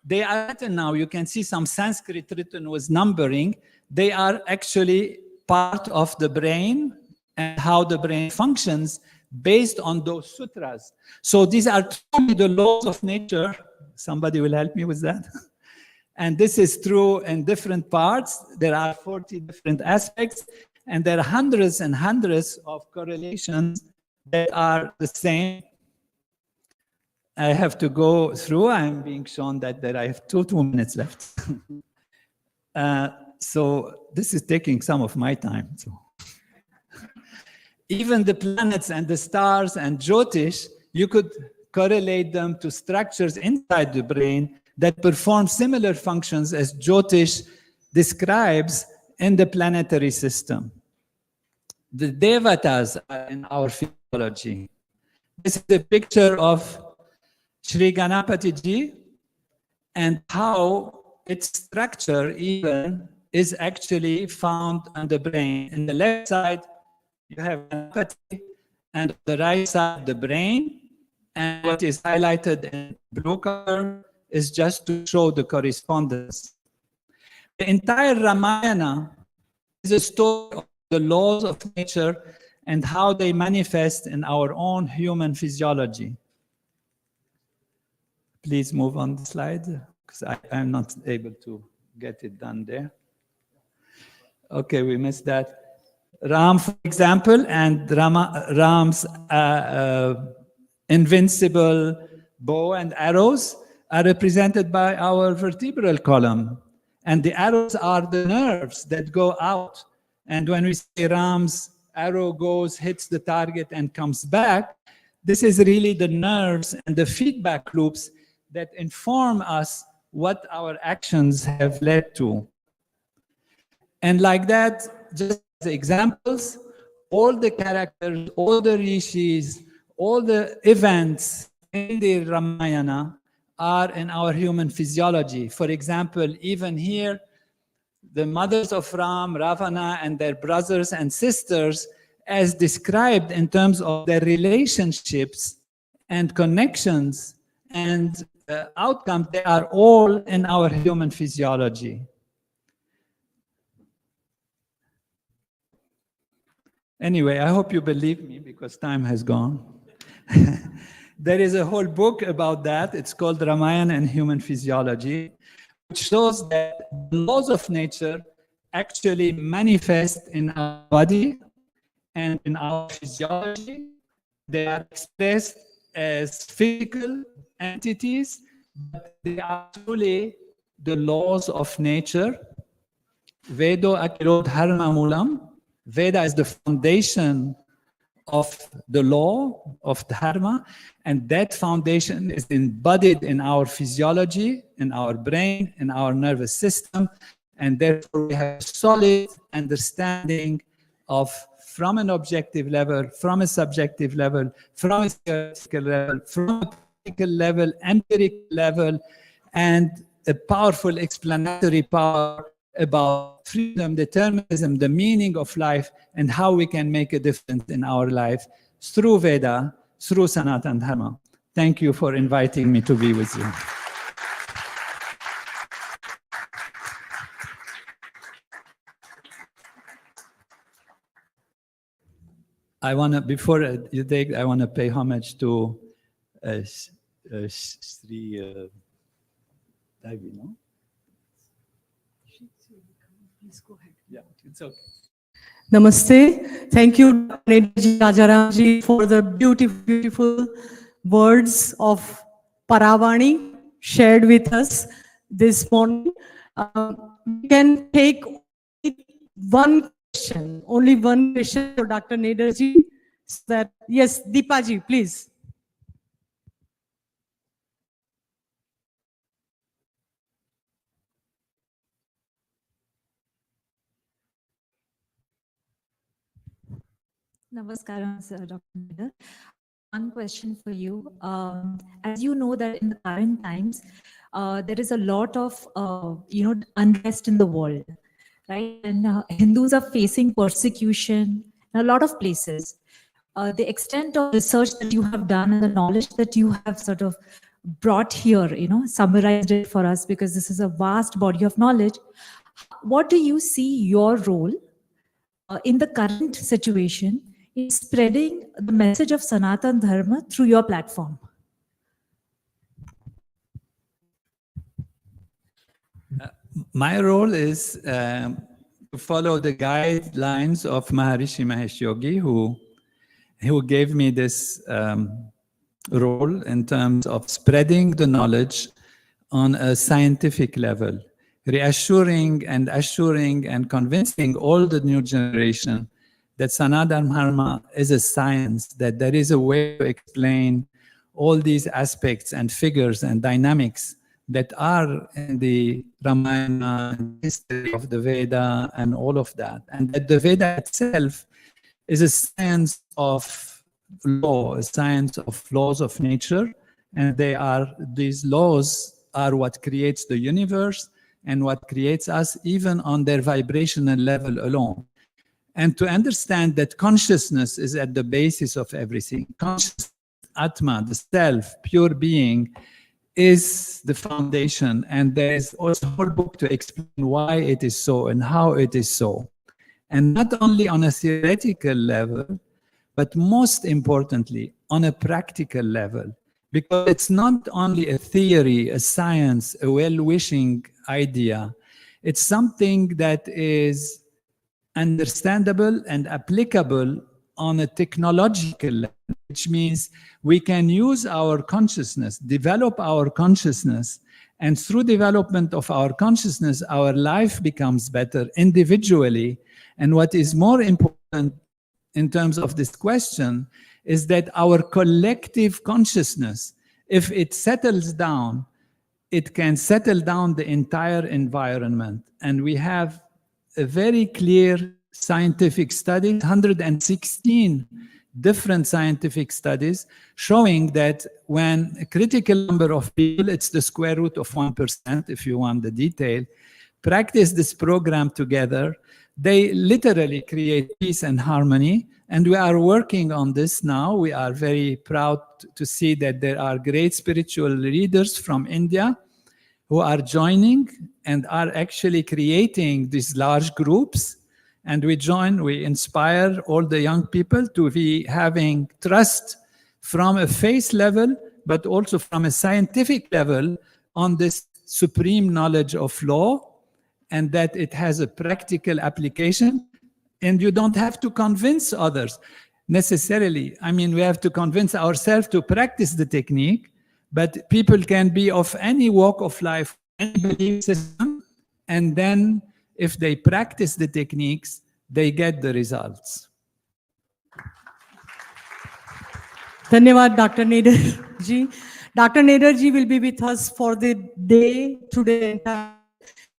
they are written now. You can see some Sanskrit written with numbering. They are actually part of the brain and how the brain functions based on those sutras. So these are truly the laws of nature. Somebody will help me with that. And this is true in different parts. There are 40 different aspects, and there are hundreds and hundreds of correlations that are the same. I have to go through. I'm being shown that I have two minutes left. So this is taking some of my time. So. Even the planets and the stars and Jyotish, you could correlate them to structures inside the brain that perform similar functions as Jyotish describes in the planetary system. The Devatas are in our physiology. This is a picture of Sri Ganapati Ji and how its structure even is actually found on the brain. In the left side, you have Ganapati, and on the right side, the brain. And what is highlighted in blue color is just to show the correspondence. The entire Ramayana is a story of the laws of nature and how they manifest in our own human physiology. Please move on the slide, because I'm not able to get it done there. Okay, we missed that. Ram, for example, and Ram's invincible bow and arrows are represented by our vertebral column. And the arrows are the nerves that go out. And when we say Ram's arrow goes, hits the target and comes back, this is really the nerves and the feedback loops that inform us what our actions have led to. And like that, just as examples, all the characters, all the rishis, all the events in the Ramayana are in our human physiology. For example, even here, the mothers of Ram, Ravana, and their brothers and sisters, as described in terms of their relationships and connections and outcomes, they are all in our human physiology. Anyway, I hope you believe me because time has gone. There is a whole book about that. It's called Ramayana and Human Physiology, which shows that the laws of nature actually manifest in our body and in our physiology. They are expressed as physical entities, but they are truly the laws of nature. Vedo akiro dharma mulam. Veda is the foundation of the law of dharma, and that foundation is embodied in our physiology, in our brain, in our nervous system, and therefore we have a solid understanding of, from an objective level, from a subjective level, from a theoretical level, from a practical level, empirical level, and a powerful explanatory power about freedom, determinism, the meaning of life, and how we can make a difference in our life through Veda, through Sanatana Dharma. Thank you for inviting me to be with you. I want to, before you take, I want to pay homage to Sri Devi, no? Please go ahead. Yeah, it's okay. Namaste. Thank you, Rajaramji, for the beautiful words of Paravani shared with us this morning. We can take only one question for Dr. Nederji. So that, yes, Deepaji, please. Namaskaram, sir, Dr. Neder. One question for you. As you know that in the current times, there is a lot of, unrest in the world, right? And Hindus are facing persecution in a lot of places. The extent of research that you have done and the knowledge that you have sort of brought here, summarized it for us, because this is a vast body of knowledge. What do you see your role in the current situation in spreading the message of Sanatan Dharma through your platform? My role is to follow the guidelines of Maharishi Mahesh Yogi, who gave me this role in terms of spreading the knowledge on a scientific level, reassuring and assuring and convincing all the new generation that Sanatana Dharma is a science, that there is a way to explain all these aspects and figures and dynamics that are in the Ramayana, history of the Veda and all of that. And that the Veda itself is a science of law, a science of laws of nature. And these laws are what creates the universe and what creates us, even on their vibrational level alone. And to understand that consciousness is at the basis of everything. Consciousness, Atma, the self, pure being, is the foundation. And there is also a whole book to explain why it is so and how it is so. And not only on a theoretical level, but most importantly, on a practical level. Because it's not only a theory, a science, a well-wishing idea. It's something that is understandable and applicable on a technological level, which means we can use our consciousness, develop our consciousness, and through development of our consciousness, our life becomes better individually. And what is more important in terms of this question is that our collective consciousness, if it settles down, it can settle down the entire environment. And we have a very clear scientific study, 116 different scientific studies showing that when a critical number of people, it's the square root of 1% if you want the detail, practice this program together, they literally create peace and harmony. And we are working on this now. We are very proud to see that there are great spiritual leaders from India who are joining and are actually creating these large groups. And we inspire all the young people to be having trust from a faith level, but also from a scientific level on this supreme knowledge of law, and that it has a practical application. And you don't have to convince others necessarily. I mean, we have to convince ourselves to practice the technique, but people can be of any walk of life, any belief system, and then if they practice the techniques, they get the results. Dhanyavad, Dr. Nederji. Dr. Nederji will be with us for the day today.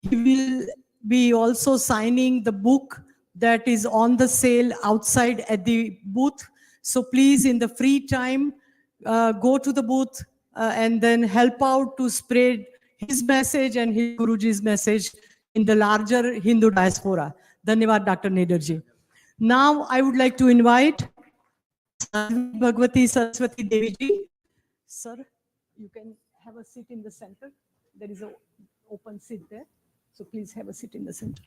He will be also signing the book that is on the sale outside at the booth. So please, in the free time, go to the booth and then help out to spread his message and his Guruji's message in the larger Hindu diaspora. Dhanyavad, Dr. Nederji. Now, I would like to invite Bhagwati Saraswati Devi ji. Sir, you can have a seat in the center. There is an open seat there. So please have a seat in the center.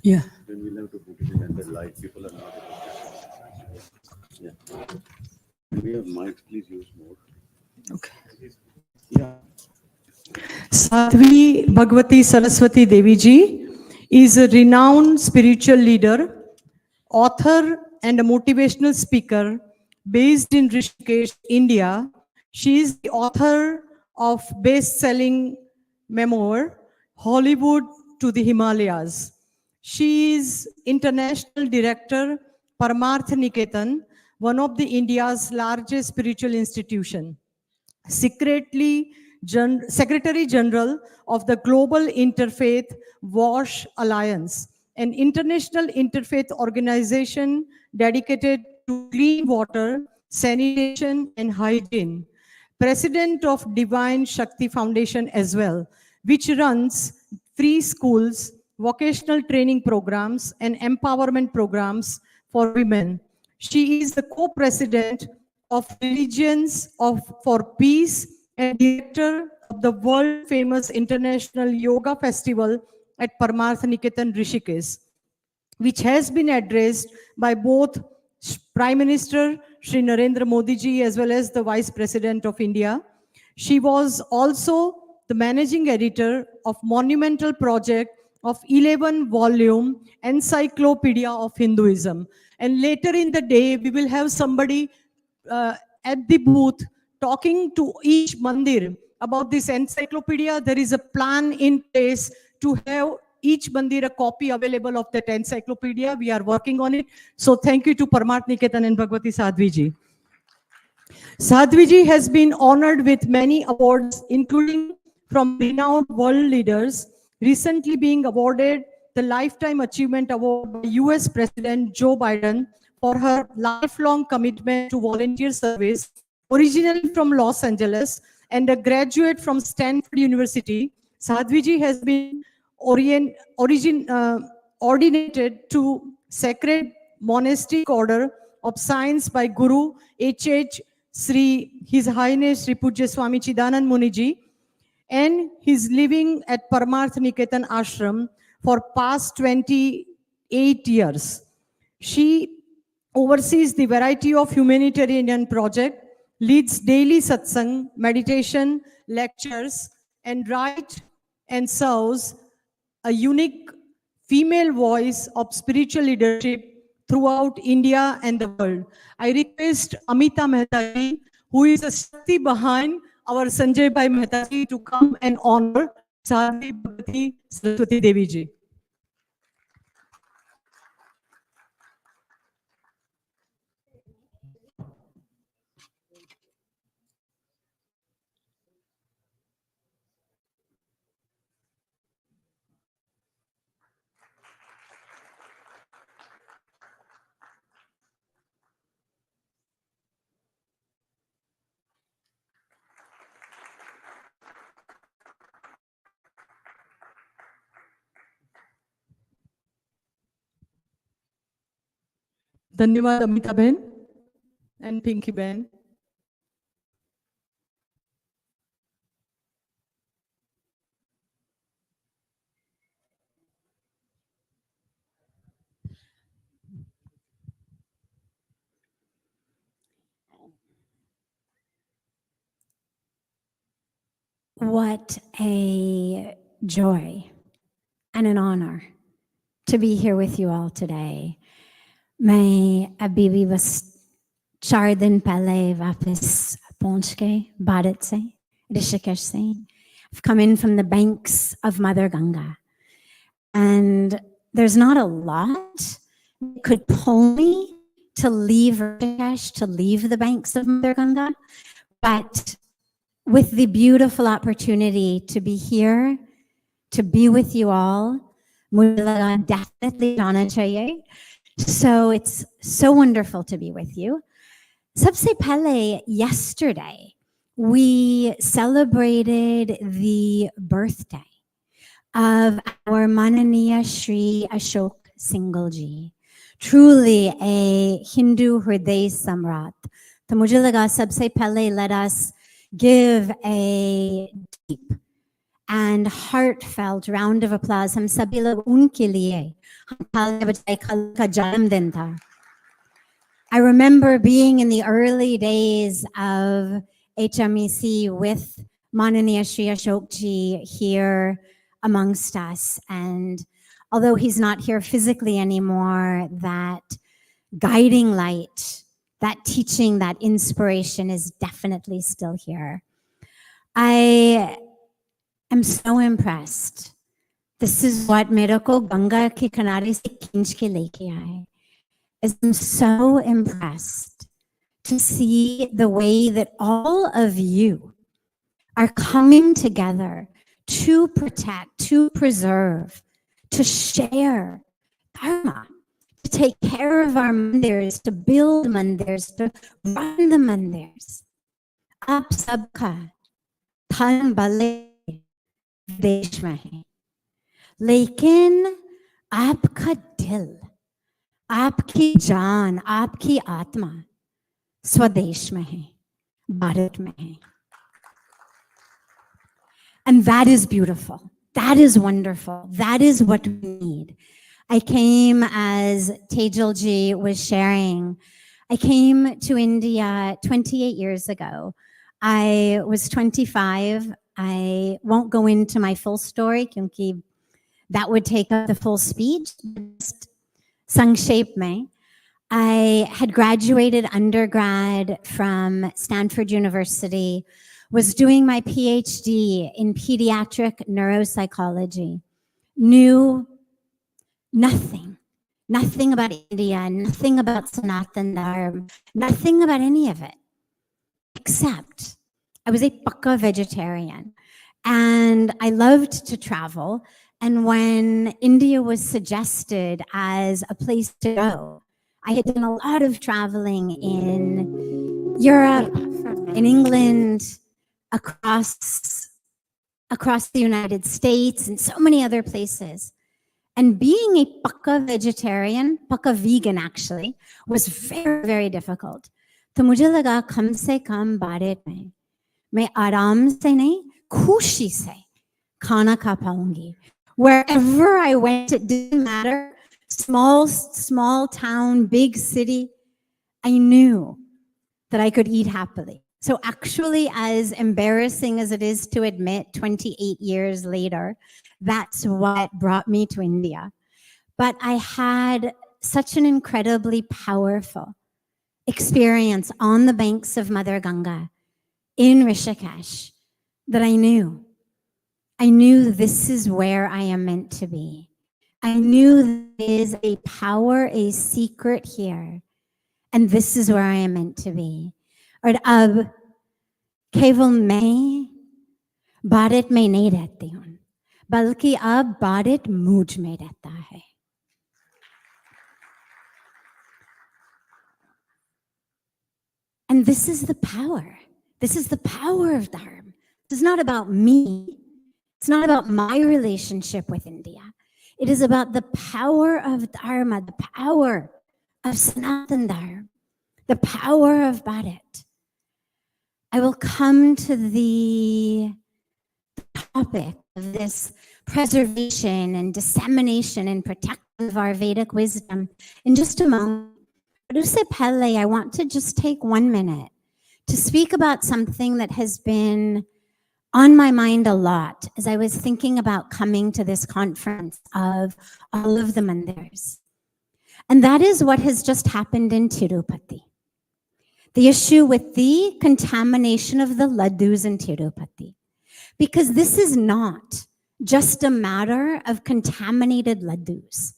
Yeah. Then we'll have to put it in under light. People are not able to. Yeah. We have mics, please use more. Okay. Yeah. Sadhvi Bhagwati Saraswati Devi Ji is a renowned spiritual leader, author, and a motivational speaker based in Rishikesh, India. She is the author of best-selling memoir, Hollywood to the Himalayas. She is international director, Paramarth Niketan, one of the India's largest spiritual institution. Secretary General of the Global Interfaith WASH Alliance, an international interfaith organization dedicated to clean water, sanitation, and hygiene. President of Divine Shakti Foundation as well, which runs free schools, vocational training programs, and empowerment programs for women. She is the co-president of Religions for Peace and director of the world-famous International Yoga Festival at Paramarth Niketan, Rishikesh, which has been addressed by both Prime Minister Shri Narendra Modi ji as well as the Vice President of India. She was also the managing editor of monumental project of 11-volume Encyclopedia of Hinduism. And later in the day, we will have somebody at the booth talking to each mandir about this encyclopedia. There is a plan in place to have each mandir a copy available of that encyclopedia. We are working on it. So thank you to Paramarth Niketan and Bhagwati Sadhvi ji. Sadhvi ji has been honored with many awards, including from renowned world leaders, recently being awarded the Lifetime Achievement Award by US President Joe Biden for her lifelong commitment to volunteer service, originally from Los Angeles and a graduate from Stanford University. Sadhvi ji has been ordinated to Sacred Monastic Order of Science by Guru H.H. His Highness Sri Pujya Swami Chidanand Muni ji, and he's living at Paramarth Niketan Ashram for past 28 years. She oversees the variety of humanitarian project, leads daily satsang, meditation, lectures, and writes and serves a unique female voice of spiritual leadership throughout India and the world. I request Amita Mehta ji, who is a Shakti behind our Sanjay Bhai Mehta ji, to come and honor Sadhvi Bhagwati Saraswati Devi ji. Dhanyawad Amita Ben and Pinky Ben. What a joy and an honor to be here with you all today. मैं अभी भी बस 4 दिन पहले वापस पहुंच के भारत से, ऋषिकेश से. I've come in from the banks of Mother Ganga, and there's not a lot that could pull me to leave Rishikesh, to leave the banks of Mother Ganga, but with the beautiful opportunity to be here, to be with you all, mujhe definitely jana chahiye. So it's so wonderful to be with you. Sabse pehle, yesterday, we celebrated the birthday of our Mananiya Shri Ashok Singhal ji, truly a Hindu Hriday Samrat. To mujhe laga sabse pehle, let us give a deep and heartfelt round of applause. Hum sabhi log unke liye, hum taaliyan bajaye, kal ka janam din tha. I remember being in the early days of HMEC with Mananiya Shri Ashokji here amongst us. And although he's not here physically anymore, that guiding light, that teaching, that inspiration is definitely still here. I am so impressed. This is what mere ko Ganga ki kinare se khinch ke leke aaye. I'm so impressed to see the way that all of you are coming together to protect, to preserve, to share dharma, to take care of our mandirs, to build mandirs, to run the mandirs. Aap sabka dhan bale desh mein hai. Lekin aapka dil, आपकी जान, आपकी आत्मा स्वदेश में है, भारत में है. And that is beautiful. That is wonderful. That is what we need. I came, as Tejal ji was sharing, I came to India 28 years ago. I was 25. I won't go into my full story, because that would take up the full speech. Just Sangshep mein, I had graduated undergrad from Stanford University, was doing my PhD in pediatric neuropsychology, knew nothing about India, nothing about Sanatan Dharma, nothing about any of it, except I was a pakka vegetarian and I loved to travel. And when India was suggested as a place to go, I had done a lot of traveling in Europe, in England, across the United States, and so many other places. And being a pakka vegetarian, pakka vegan actually, was very, very difficult. तो मुझे लगा कम से कम भारत में मैं आराम से नहीं, खुशी से खाना खा पाऊंगी. Wherever I went, it didn't matter. Small town, big city, I knew that I could eat happily. So actually, as embarrassing as it is to admit 28 years later, that's what brought me to India. But I had such an incredibly powerful experience on the banks of Mother Ganga in Rishikesh that I knew this is where I am meant to be. I knew there is a power, a secret here, and this is where I am meant to be. और अब केवल मैं भारत में नहीं रहती हूँ, बल्कि अब भारत मुझ में रहता है. And this is the power. This is the power of Dharma. This is not about me. It's not about my relationship with India. It is about the power of Dharma, the power of Sanatan Dharma, the power of Bharat. I will come to the topic of this preservation and dissemination and protection of our Vedic wisdom in just a moment. But usse pehle, I want to just take 1 minute to speak about something that has been on my mind a lot as I was thinking about coming to this conference of all of the mandirs. And that is what has just happened in Tirupati. The issue with the contamination of the laddus in Tirupati. Because this is not just a matter of contaminated laddus.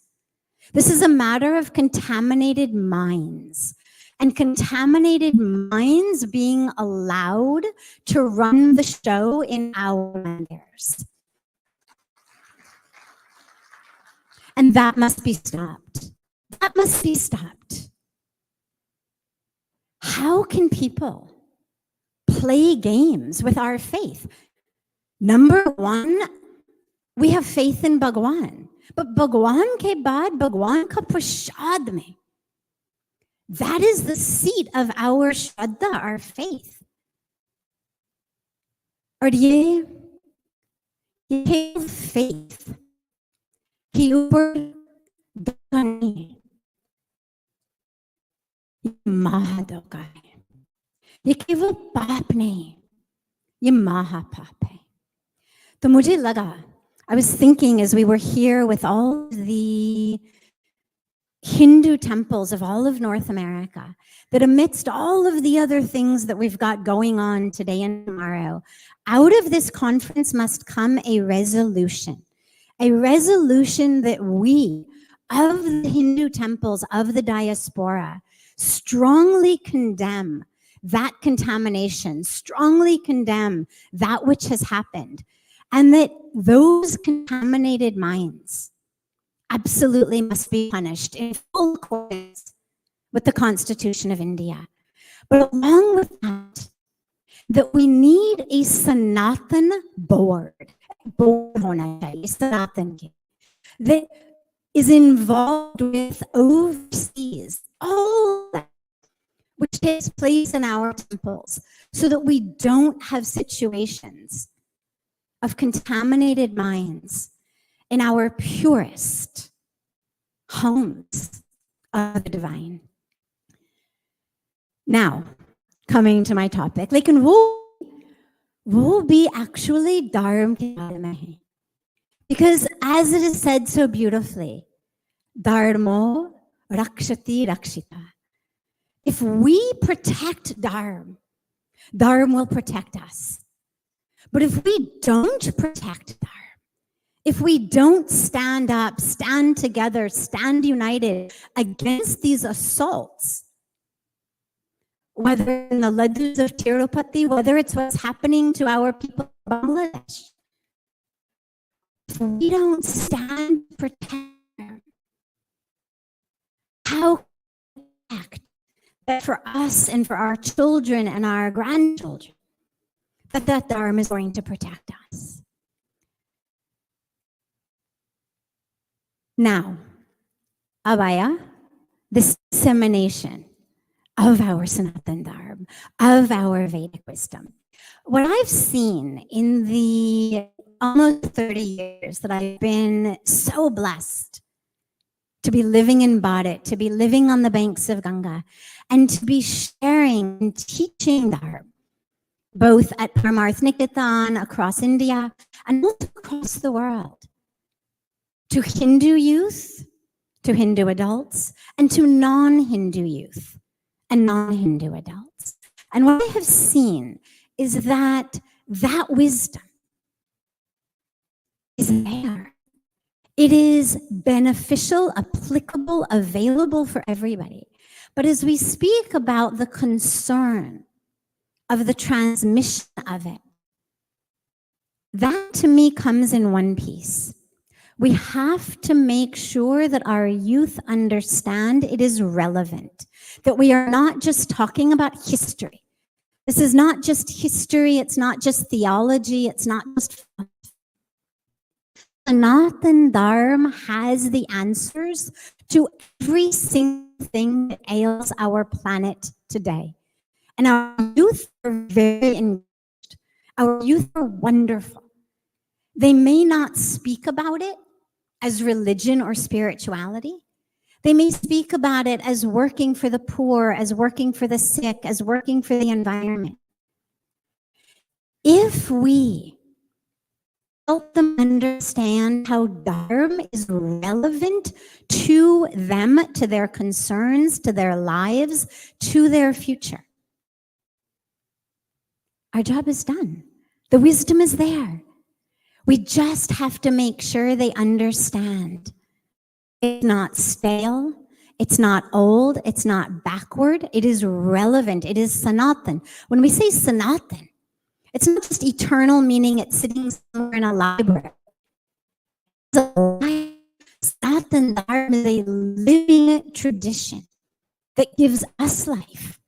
This is a matter of contaminated minds. And contaminated minds being allowed to run the show in our mandirs. And that must be stopped. That must be stopped. How can people play games with our faith? Number one, we have faith in Bhagwan. But Bhagwan ke baad, Bhagwan ka prashad mein. That is the seat of our Shraddha, our faith. और ये faith के ऊपर नहीं है. ये महादोका है, ये केवल पाप नहीं, ये महापाप है. तो मुझे लगा, I was thinking as we were here with all the Hindu temples of all of North America, that amidst all of the other things that we've got going on today and tomorrow, out of this conference must come a resolution that we, of the Hindu temples, of the diaspora, strongly condemn that contamination, strongly condemn that which has happened, and that those contaminated minds absolutely must be punished in full accordance with the Constitution of India. But along with that we need a Sanatan board hona chahiye, Sanatan ke, that is involved with overseas all that which takes place in our temples, so that we don't have situations of contaminated minds in our purest homes of the divine. Now, coming to my topic, लेकिन वो भी actually dharma के बारे में है. Because as it is said so beautifully, dharmo rakshati rakshita. If we protect dharma, dharma will protect us. But if we don't protect dharma, if we don't stand up, stand together, stand united against these assaults, whether in the Ladus of Tirupati, whether it's what's happening to our people in Bangladesh, if we don't stand to protect them, how can we act that for us and for our children and our grandchildren, that dharma is going to protect us? Now, Abhaya, this dissemination of our Sanatan Dharma, of our Vedic wisdom. What I've seen in the almost 30 years that I've been so blessed to be living in Bharat, to be living on the banks of Ganga, and to be sharing and teaching Dharma, both at Paramarth Niketan across India and also across the world, to Hindu youth, to Hindu adults, and to non-Hindu youth and non-Hindu adults. And what I have seen is that wisdom is there. It is beneficial, applicable, available for everybody. But as we speak about the concern of the transmission of it, that to me comes in one piece. We have to make sure that our youth understand it is relevant, that we are not just talking about history. This is not just history, it's not just theology, it's not just Sanatan Dharma has the answers to every single thing that ails our planet today. And our youth are very engaged. Our youth are wonderful. They may not speak about it as religion or spirituality. They may speak about it as working for the poor, as working for the sick, as working for the environment. If we help them understand how Dharma is relevant to them, to their concerns, to their lives, to their future, our job is done. The wisdom is there. We just have to make sure they understand. It's not stale, it's not old, it's not backward, it is relevant, it is Sanatan. When we say Sanatan, it's not just eternal, meaning it's sitting somewhere in a library. Sanatan Dharma is a living tradition that gives us life.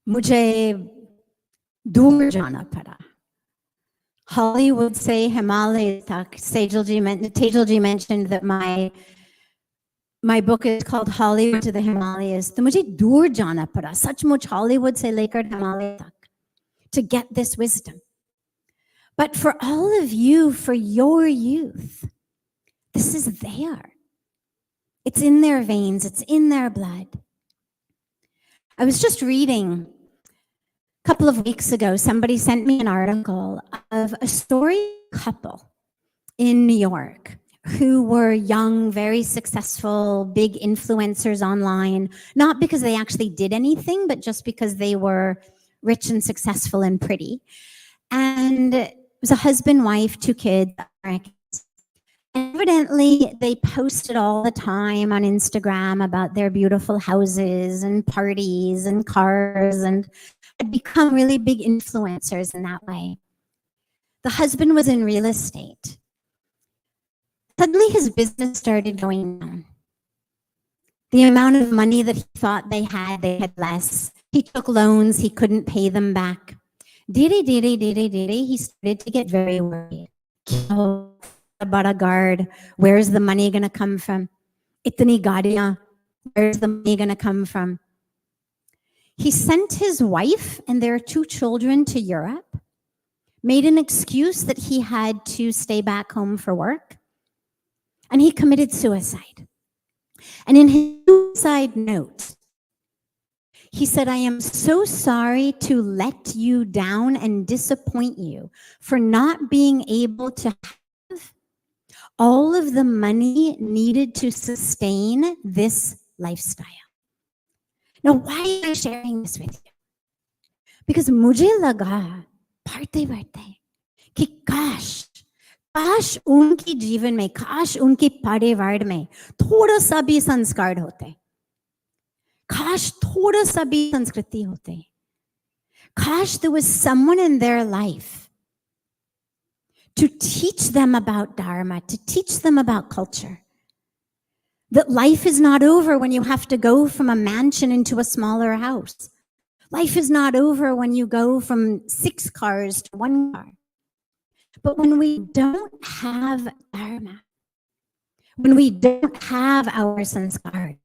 Mujhe dur jana pada. Hollywood say Himalayas tak. Tejalji mentioned that my book is called Hollywood to the Himalayas. तो मुझे दूर जाना पड़ा, सचमुच Hollywood से लेकर Himalaya तक, to get this wisdom. But for all of you, for your youth, this is there. It's in their veins. It's in their blood. I was just reading a couple of weeks ago, somebody sent me an article of a story couple in New York who were young, very successful, big influencers online, not because they actually did anything, but just because they were rich and successful and pretty. And it was a husband, wife, 2 kids. Evidently, they posted all the time on Instagram about their beautiful houses and parties and cars and had become really big influencers in that way. The husband was in real estate. Suddenly, his business started going down. The amount of money that he thought they had less. He took loans, he couldn't pay them back. He started to get very worried. About a guard, where's the money going to come from? Itni gaadiyan, where's the money going to come from? He sent his wife and their 2 children to Europe, made an excuse that he had to stay back home for work, and he committed suicide. And in his suicide note, he said, I am so sorry to let you down and disappoint you for not being able to have all of the money needed to sustain this lifestyle. Now, why am I sharing this with you? Because mujhe laga, बढ़ते कि काश उनकी जीवन में, काश उनकी परिवार में थोड़ा सा भी संस्कार होते, काश थोड़ा सा भी संस्कृति होते, काश there was someone in their life to teach them about dharma, to teach them about culture. That life is not over when you have to go from a mansion into a smaller house. Life is not over when you go from 6 cars to 1 car. But when we don't have dharma, when we don't have our sanskar,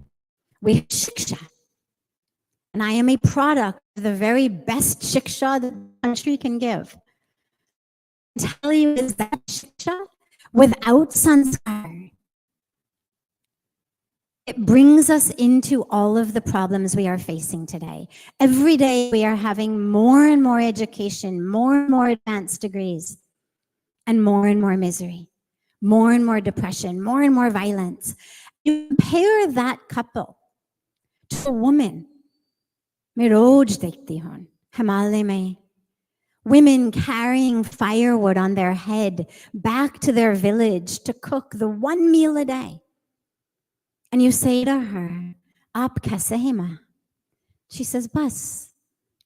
we have shiksha. And I am a product of the very best shiksha that the country can give. Tell you is that shiksha without sanskar. It brings us into all of the problems we are facing today. Every day we are having more and more education, more and more advanced degrees, and more misery, more and more depression, more and more violence. You compare that couple to a woman. मैं रोज देखती हूँ हिमालय में women carrying firewood on their head back to their village to cook the 1 meal a day. And you say to her, "Aap kaise hai ma?" She says, "Bas,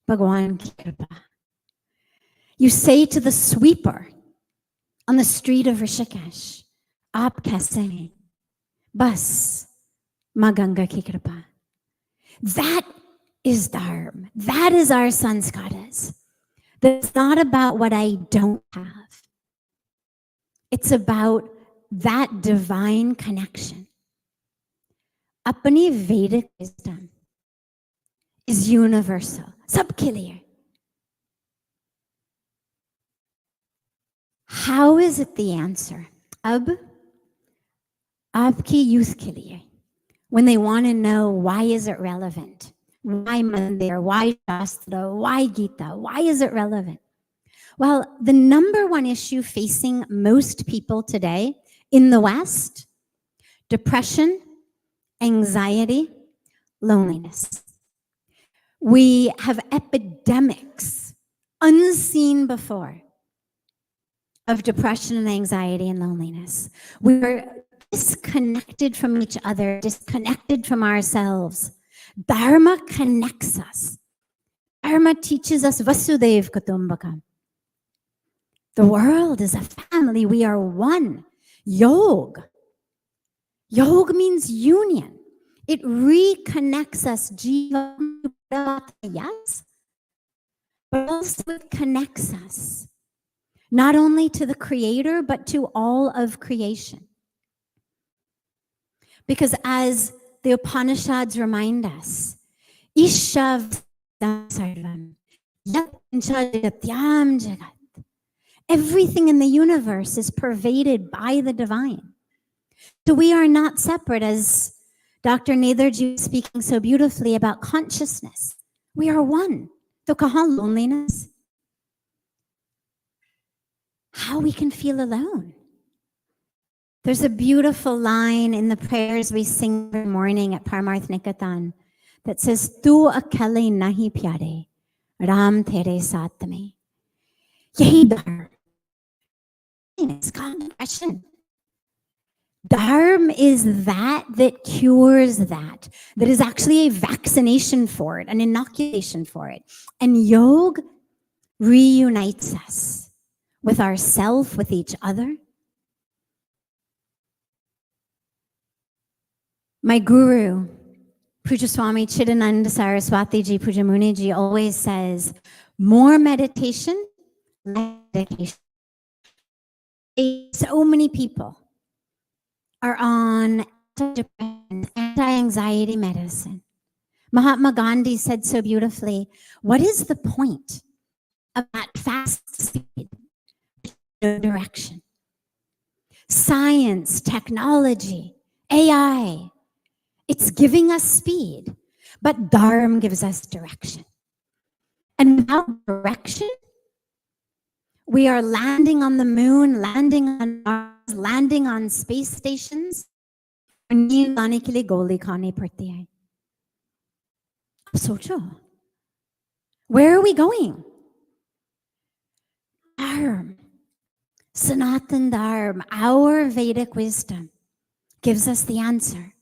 Bhagwan ki kripa." You say to the sweeper on the street of Rishikesh, "Aap kaise hai?" "Bas, Ma Ganga ki kripa." That is dharma. That is our sanskaras. That's not about what I don't have. It's about that divine connection. Apani Vedic wisdom is universal. Sabke liye. How is it the answer? Ab aapki youth ke liye. When they want to know why is it relevant? Why Mandir? Why Shastra? Why Gita? Why is it relevant? Well, the number one issue facing most people today in the West, depression, anxiety, loneliness. We have epidemics unseen before of depression and anxiety and loneliness. We're disconnected from each other, disconnected from ourselves. Dharma connects us. Dharma teaches us Vasudev Kutumbakam. The world is a family. We are one. Yog. Yog means union. It reconnects us. Jiva, yes. But also it connects us. Not only to the Creator, but to all of creation. Because as the Upanishads remind us, Ishav sarvam, yatyam jagat. Everything in the universe is pervaded by the divine. So we are not separate, as Dr. Netherji was speaking so beautifully about consciousness. We are one. To kahan loneliness. How we can feel alone. There's a beautiful line in the prayers we sing every morning at Paramarth Nikatan that says, Tu akale nahi pyare, Ram tere saath mein. Yahi dharma. It's compassion. Dharma is that cures that is actually a vaccination for it, an inoculation for it. And yoga reunites us with ourself, with each other. My guru, Puja Swami Chidananda Saraswati Ji Puja Muni Ji always says, more meditation, less medication. So many people are on anti-anxiety medicine. Mahatma Gandhi said so beautifully, what is the point of that fast speed? No direction. Science, technology, AI, it's giving us speed, but Dharma gives us direction. And without direction, we are landing on the moon, landing on Mars, landing on space stations. Where are we going? Dharma, Sanatan Dharma, our Vedic wisdom gives us the answer.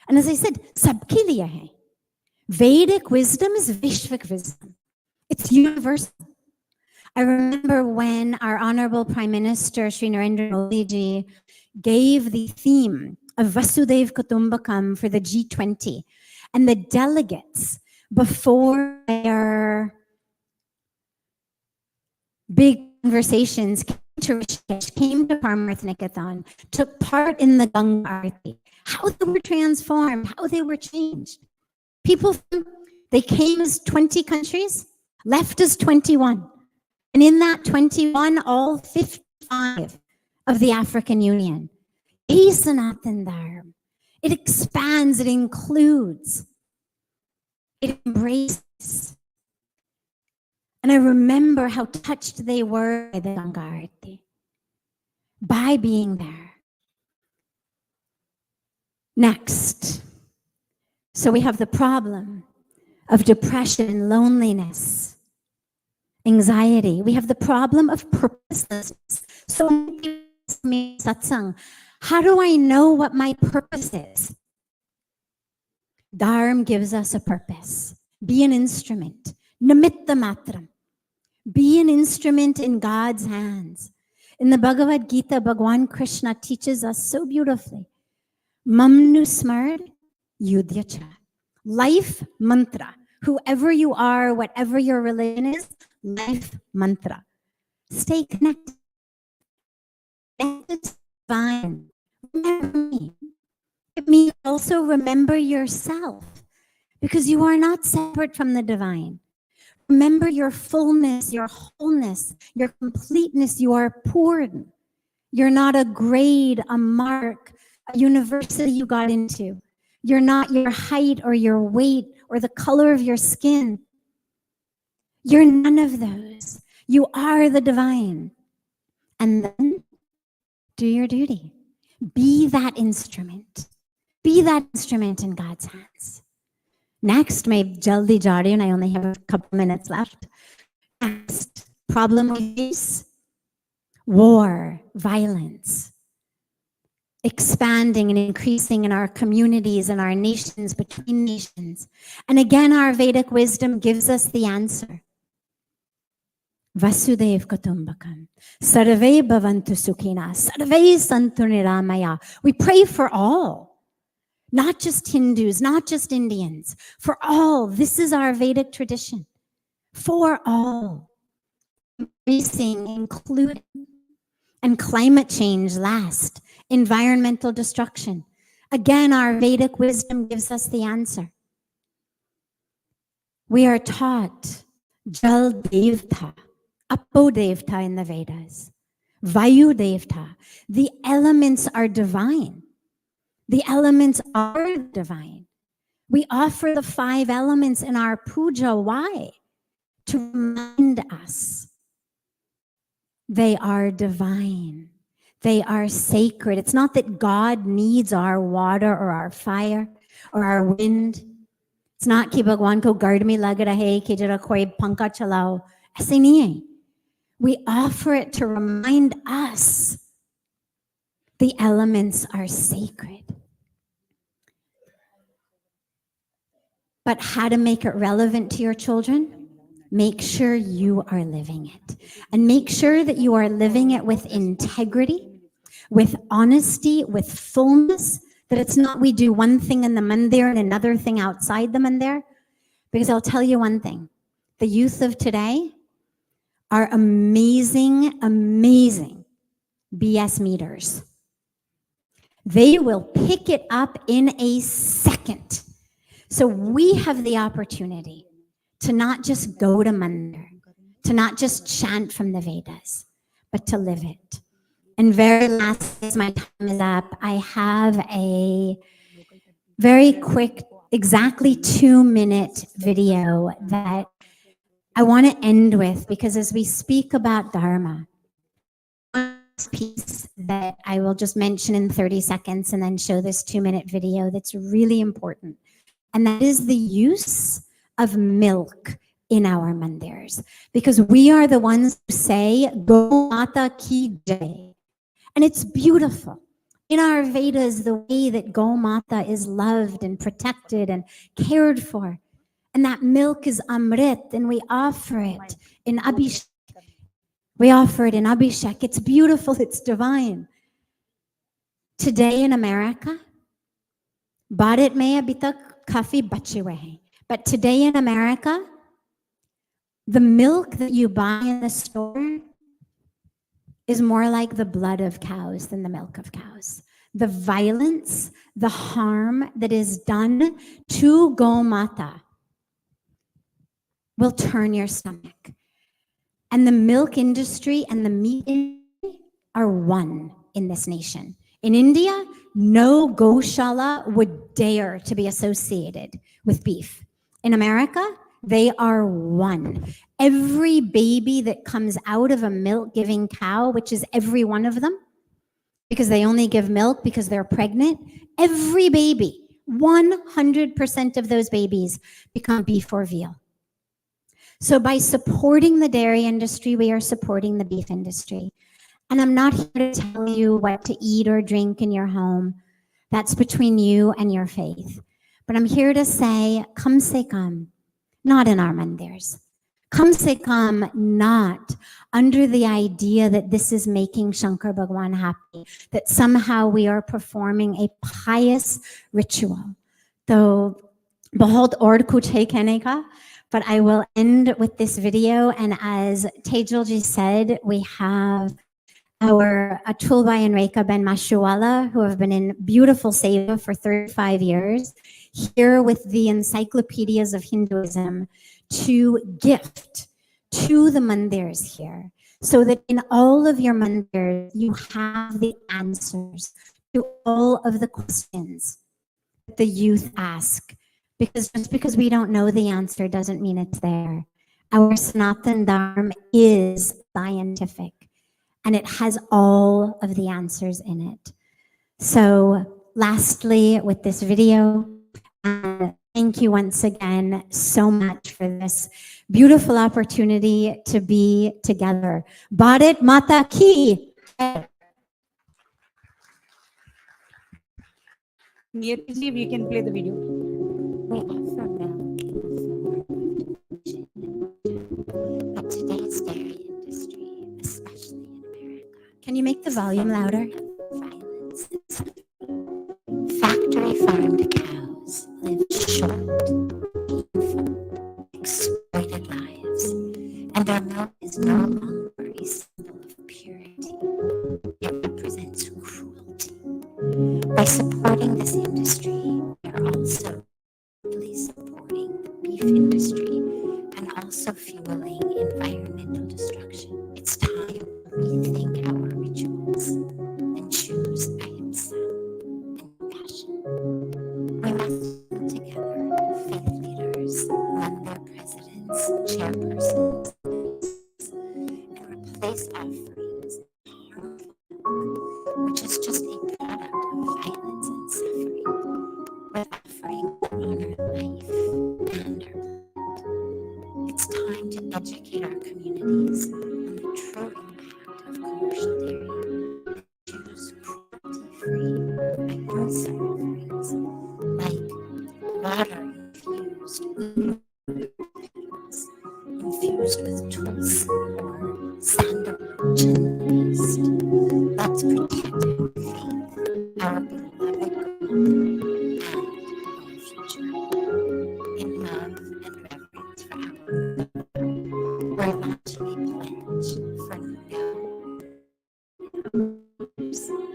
And as I said, sabke liye hai. Vedic wisdom is Vishvik wisdom. It's universal. I remember when our Honorable Prime Minister, Sri Narendra Modi ji, gave the theme of Vasudev Kutumbakam for the G20. And the delegates, before their big conversations, came to Rishikesh, came to Paramarth Nikatan, took part in the Ganga Aarti, how they were transformed, how they were changed. People, they came as 20 countries, left as 21. And in that 21, all 55 of the African Union. Sanatan Dharma. It expands, it includes, it embraces. And I remember how touched they were by the Ganga Aarti, by being there. Next, so we have the problem of depression, loneliness, anxiety. We have the problem of purposelessness. So many people ask me, satsang, how do I know what my purpose is? Dharma gives us a purpose. Be an instrument. Namitta matram. Be an instrument in God's hands. In the Bhagavad Gita, Bhagwan Krishna teaches us so beautifully. Mamnu smar yudhyacha. Life mantra. Whoever you are, whatever your religion is, life mantra. Stay connected. Connected to the divine. Remember me. It means also remember yourself, because you are not separate from the divine. Remember your fullness, your wholeness, your completeness. You are Purna. You're not a grade, a mark, a university you got into. You're not your height or your weight or the color of your skin. You're none of those. You are the divine. And then do your duty. Be that instrument. Be that instrument in God's hands. Next, may jaldi ja rahi hu, and I only have a couple minutes left. Next, problem we face, war, violence, expanding and increasing in our communities and our nations, between nations. And again, our Vedic wisdom gives us the answer. Vasudev Kutumbakam. Sarve bhavantu sukhina. Sarve santu niramaya. We pray for all. Not just Hindus, not just Indians. For all. This is our Vedic tradition. For all. Embracing, including. And climate change last. Environmental destruction. Again, our Vedic wisdom gives us the answer. We are taught Jal Devta. Apo Devta in the Vedas, Vayu Devta. The elements are divine. The elements are divine. We offer the 5 elements in our puja. Why? To remind us they are divine. They are sacred. It's not that God needs our water or our fire or our wind. It's not कि भगवान को गर्द में लग रहा है कि जरा कोई पंखा चलाओ. ऐसे नहीं है. We offer it to remind us the elements are sacred. But how to make it relevant to your children? Make sure you are living it. And make sure that you are living it with integrity, with honesty, with fullness, that it's not we do one thing in the mandir and another thing outside the mandir. Because I'll tell you one thing, the youth of today are amazing, amazing BS meters. They will pick it up in a second. So we have the opportunity to not just go to mandir, to not just chant from the Vedas, but to live it. And very last, as my time is up, I have a very quick, exactly 2-minute video that I want to end with, because as we speak about Dharma, one piece that I will just mention in 30 seconds and then show this 2-minute video that's really important. And that is the use of milk in our mandirs. Because we are the ones who say, Go Mata Ki Jai. And it's beautiful. In our Vedas, the way that Go Mata is loved and protected and cared for. And that milk is Amrit, and we offer it in Abhishek. We offer it in Abhishek. It's beautiful, it's divine. Today in America, Bharat mein abhi tak kafi bache hue hain. But today in America, the milk that you buy in the store is more like the blood of cows than the milk of cows. The violence, the harm that is done to Gomata will turn your stomach. And the milk industry and the meat industry are one in this nation. In India, no Goshala would dare to be associated with beef. In America, they are one. Every baby that comes out of a milk-giving cow, which is every one of them, because they only give milk because they're pregnant, every baby, 100% of those babies become beef or veal. So by supporting the dairy industry, we are supporting the beef industry. And I'm not here to tell you what to eat or drink in your home. That's between you and your faith. But I'm here to say, kam se kam, not in our mandirs. Kam se kam, not under the idea that this is making Shankar Bhagwan happy, that somehow we are performing a pious ritual. So, bahut aur kuch hai kehne ka, but I will end with this video. And as Tejal said, we have our Atulbai and Rekha Ben Mashuwala, who have been in beautiful seva for 35 years, here with the encyclopedias of Hinduism to gift to the mandirs here, so that in all of your mandirs, you have the answers to all of the questions that the youth ask. Because just because we don't know the answer doesn't mean it's there. Our Sanatan Dharma is scientific, and it has all of the answers in it. So lastly, with this video, thank you once again so much for this beautiful opportunity to be together. Bharat Mata Ki. Niyati, we can play the video. But today's dairy industry, especially in America. Can you make the volume louder? Violence. Factory farmed cows live short, painful, exploited lives, and their milk is no longer a symbol of purity. It represents cruelty. By supporting this industry, we are also supporting the beef industry and also fueling environmental destruction. It's time we rethink our rituals and choose ahimsa and compassion.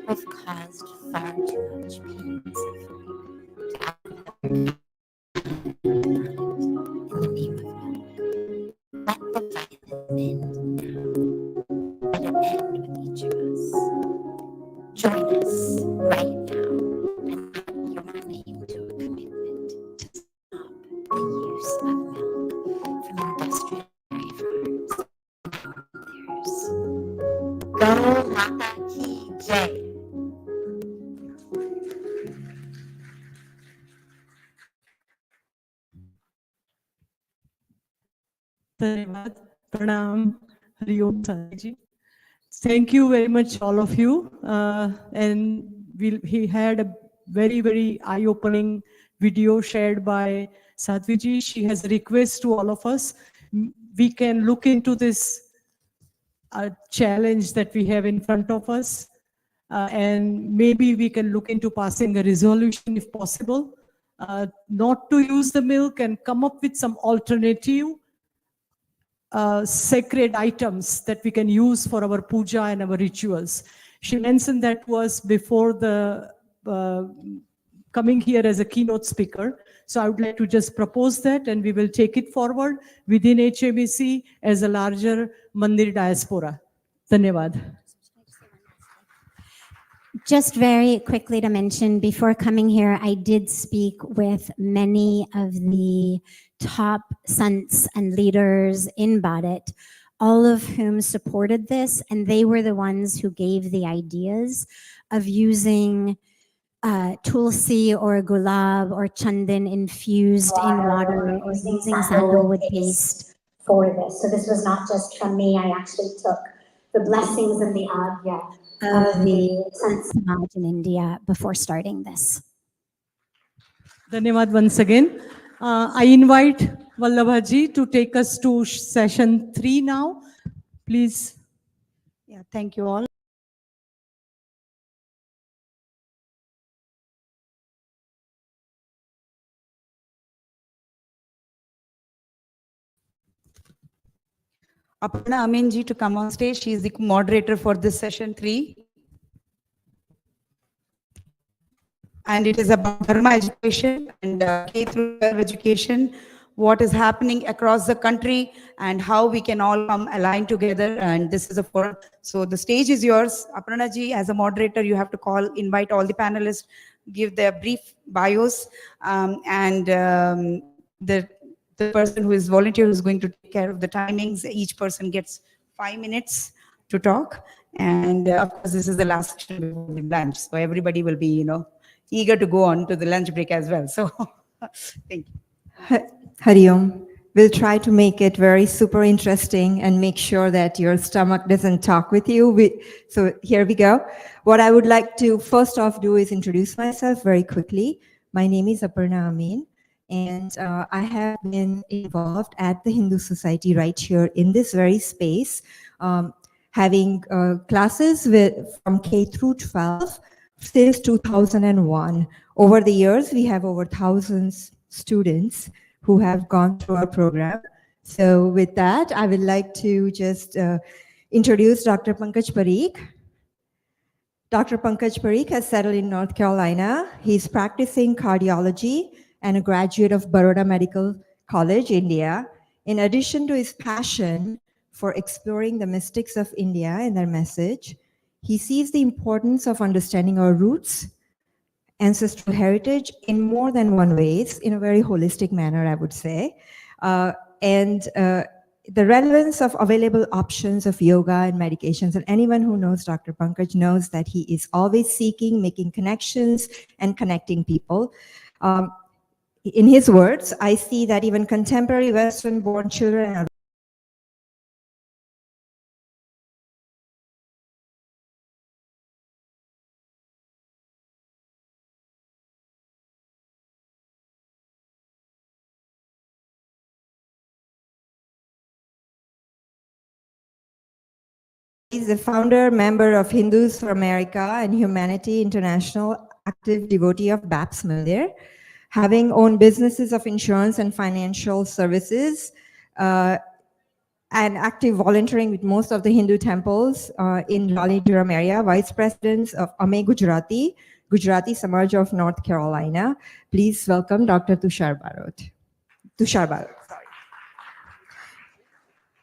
have caused far too much pain and suffering to outcome in the name of God. Let the violence end now. Let it end with each of us. Join us right now and add your name to a commitment to stop the use of milk from industrial dairy farms and theirs. Go Mata Ki Jai. Dhanyavad, Pranam, Hari Om Sanji. Thank you very much, all of you. And he had a very, very eye-opening video shared by Sadhviji. She has a request to all of us. We can look into this challenge that we have in front of us. And maybe we can look into passing a resolution if possible, not to use the milk and come up with some alternative sacred items that we can use for our puja and our rituals. She mentioned that was before the coming here as a keynote speaker. So I would like to just propose that, and we will take it forward within HMEC as a larger Mandir diaspora. Dhanyavad. Just very quickly to mention, before coming here, I did speak with many of the top sants and leaders in Bharat, all of whom supported this, and they were the ones who gave the ideas of using tulsi or gulab or chandan infused in water or using sandalwood paste for this. So this was not just from me. I actually took the blessings and the agya of the Sant Samaj in India before starting this. Dhanyavad once again. I invite Vallabhaji to take us to session 3 now. Please. Yeah, thank you all. Aparna Amin ji to come on stage. She is the moderator for this session 3. And it is about dharma education and K-12 education, what is happening across the country and how we can all come align together. And this is a forum. So the stage is yours. Aparna ji, as a moderator, you have to invite all the panelists, give their brief bios, the person who is volunteer who is going to take care of the timings. Each person gets 5 minutes to talk. And of course, this is the last session before the lunch. So everybody will be, eager to go on to the lunch break as well. So thank you. Hari Om. We'll try to make it very super interesting and make sure that your stomach doesn't talk with you. So here we go. What I would like to first off do is introduce myself very quickly. My name is Aparna Amin. And I have been involved at the Hindu Society right here in this very space, having classes from K through 12 since 2001. Over the years, we have over thousands students who have gone through our program. So with that, I would like to just introduce Dr. Pankaj Parikh. Dr. Pankaj Parikh has settled in North Carolina. He's practicing cardiology and a graduate of Baroda Medical College, India. In addition to his passion for exploring the mystics of India and their message, he sees the importance of understanding our roots, ancestral heritage in more than one ways, in a very holistic manner, I would say. The relevance of available options of yoga and medications, and anyone who knows Dr. Pankaj knows that he is always seeking, making connections and connecting people. In his words, I see that even contemporary Western-born children are He's the founder, member of Hindus for America and Humanity International, active devotee of BAPS Mandir. Having owned businesses of insurance and financial services, and active volunteering with most of the Hindu temples in Raleigh-Durham area, Vice Presidents of Ame Gujarati, Gujarati Samaj of North Carolina. Please welcome Dr. Tushar Barot. Tushar Barot, sorry.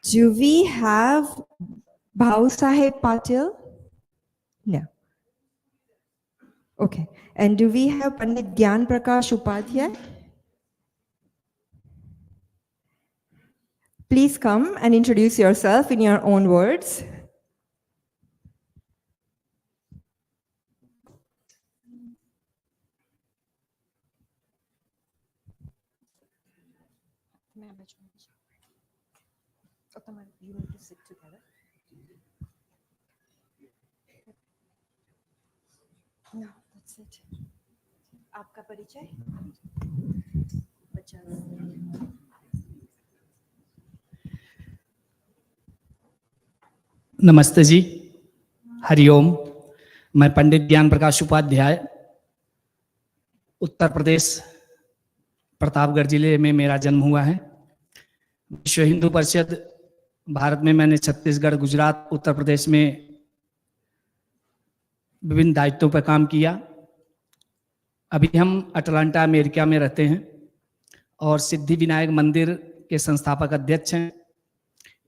Do we have Bhau Saheb Patil? No. Okay. And do we have Pandit Gyan Prakash Upadhyay? Please come and introduce yourself in your own words. You need to sit together. No, that's it. आपका परिचय? नमस्ते जी, हरिओम। मैं पंडित ज्ञान प्रकाश उपाध्याय, उत्तर प्रदेश प्रतापगढ़ जिले में मेरा जन्म हुआ है। विश्व हिंदू परिषद भारत में मैंने छत्तीसगढ़, गुजरात, उत्तर प्रदेश में विभिन्न दायित्वों पर काम किया। अभी हम अटलांटा अमेरिका में रहते हैं और सिद्धि विनायक मंदिर के संस्थापक अध्यक्ष हैं।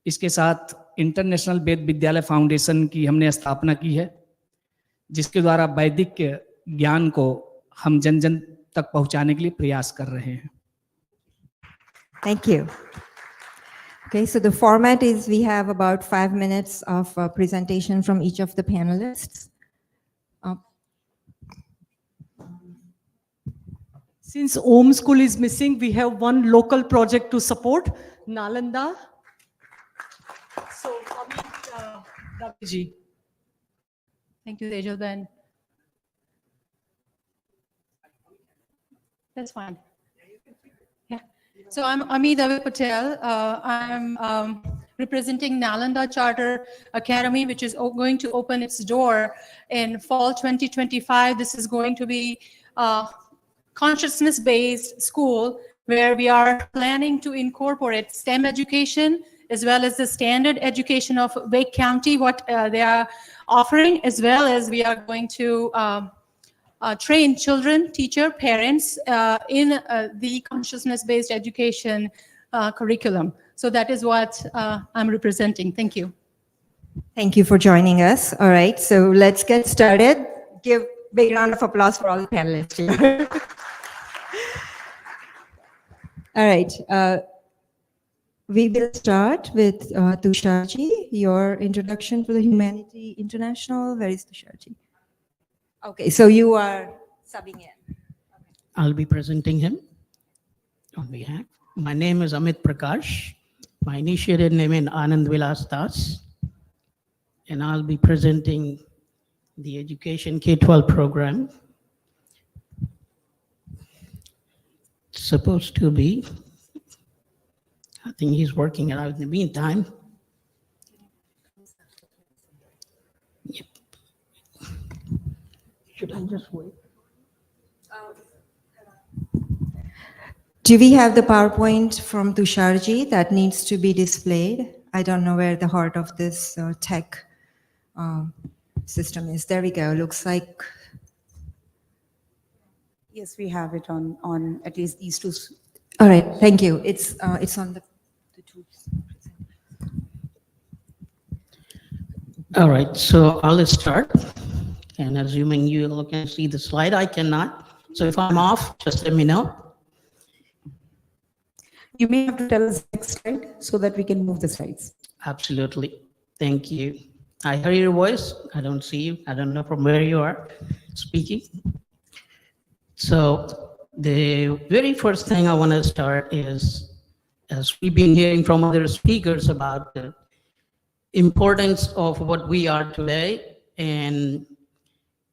इसके साथ इंटरनेशनल वेद विद्यालय फाउंडेशन की हमने स्थापना की है, जिसके द्वारा वैदिक ज्ञान को हम जन जन तक पहुंचाने के लिए प्रयास कर रहे हैं। Thank you. Okay, so the format is we have about 5 minutes of presentation from each of the panelists. Since Om School is missing, we have one local project to support, Nalanda. So, Davidji. Thank you, Tejal Ben. That's fine. Yeah. So I'm Ami David Patel. I'm representing Nalanda Charter Academy, which is going to open its door in fall 2025. This is going to be a consciousness-based school where we are planning to incorporate STEM education as well as the standard education of Wake County, what they are offering, as well as we are going to train children, teacher, parents in the consciousness-based education curriculum. So that is what I'm representing. Thank you. Thank you for joining us. All right, so let's get started. Give a big round of applause for all the panelists here. All right. We will start with Tusharji, your introduction to the Humanity International. Where is Tusharji? Okay, so you are subbing in. I'll be presenting him on behalf. My name is Amit Prakash. My initiated name is Anand Vilas Das. And I'll be presenting the Education K-12 program. It's supposed to be, I think he's working it out in the meantime. Yep. Should I just wait? Do we have the PowerPoint from Tusharji that needs to be displayed? I don't know where the heart of this tech system is. There we go. Looks like. Yes, we have it on at least these two. All right, thank you. It's on the two. All right, so I'll start. And assuming you all can see the slide, I cannot. So if I'm off, just let me know. You may have to tell us next slide so that we can move the slides. Absolutely. Thank you. I hear your voice. I don't see you. I don't know from where you are speaking. So the very first thing I want to start is, as we've been hearing from other speakers about the importance of what we are today and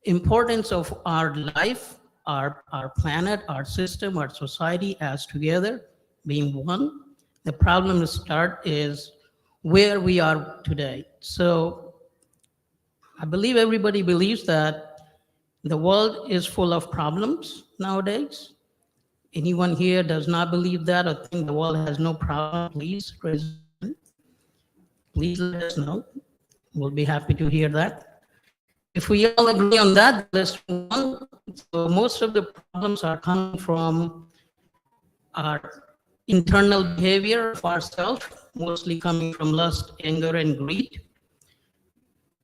importance of our life, our planet, our system, our society as together being one. The problem to start is where we are today. So I believe everybody believes that the world is full of problems nowadays. Anyone here does not believe that or think the world has no problem? Please raise your hand. please let us know. We'll be happy to hear that. If we all agree on that, let's move on. So most of the problems are coming from our internal behavior of ourselves, mostly coming from lust, anger, and greed.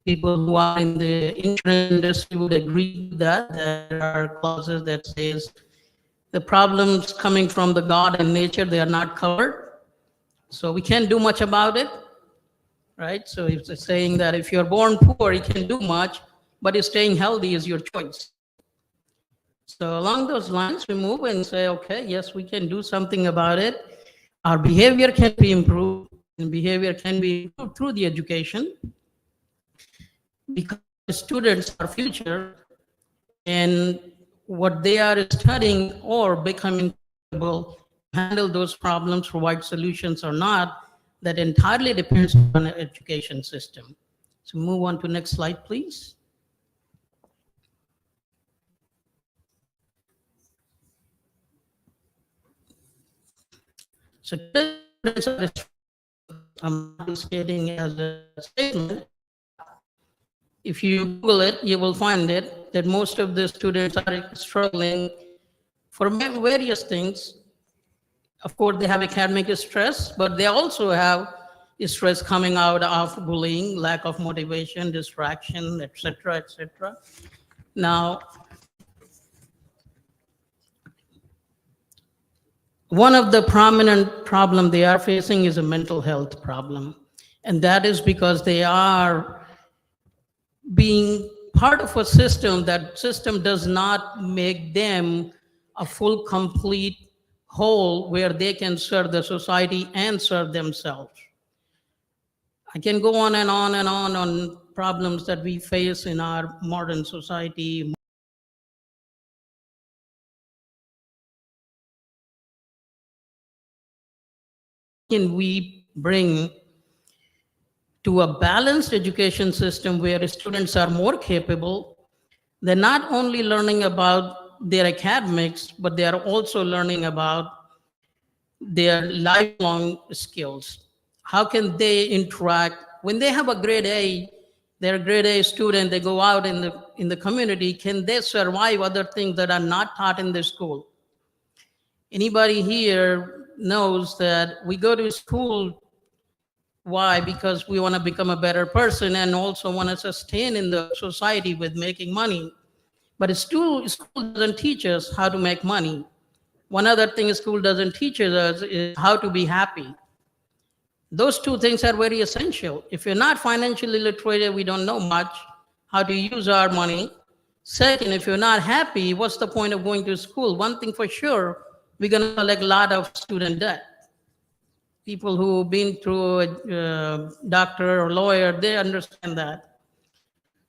People who are in the insurance industry would agree with that. There are clauses that says the problems coming from the God and nature, they are not covered. So we can't do much about it, right? So it's saying that if you're born poor, you can't do much, but if staying healthy is your choice. So along those lines, we move and say, okay, yes, we can do something about it. Our behavior can be improved, and behavior can be improved through the education, because students are future, and what they are studying or becoming able to handle those problems, provide solutions or not, that entirely depends on the education system. So move on to next slide, please. So I'm not stating as a statement. If you Google it, you will find it that most of the students are struggling for various things. Of course, they have academic stress, but they also have stress coming out of bullying, lack of motivation, distraction, etc., etc. Now, one of the prominent problems they are facing is a mental health problem. And that is because they are being part of a system, that system does not make them a full, complete whole where they can serve the society and serve themselves. I can go on and on and on problems that we face in our modern society. Can we bring to a balanced education system where students are more capable? They're not only learning about their academics, but they are also learning about their lifelong skills. How can they interact? When they have a grade A, they're a grade A student, they go out in the community, can they survive other things that are not taught in the school? Anybody here knows that we go to school, why? Because we want to become a better person and also want to sustain in the society with making money. But school doesn't teach us how to make money. One other thing school doesn't teach us is how to be happy. Those two things are very essential. If you're not financially literate, we don't know much how to use our money. Second, if you're not happy, what's the point of going to school? One thing for sure, we're going to collect a lot of student debt. People who've been through a doctor or lawyer, they understand that.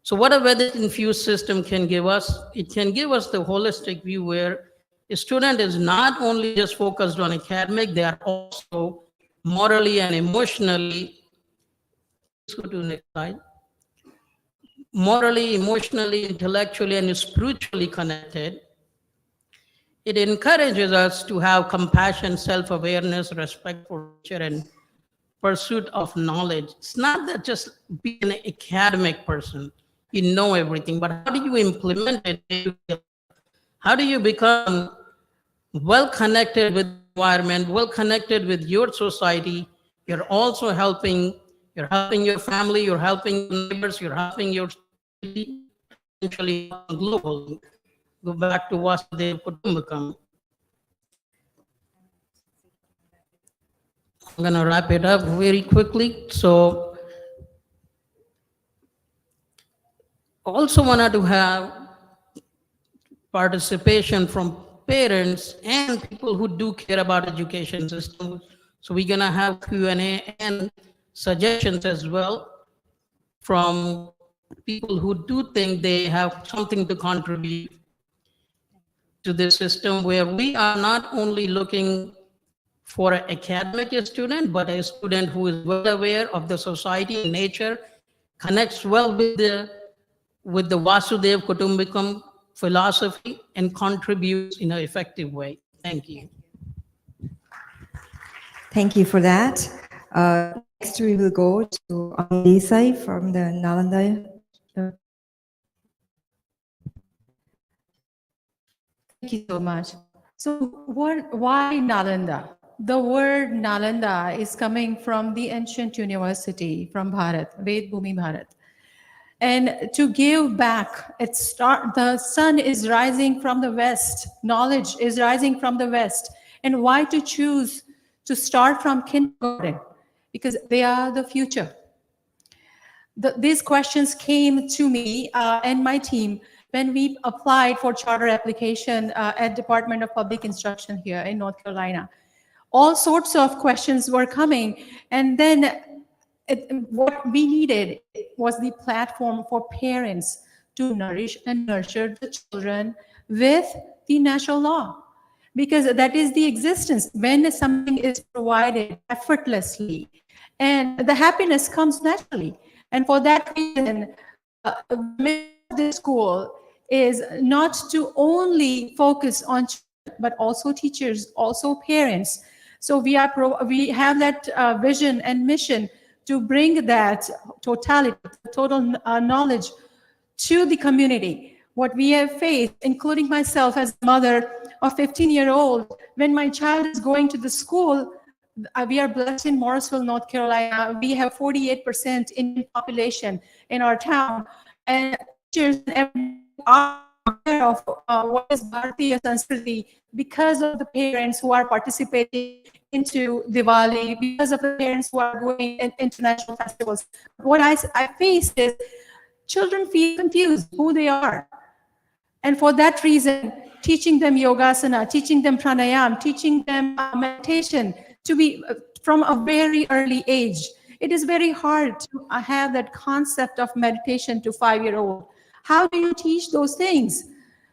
So what a weather-infused system can give us, it can give us the holistic view where a student is not only just focused on academic, they are also morally and emotionally, let's go to the next slide, morally, emotionally, intellectually, and spiritually connected. It encourages us to have compassion, self-awareness, respect for nature, and pursuit of knowledge. It's not that just be an academic person, you know everything, but how do you implement it? How do you become well-connected with the environment, well-connected with your society? You're also helping your family, you're helping your neighbors, you're helping your city, eventually globally. Go back to Vasudeva Kutumbakam. I'm going to wrap it up very quickly. So, also wanted to have participation from parents and people who do care about education system. So we're going to have Q&A and suggestions as well from people who do think they have something to contribute to this system, where we are not only looking for an academic student, but a student who is well aware of the society and nature, connects well with the Vasudeva Kutumbakam philosophy, and contributes in an effective way. Thank you. Thank you for that. Next, we will go to Desai from the Nalanda. Thank you so much. So why Nalanda? The word Nalanda is coming from the ancient university from Bharat, Ved Bhumi Bharat. And to give back, the sun is rising from the west, knowledge is rising from the west. And why to choose to start from kindergarten? Because they are the future. These questions came to me and my team when we applied for charter application at Department of Public Instruction here in North Carolina. All sorts of questions were coming, and then what we needed was the platform for parents to nourish and nurture the children with the natural law, because that is the existence. When something is provided effortlessly, and the happiness comes naturally. And for that reason, this school is not to only focus on children, but also teachers, also parents. So we have that vision and mission to bring that total knowledge to the community. What we have faced, including myself as a mother of 15-year-old, when my child is going to the school, we are blessed in Morrisville, North Carolina. We have 48% Indian population in our town, and teachers are aware of what is Bharatiya Sanskriti because of the parents who are participating into Diwali, because of the parents who are going in international festivals. What I face is children feel confused who they are. And for that reason, teaching them yogasana, teaching them pranayam, teaching them meditation to be from a very early age. It is very hard to have that concept of meditation to 5-year-old. How do you teach those things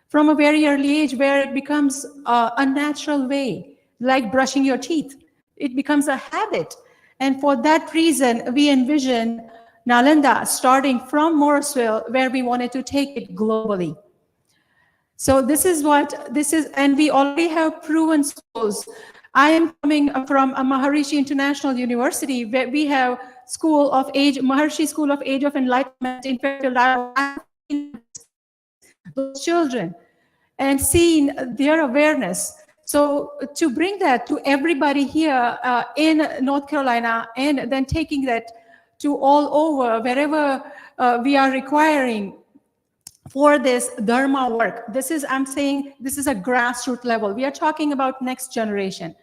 from a very early age where it becomes a natural way, like brushing your teeth? It becomes a habit. And for that reason, we envision Nalanda starting from Morrisville, where we wanted to take it globally. So this is what this is, and we already have proven schools. I am coming from a Maharishi International University, where we have School of Age, Maharishi School of Age of Enlightenment, in fact, those children and seeing their awareness. So to bring that to everybody here in North Carolina, and then taking that to all over, wherever we are requiring for this dharma work. This is, I'm saying, this is a grassroots level. We are talking about next generation.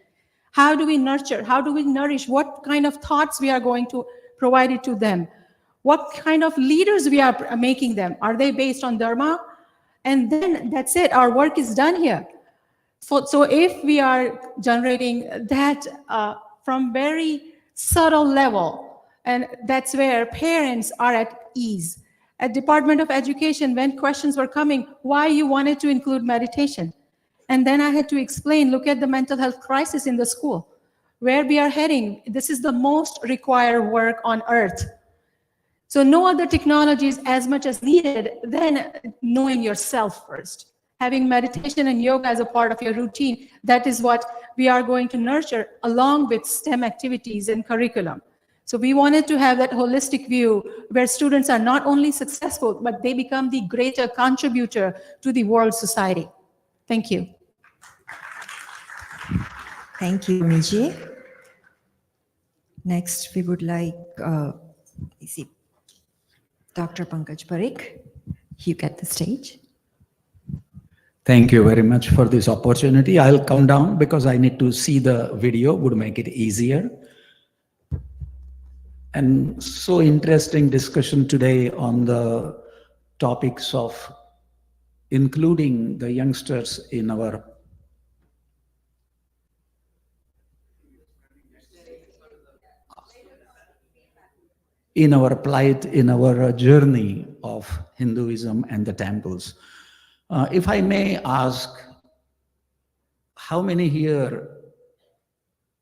How do we nurture? How do we nourish? What kind of thoughts we are going to provide it to them? What kind of leaders we are making them? Are they based on dharma? And then that's it. Our work is done here. So if we are generating that from very subtle level, and that's where parents are at ease. At Department of Education, when questions were coming, why you wanted to include meditation? And then I had to explain, look at the mental health crisis in the school, where we are heading. This is the most required work on earth. So no other technology is as much as needed than knowing yourself first. Having meditation and yoga as a part of your routine, that is what we are going to nurture along with STEM activities and curriculum. So we wanted to have that holistic view where students are not only successful, but they become the greater contributor to the world society. Thank you. Thank you, Miji. Next, we would like, Dr. Pankaj Parikh. You get the stage. Thank you very much for this opportunity. I'll come down because I need to see the video, would make it easier. And so interesting discussion today on the topics of including the youngsters in our plight, in our journey of Hinduism and the temples. If I may ask, how many here,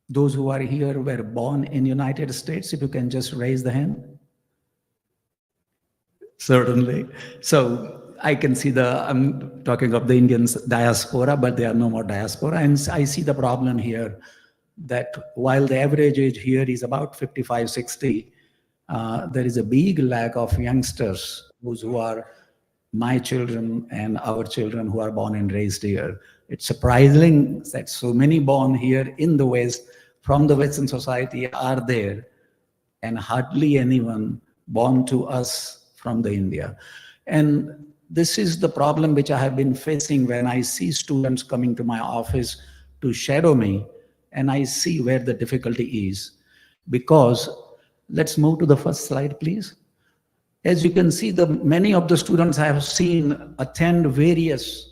those who are here, were born in United States? If you can just raise the hand. Certainly. So I can see I'm talking of the Indian diaspora, but there are no more diaspora. And I see the problem here that while the average age here is about 55, 60, there is a big lack of youngsters who are my children and our children who are born and raised here. It's surprising that so many born here in the West from the Western society are there, and hardly anyone born to us from the India. And this is the problem which I have been facing when I see students coming to my office to shadow me, and I see where the difficulty is. Because, let's move to the first slide, please. As you can see, many of the students I have seen attend various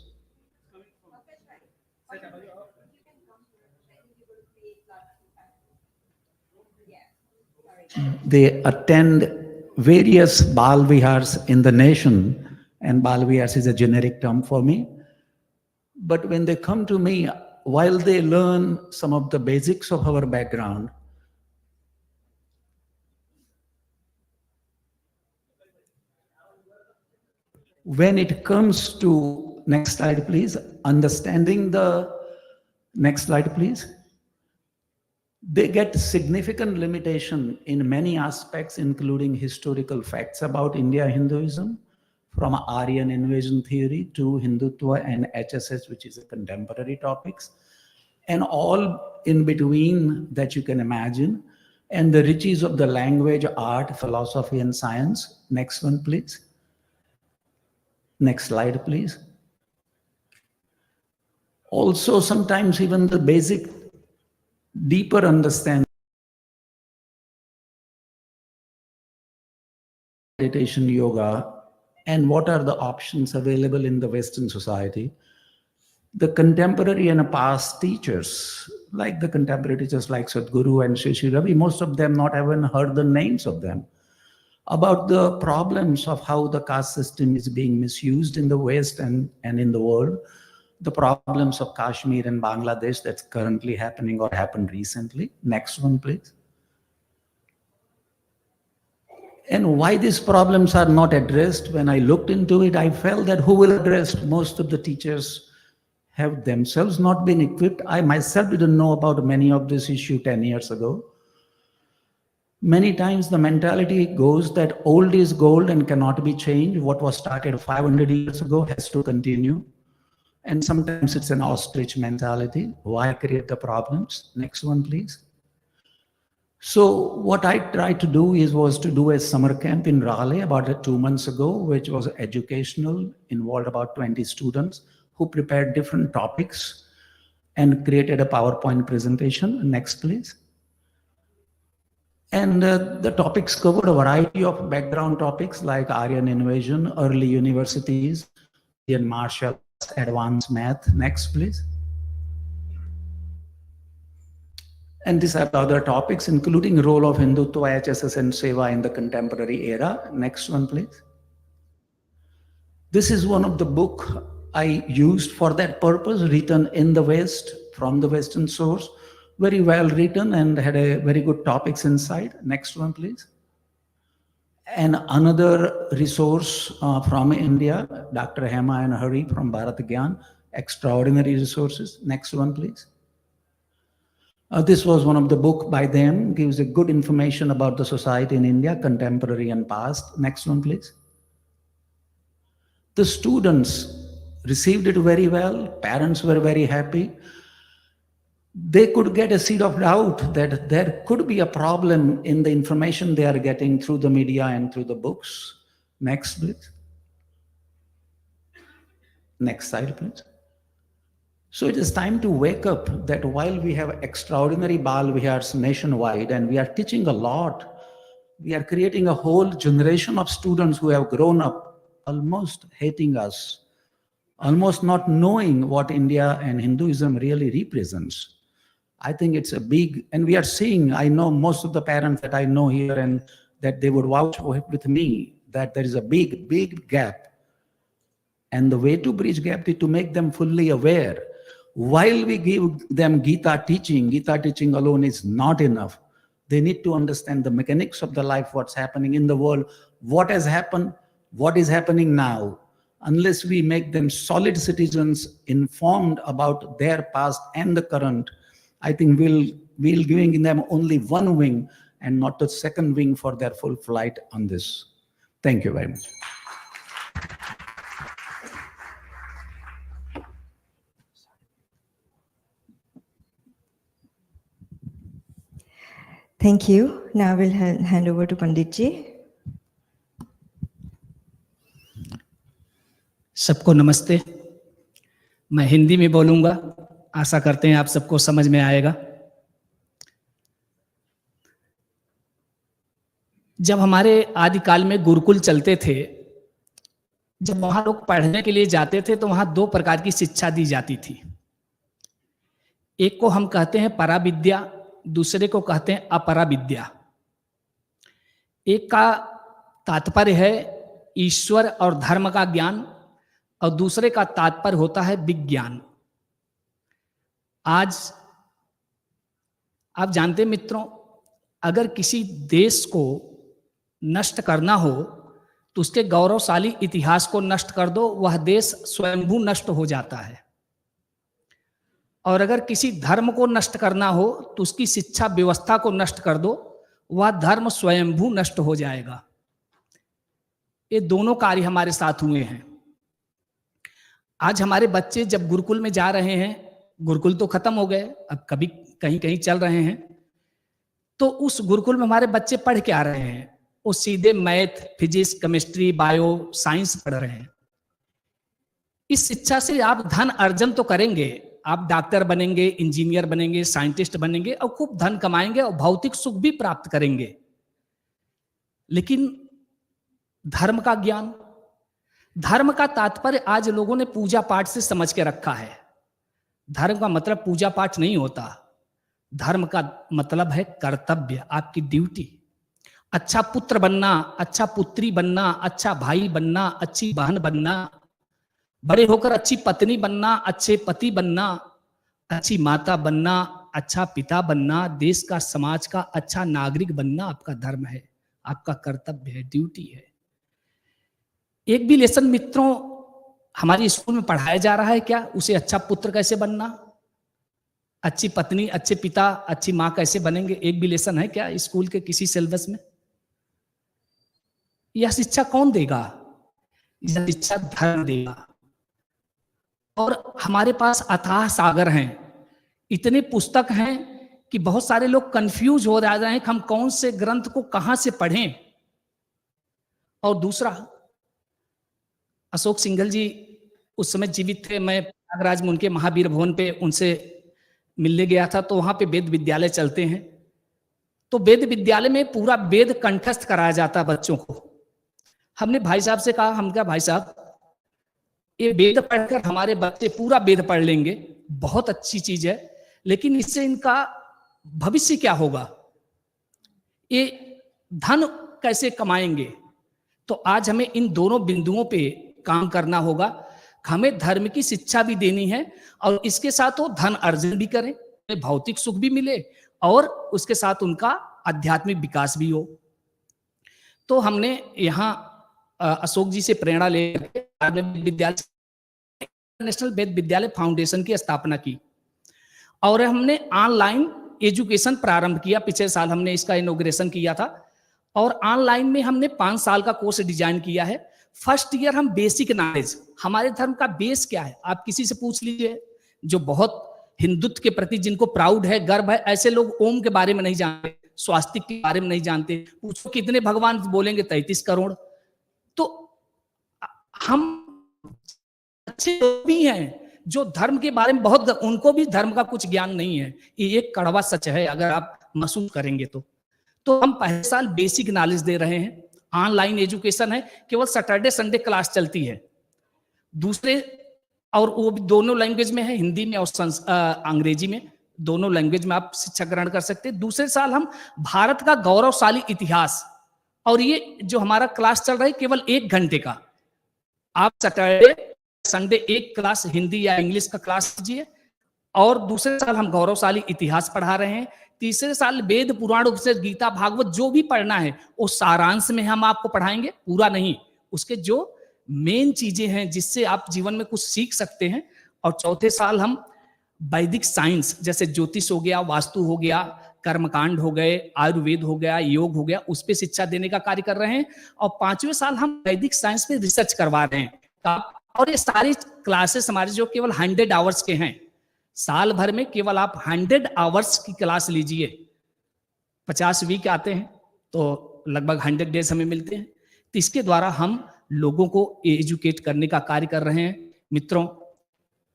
they attend various Bal Vihars in the nation, and Bal Vihars is a generic term for me. But when they come to me, while they learn some of the basics of our background, when it comes to, next slide please, understanding the, next slide please, they get significant limitation in many aspects, including historical facts about India Hinduism, from Aryan invasion theory to Hindutva and HSS, which is a contemporary topics, and all in between that you can imagine, and the riches of the language, art, philosophy, and science. Next one, please. Next slide, please. Also, sometimes even the basic, deeper understanding meditation, yoga, and what are the options available in the Western society. The contemporary and past teachers, like the contemporary teachers like Sadhguru and Shri Shri Ravi, most of them not even heard the names of them, about the problems of how the caste system is being misused in the West and in the world, the problems of Kashmir and Bangladesh that's currently happening or happened recently. Next one, please. And why these problems are not addressed, when I looked into it, I felt that who will address? Most of the teachers have themselves not been equipped. I myself didn't know about many of this issue 10 years ago. Many times the mentality goes that old is gold and cannot be changed. What was started 500 years ago has to continue. And sometimes it's an ostrich mentality. Why create the problems? Next one, please. So what I tried to do was to do a summer camp in Raleigh about 2 months ago, which was educational, involved about 20 students who prepared different topics and created a PowerPoint presentation. Next, please. And the topics covered a variety of background topics like Aryan invasion, early universities, Indian martial arts, advanced math. Next, please. And these are the other topics, including role of Hindutva, HSS, and Seva in the contemporary era. Next one, please. This is one of the book I used for that purpose, written in the West, from the Western source. Very well written and had a very good topics inside. Next one, please. And another resource from India, Dr. Hema and Hari from Bharat Gyan, extraordinary resources. Next one, please. This was one of the book by them, gives a good information about the society in India, contemporary and past. Next one, please. The students received it very well. Parents were very happy. They could get a seed of doubt that there could be a problem in the information they are getting through the media and through the books. Next, please. Next slide, please. So it is time to wake up that while we have extraordinary Bal Vihars nationwide and we are teaching a lot, we are creating a whole generation of students who have grown up almost hating us, almost not knowing what India and Hinduism really represents. I think it's a big, and we are seeing, I know most of the parents that I know here and that they would vouch with me, that there is a big, big gap. And the way to bridge gap is to make them fully aware. While we give them Gita teaching alone is not enough. They need to understand the mechanics of the life, what's happening in the world, what has happened, what is happening now. Unless we make them solid citizens, informed about their past and the current, I think we'll we'll giving them only one wing and not the second wing for their full flight on this. Thank you very much. Thank you. Now we'll hand over to Panditji. सबको नमस्ते। मैं हिंदी में बोलूंगा, आशा करते हैं आप सबको समझ में आएगा। जब हमारे आदिकाल में गुरुकुल चलते थे, जब वहां लोग पढ़ने के लिए जाते थे तो वहां दो प्रकार की शिक्षा दी जाती थी। एक को हम कहते हैं पराविद्या, दूसरे को कहते हैं अपरा विद्या। एक का तात्पर्य है ईश्वर और धर्म का ज्ञान और दूसरे का तात्पर्य होता है विज्ञान। आज आप जानते हैं मित्रों, अगर किसी देश को नष्ट करना हो तो उसके गौरवशाली इतिहास को नष्ट कर दो, वह देश स्वयंभू नष्ट हो जाता है। और अगर किसी धर्म को नष्ट करना हो तो उसकी शिक्षा व्यवस्था को नष्ट कर दो, वह धर्म स्वयंभू नष्ट हो जाएगा। ये दोनों कार्य हमारे साथ हुए हैं। आज हमारे बच्चे जब गुरुकुल में जा रहे हैं, गुरुकुल तो खत्म हो गए, अब कभी कहीं कहीं चल रहे हैं, तो उस गुरुकुल में हमारे बच्चे पढ़ के आ रहे हैं, वो सीधे math, physics, chemistry, bio, science पढ़ रहे हैं। इस शिक्षा से आप धन अर्जन तो करेंगे, आप डॉक्टर बनेंगे, इंजीनियर बनेंगे, साइंटिस्ट बनेंगे और खूब धन कमाएंगे और भौतिक सुख भी प्राप्त करेंगे। लेकिन धर्म का ज्ञान, धर्म का तात्पर्य आज लोगों ने पूजा पाठ से समझ के रखा है। धर्म का मतलब पूजा पाठ नहीं होता, धर्म का मतलब है कर्तव्य, आपकी ड्यूटी। अच्छा पुत्र बनना, अच्छा पुत्री बनना, अच्छा भाई बनना, अच्छी बहन बनना, बड़े होकर अच्छी पत्नी बनना, अच्छे पति बनना, अच्छी माता बनना, अच्छा पिता बनना, देश का, समाज का अच्छा नागरिक बनना आपका धर्म है, आपका कर्तव्य है, ड्यूटी है। एक भी लेसन मित्रों हमारी स्कूल में पढ़ाया जा रहा है क्या? उसे अच्छा पुत्र कैसे बनना, अच्छी पत्नी, अच्छे पिता, अच्छी माँ कैसे बनेंगे? एक भी लेसन है क्या स्कूल के किसी सिलेबस में? यह शिक्षा कौन देगा? यह शिक्षा धर्म देगा। और हमारे पास अथाह सागर हैं, इतने पुस्तक हैं कि बहुत सारे लोग कंफ्यूज हो रहे हैं कि हम कौन से ग्रंथ को कहां से पढ़ें। और दूसरा, अशोक सिंघल जी उस समय जीवित थे, मैं प्रयागराज में उनके महावीर भवन पे उनसे मिलने गया था, तो वहां पे वेद विद्यालय चलते हैं। तो वेद विद्यालय में पूरा वेद कंठस्थ कराया जाता बच्चों को। हमने भाई साहब से कहा, हम क्या भाई साहब ये वेद पढ़कर हमारे बच्चे पूरा वेद पढ़ लेंगे, बहुत अच्छी चीज है, लेकिन इससे इनका भविष्य क्या होगा, ये धन कैसे कमाएंगे? तो आज हमें इन दोनों बिंदुओं पे काम करना होगा। हमें धर्म की शिक्षा भी देनी है और इसके साथ वो धन अर्जन भी करें, भौतिक सुख भी मिले और उसके साथ उनका आध्यात्मिक विकास भी हो। तो हमने यहाँ अशोक जी से प्रेरणा लेकर विद्यालय, नेशनल वेद विद्यालय फाउंडेशन की स्थापना की और हमने ऑनलाइन एजुकेशन प्रारंभ किया। पिछले साल हमने इसका इनॉग्रेशन किया था और ऑनलाइन में हमने 5 साल का कोर्स डिजाइन किया है। फर्स्ट ईयर हम बेसिक नॉलेज, हमारे धर्म का बेस क्या है, आप किसी से पूछ लीजिए जो बहुत हिंदुत्व के प्रति जिनको प्राउड है, गर्व है, ऐसे लोग ओम के बारे में नहीं जानते, स्वास्तिक के बारे में नहीं जानते। पूछो कितने भगवान, बोलेंगे 33 करोड़। तो हम अच्छे लोग भी हैं जो धर्म के बारे में बहुत, उनको भी धर्म का कुछ ज्ञान नहीं है। ये एक कड़वा सच है अगर आप महसूस करेंगे तो हम पहले साल बेसिक नॉलेज दे रहे हैं। ऑनलाइन एजुकेशन है, केवल सैटरडे संडे क्लास चलती है। दूसरे, और वो भी दोनों लैंग्वेज में है, हिंदी में और अंग्रेजी में, दोनों लैंग्वेज में आप शिक्षा ग्रहण कर सकते हैं। दूसरे साल हम भारत का गौरवशाली इतिहास, और ये जो हमारा क्लास चल रहा है केवल 1 घंटे का, आप सैटरडे संडे एक क्लास हिंदी या इंग्लिश का क्लास लीजिए। और दूसरे साल हम गौरवशाली इतिहास पढ़ा रहे हैं। तीसरे साल वेद, पुराण, उपनिषद, गीता, भागवत जो भी पढ़ना है वो सारांश में हम आपको पढ़ाएंगे, पूरा नहीं, उसके जो मेन चीजें हैं जिससे आप जीवन में कुछ सीख सकते हैं। और चौथे साल हम वैदिक साइंस जैसे ज्योतिष हो गया, वास्तु हो गया, कर्मकांड हो गए, आयुर्वेद हो गया, योग हो गया, उस पे शिक्षा देने का कार्य कर रहे हैं। और 5वें साल हम वैदिक साइंस पे रिसर्च करवा रहे हैं। और ये सारी क्लासेस हमारे जो केवल 100 आवर्स के हैं, साल भर में केवल आप 100 आवर्स की क्लास लीजिए, 50 वीक आते हैं तो लगभग 100 डेज हमें मिलते हैं। तो इसके द्वारा हम लोगों को एजुकेट करने का कार्य कर रहे हैं। मित्रों,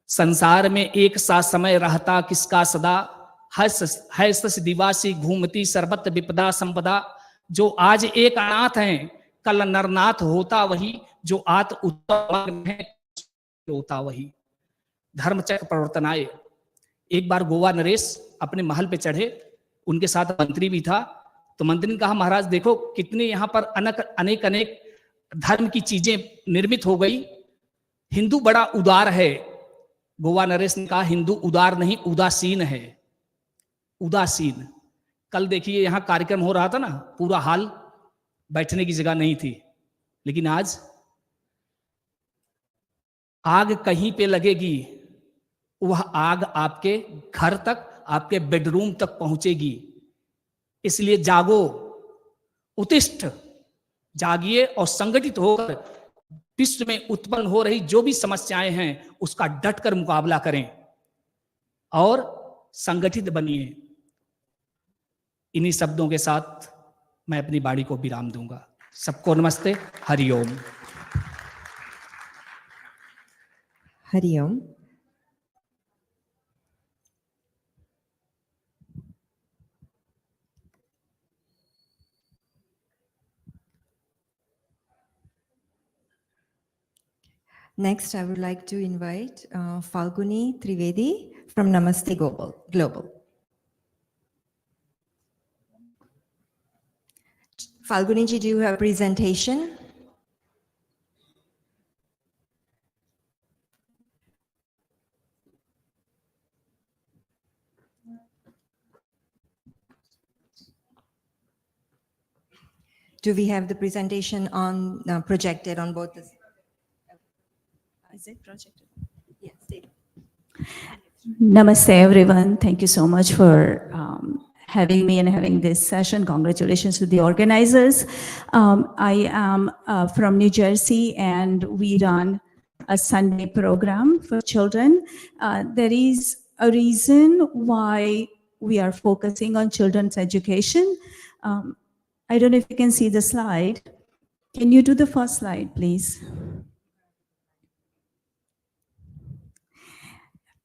संसार में एक सा समय रहता किसका सदा, है सस दिवासी घूमती सर्वत्र विपदा संपदा। जो आज एक अनाथ है कल नरनाथ होता वही, जो आत उत्तम है होता वही। धर्मचक्र प्रवर्तनाए। एक बार गोवा नरेश अपने महल पे चढ़े, उनके साथ मंत्री भी था। तो मंत्री ने कहा, महाराज देखो कितने यहाँ पर अनेक अनेक धर्म की चीजें निर्मित हो गई, हिंदू बड़ा उदार है। गोवा नरेश ने कहा, हिंदू उदार नहीं उदासीन है, उदासीन। कल देखिए यहाँ कार्यक्रम हो रहा था ना, पूरा हाल, बैठने की जगह नहीं थी, लेकिन आज आग कहीं पे लगेगी, वह आग आपके घर तक, आपके बेडरूम तक पहुंचेगी। इसलिए जागो, उत्तिष्ठ, जागिए और संगठित होकर विश्व में उत्पन्न हो रही जो भी समस्याएं हैं उसका डटकर मुकाबला करें और संगठित बनिए। इन्हीं शब्दों के साथ मैं अपनी वाणी को विराम दूंगा। सबको नमस्ते, Hariom. Hariom. Next, I would like to invite Falguni Trivedi from Namaste Global. Falguni ji, do you have a presentation? Do we have the presentation on projected on both the? Is it projected? Yes. Namaste, everyone. Thank you so much for having me and having this session. Congratulations to the organizers. I am from New Jersey, and we run a Sunday program for children. There is a reason why we are focusing on children's education. I don't know if you can see the slide. Can you do the first slide, please?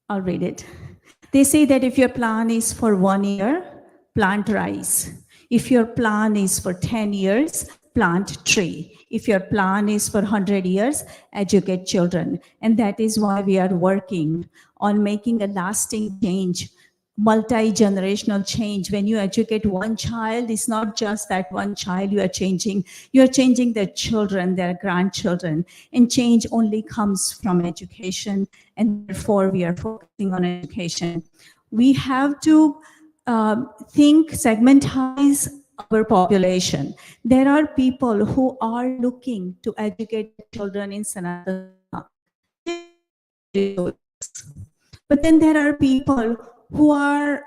I'll read it. They say that if your plan is for 1 year, plant rice. If your plan is for 10 years, plant tree. If your plan is for 100 years, educate children. And that is why we are working on making a lasting change, multi-generational change. When you educate one child, it's not just that one child you are changing their children, their grandchildren, and change only comes from education, and therefore we are focusing on education. We have to think, segmentize our population. There are people who are looking to educate children in Sanatana, but then there are people who are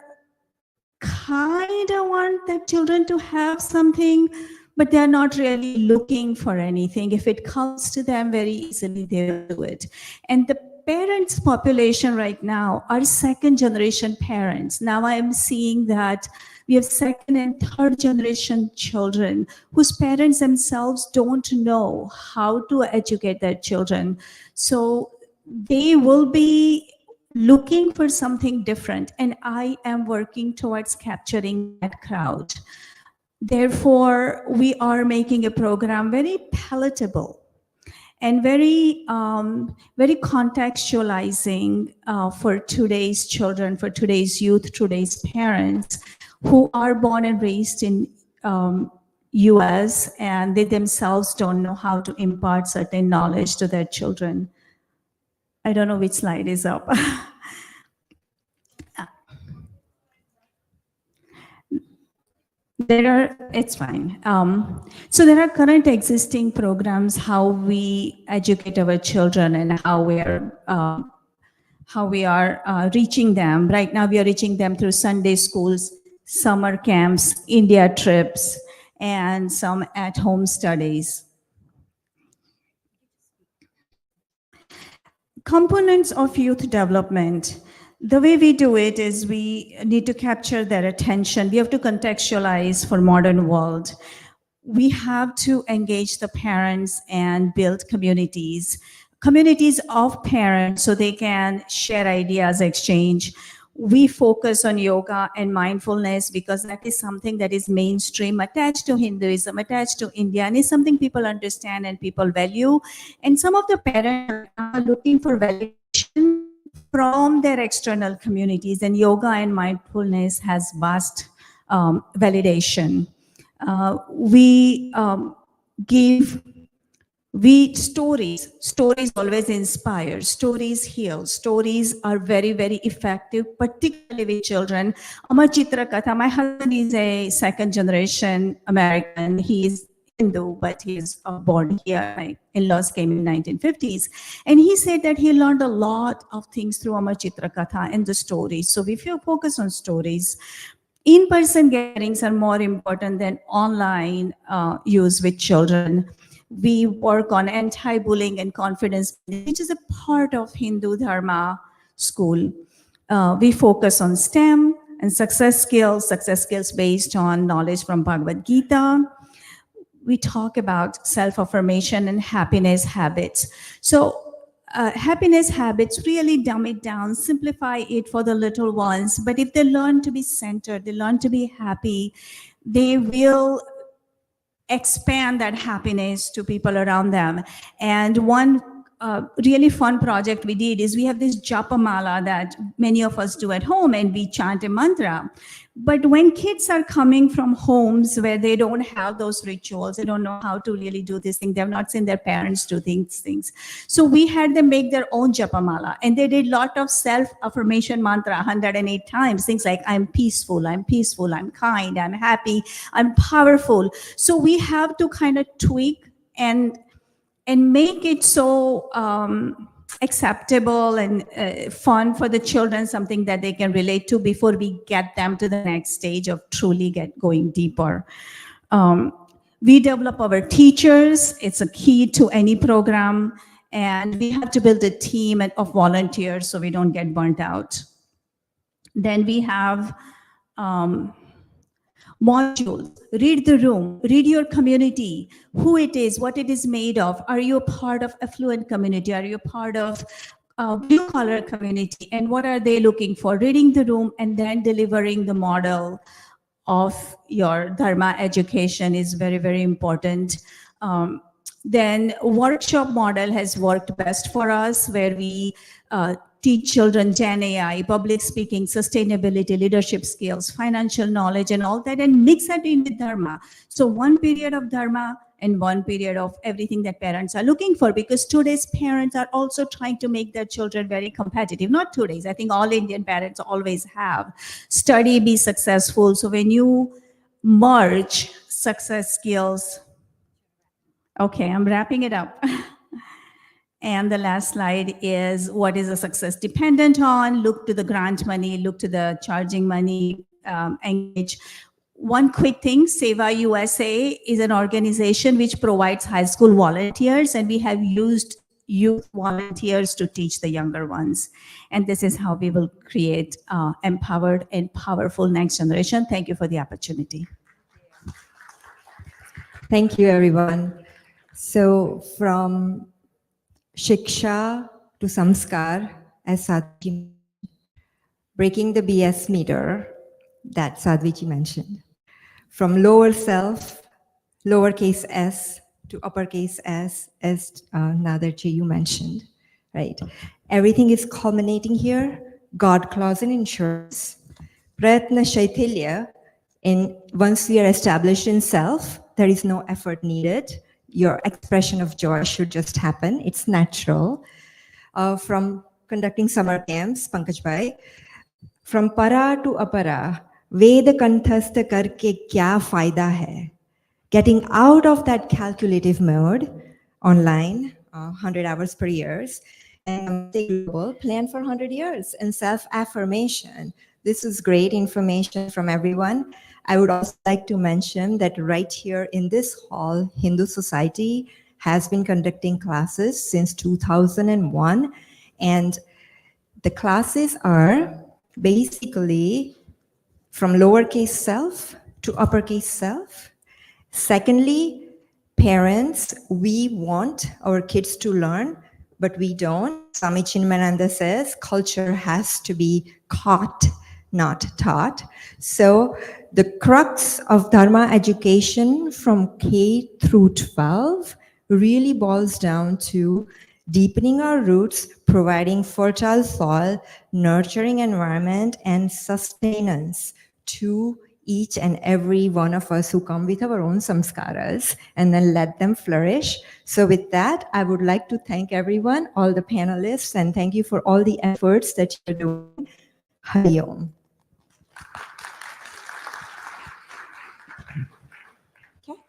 kind of want their children to have something, but they're not really looking for anything. If it comes to them very easily, they will do it. And the parents' population right now are second generation parents. Now I am seeing that we have second and third generation children whose parents themselves don't know how to educate their children. So they will be looking for something different, and I am working towards capturing that crowd. Therefore, we are making a program very palatable and very contextualizing for today's children, for today's youth, today's parents who are born and raised in US, and they themselves don't know how to impart certain knowledge to their children. I don't know which slide is up. It's fine. So there are current existing programs, how we educate our children and how we are how we are reaching them. Right now, we are reaching them through Sunday schools, summer camps, India trips, and some at-home studies. Components of youth development. The way we do it is we need to capture their attention. We have to contextualize for modern world. We have to engage the parents and build communities of parents so they can share ideas, exchange. We focus on yoga and mindfulness because that is something that is mainstream, attached to Hinduism, attached to India, and is something people understand and people value. And some of the parents are looking for validation from their external communities, and yoga and mindfulness has vast validation. Stories always inspire, stories heal, stories are very, very effective, particularly with children. Amar Chitra Katha, my husband is a second generation American. He is Hindu, but he is born here. My in-laws came in 1950s. And he said that he learned a lot of things through Amar Chitra Katha and the stories. So if you focus on stories, in-person gatherings are more important than online use with children. We work on anti-bullying and confidence, which is a part of Hindu Dharma school. We focus on STEM and success skills based on knowledge from Bhagavad Gita. We talk about self-affirmation and happiness habits. So happiness habits, really dumb it down, simplify it for the little ones. But if they learn to be centered, they learn to be happy, they will expand that happiness to people around them. And one really fun project we did is we have this japa mala that many of us do at home, and we chant a mantra. But when kids are coming from homes where they don't have those rituals, they don't know how to really do this thing, they have not seen their parents do these things. So we had them make their own japa mala, and they did a lot of self-affirmation mantra 108 times, things like I'm peaceful, I'm kind, I'm happy, I'm powerful. So we have to kind of tweak and make it so acceptable and fun for the children, something that they can relate to before we get them to the next stage of truly going deeper. We develop our teachers. It's a key to any program. And we have to build a team of volunteers so we don't get burnt out. Then we have modules. Read the room, read your community, who it is, what it is made of. Are you a part of affluent community? Are you a part of blue collar community? And what are they looking for? Reading the room and then delivering the model of your Dharma education is very, very important. Then workshop model has worked best for us, where we teach children Gen AI, public speaking, sustainability, leadership skills, financial knowledge, and all that, and mix that in with Dharma. So one period of Dharma and one period of everything that parents are looking for, because today's parents are also trying to make their children very competitive. Not today's, I think all Indian parents always have. Study, be successful. So when you merge success skills, okay, I'm wrapping it up. And the last slide is, what is a success dependent on? Look to the grant money, look to the charging money, engage. One quick thing, Seva USA is an organization which provides high school volunteers, and we have used youth volunteers to teach the younger ones. And this is how we will create empowered and powerful next generation. Thank you for the opportunity. Thank you, everyone. So from Shiksha to Samskar, as Sadhvi, breaking the BS meter that Sadhviji mentioned. From lower self, lowercase s, to uppercase s, as Nadarji you mentioned, right? Everything is culminating here. God clause in insurance. Pratna Shaithilya, once we are established in self, there is no effort needed. Your expression of joy should just happen. It's natural. From conducting summer camps, Pankaj Bhai, from para to apara, Ved kanthastha karke kya fayda hai? Getting out of that calculative mode online, 100 hours per year, and Namaste Global plan for 100 years and self-affirmation. This is great information from everyone. I would also like to mention that right here in this hall, Hindu Society has been conducting classes since 2001. And the classes are basically from lowercase self to uppercase self. Secondly, parents, we want our kids to learn, but we don't. Swami Chinmayananda says culture has to be caught, not taught. So the crux of Dharma education from K through 12 really boils down to deepening our roots, providing fertile soil, nurturing environment, and sustenance to each and every one of us who come with our own samskaras, and then let them flourish. So with that, I would like to thank everyone, all the panelists, and thank you for all the efforts that you're doing. Hari Om. Okay.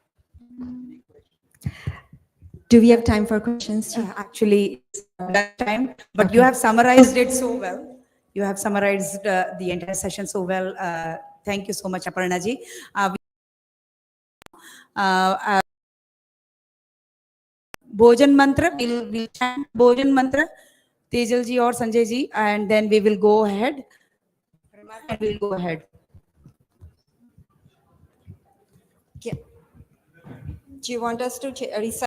Do we have time for questions? Actually, it's that time, but you have summarized it so well. You have summarized the entire session so well. Thank you so much, Aparna ji. Bhojan mantra, we'll chant Bhojan mantra, Tejal ji or Sanjay ji, and then we will go ahead. And we'll go ahead. Do you want us to recite?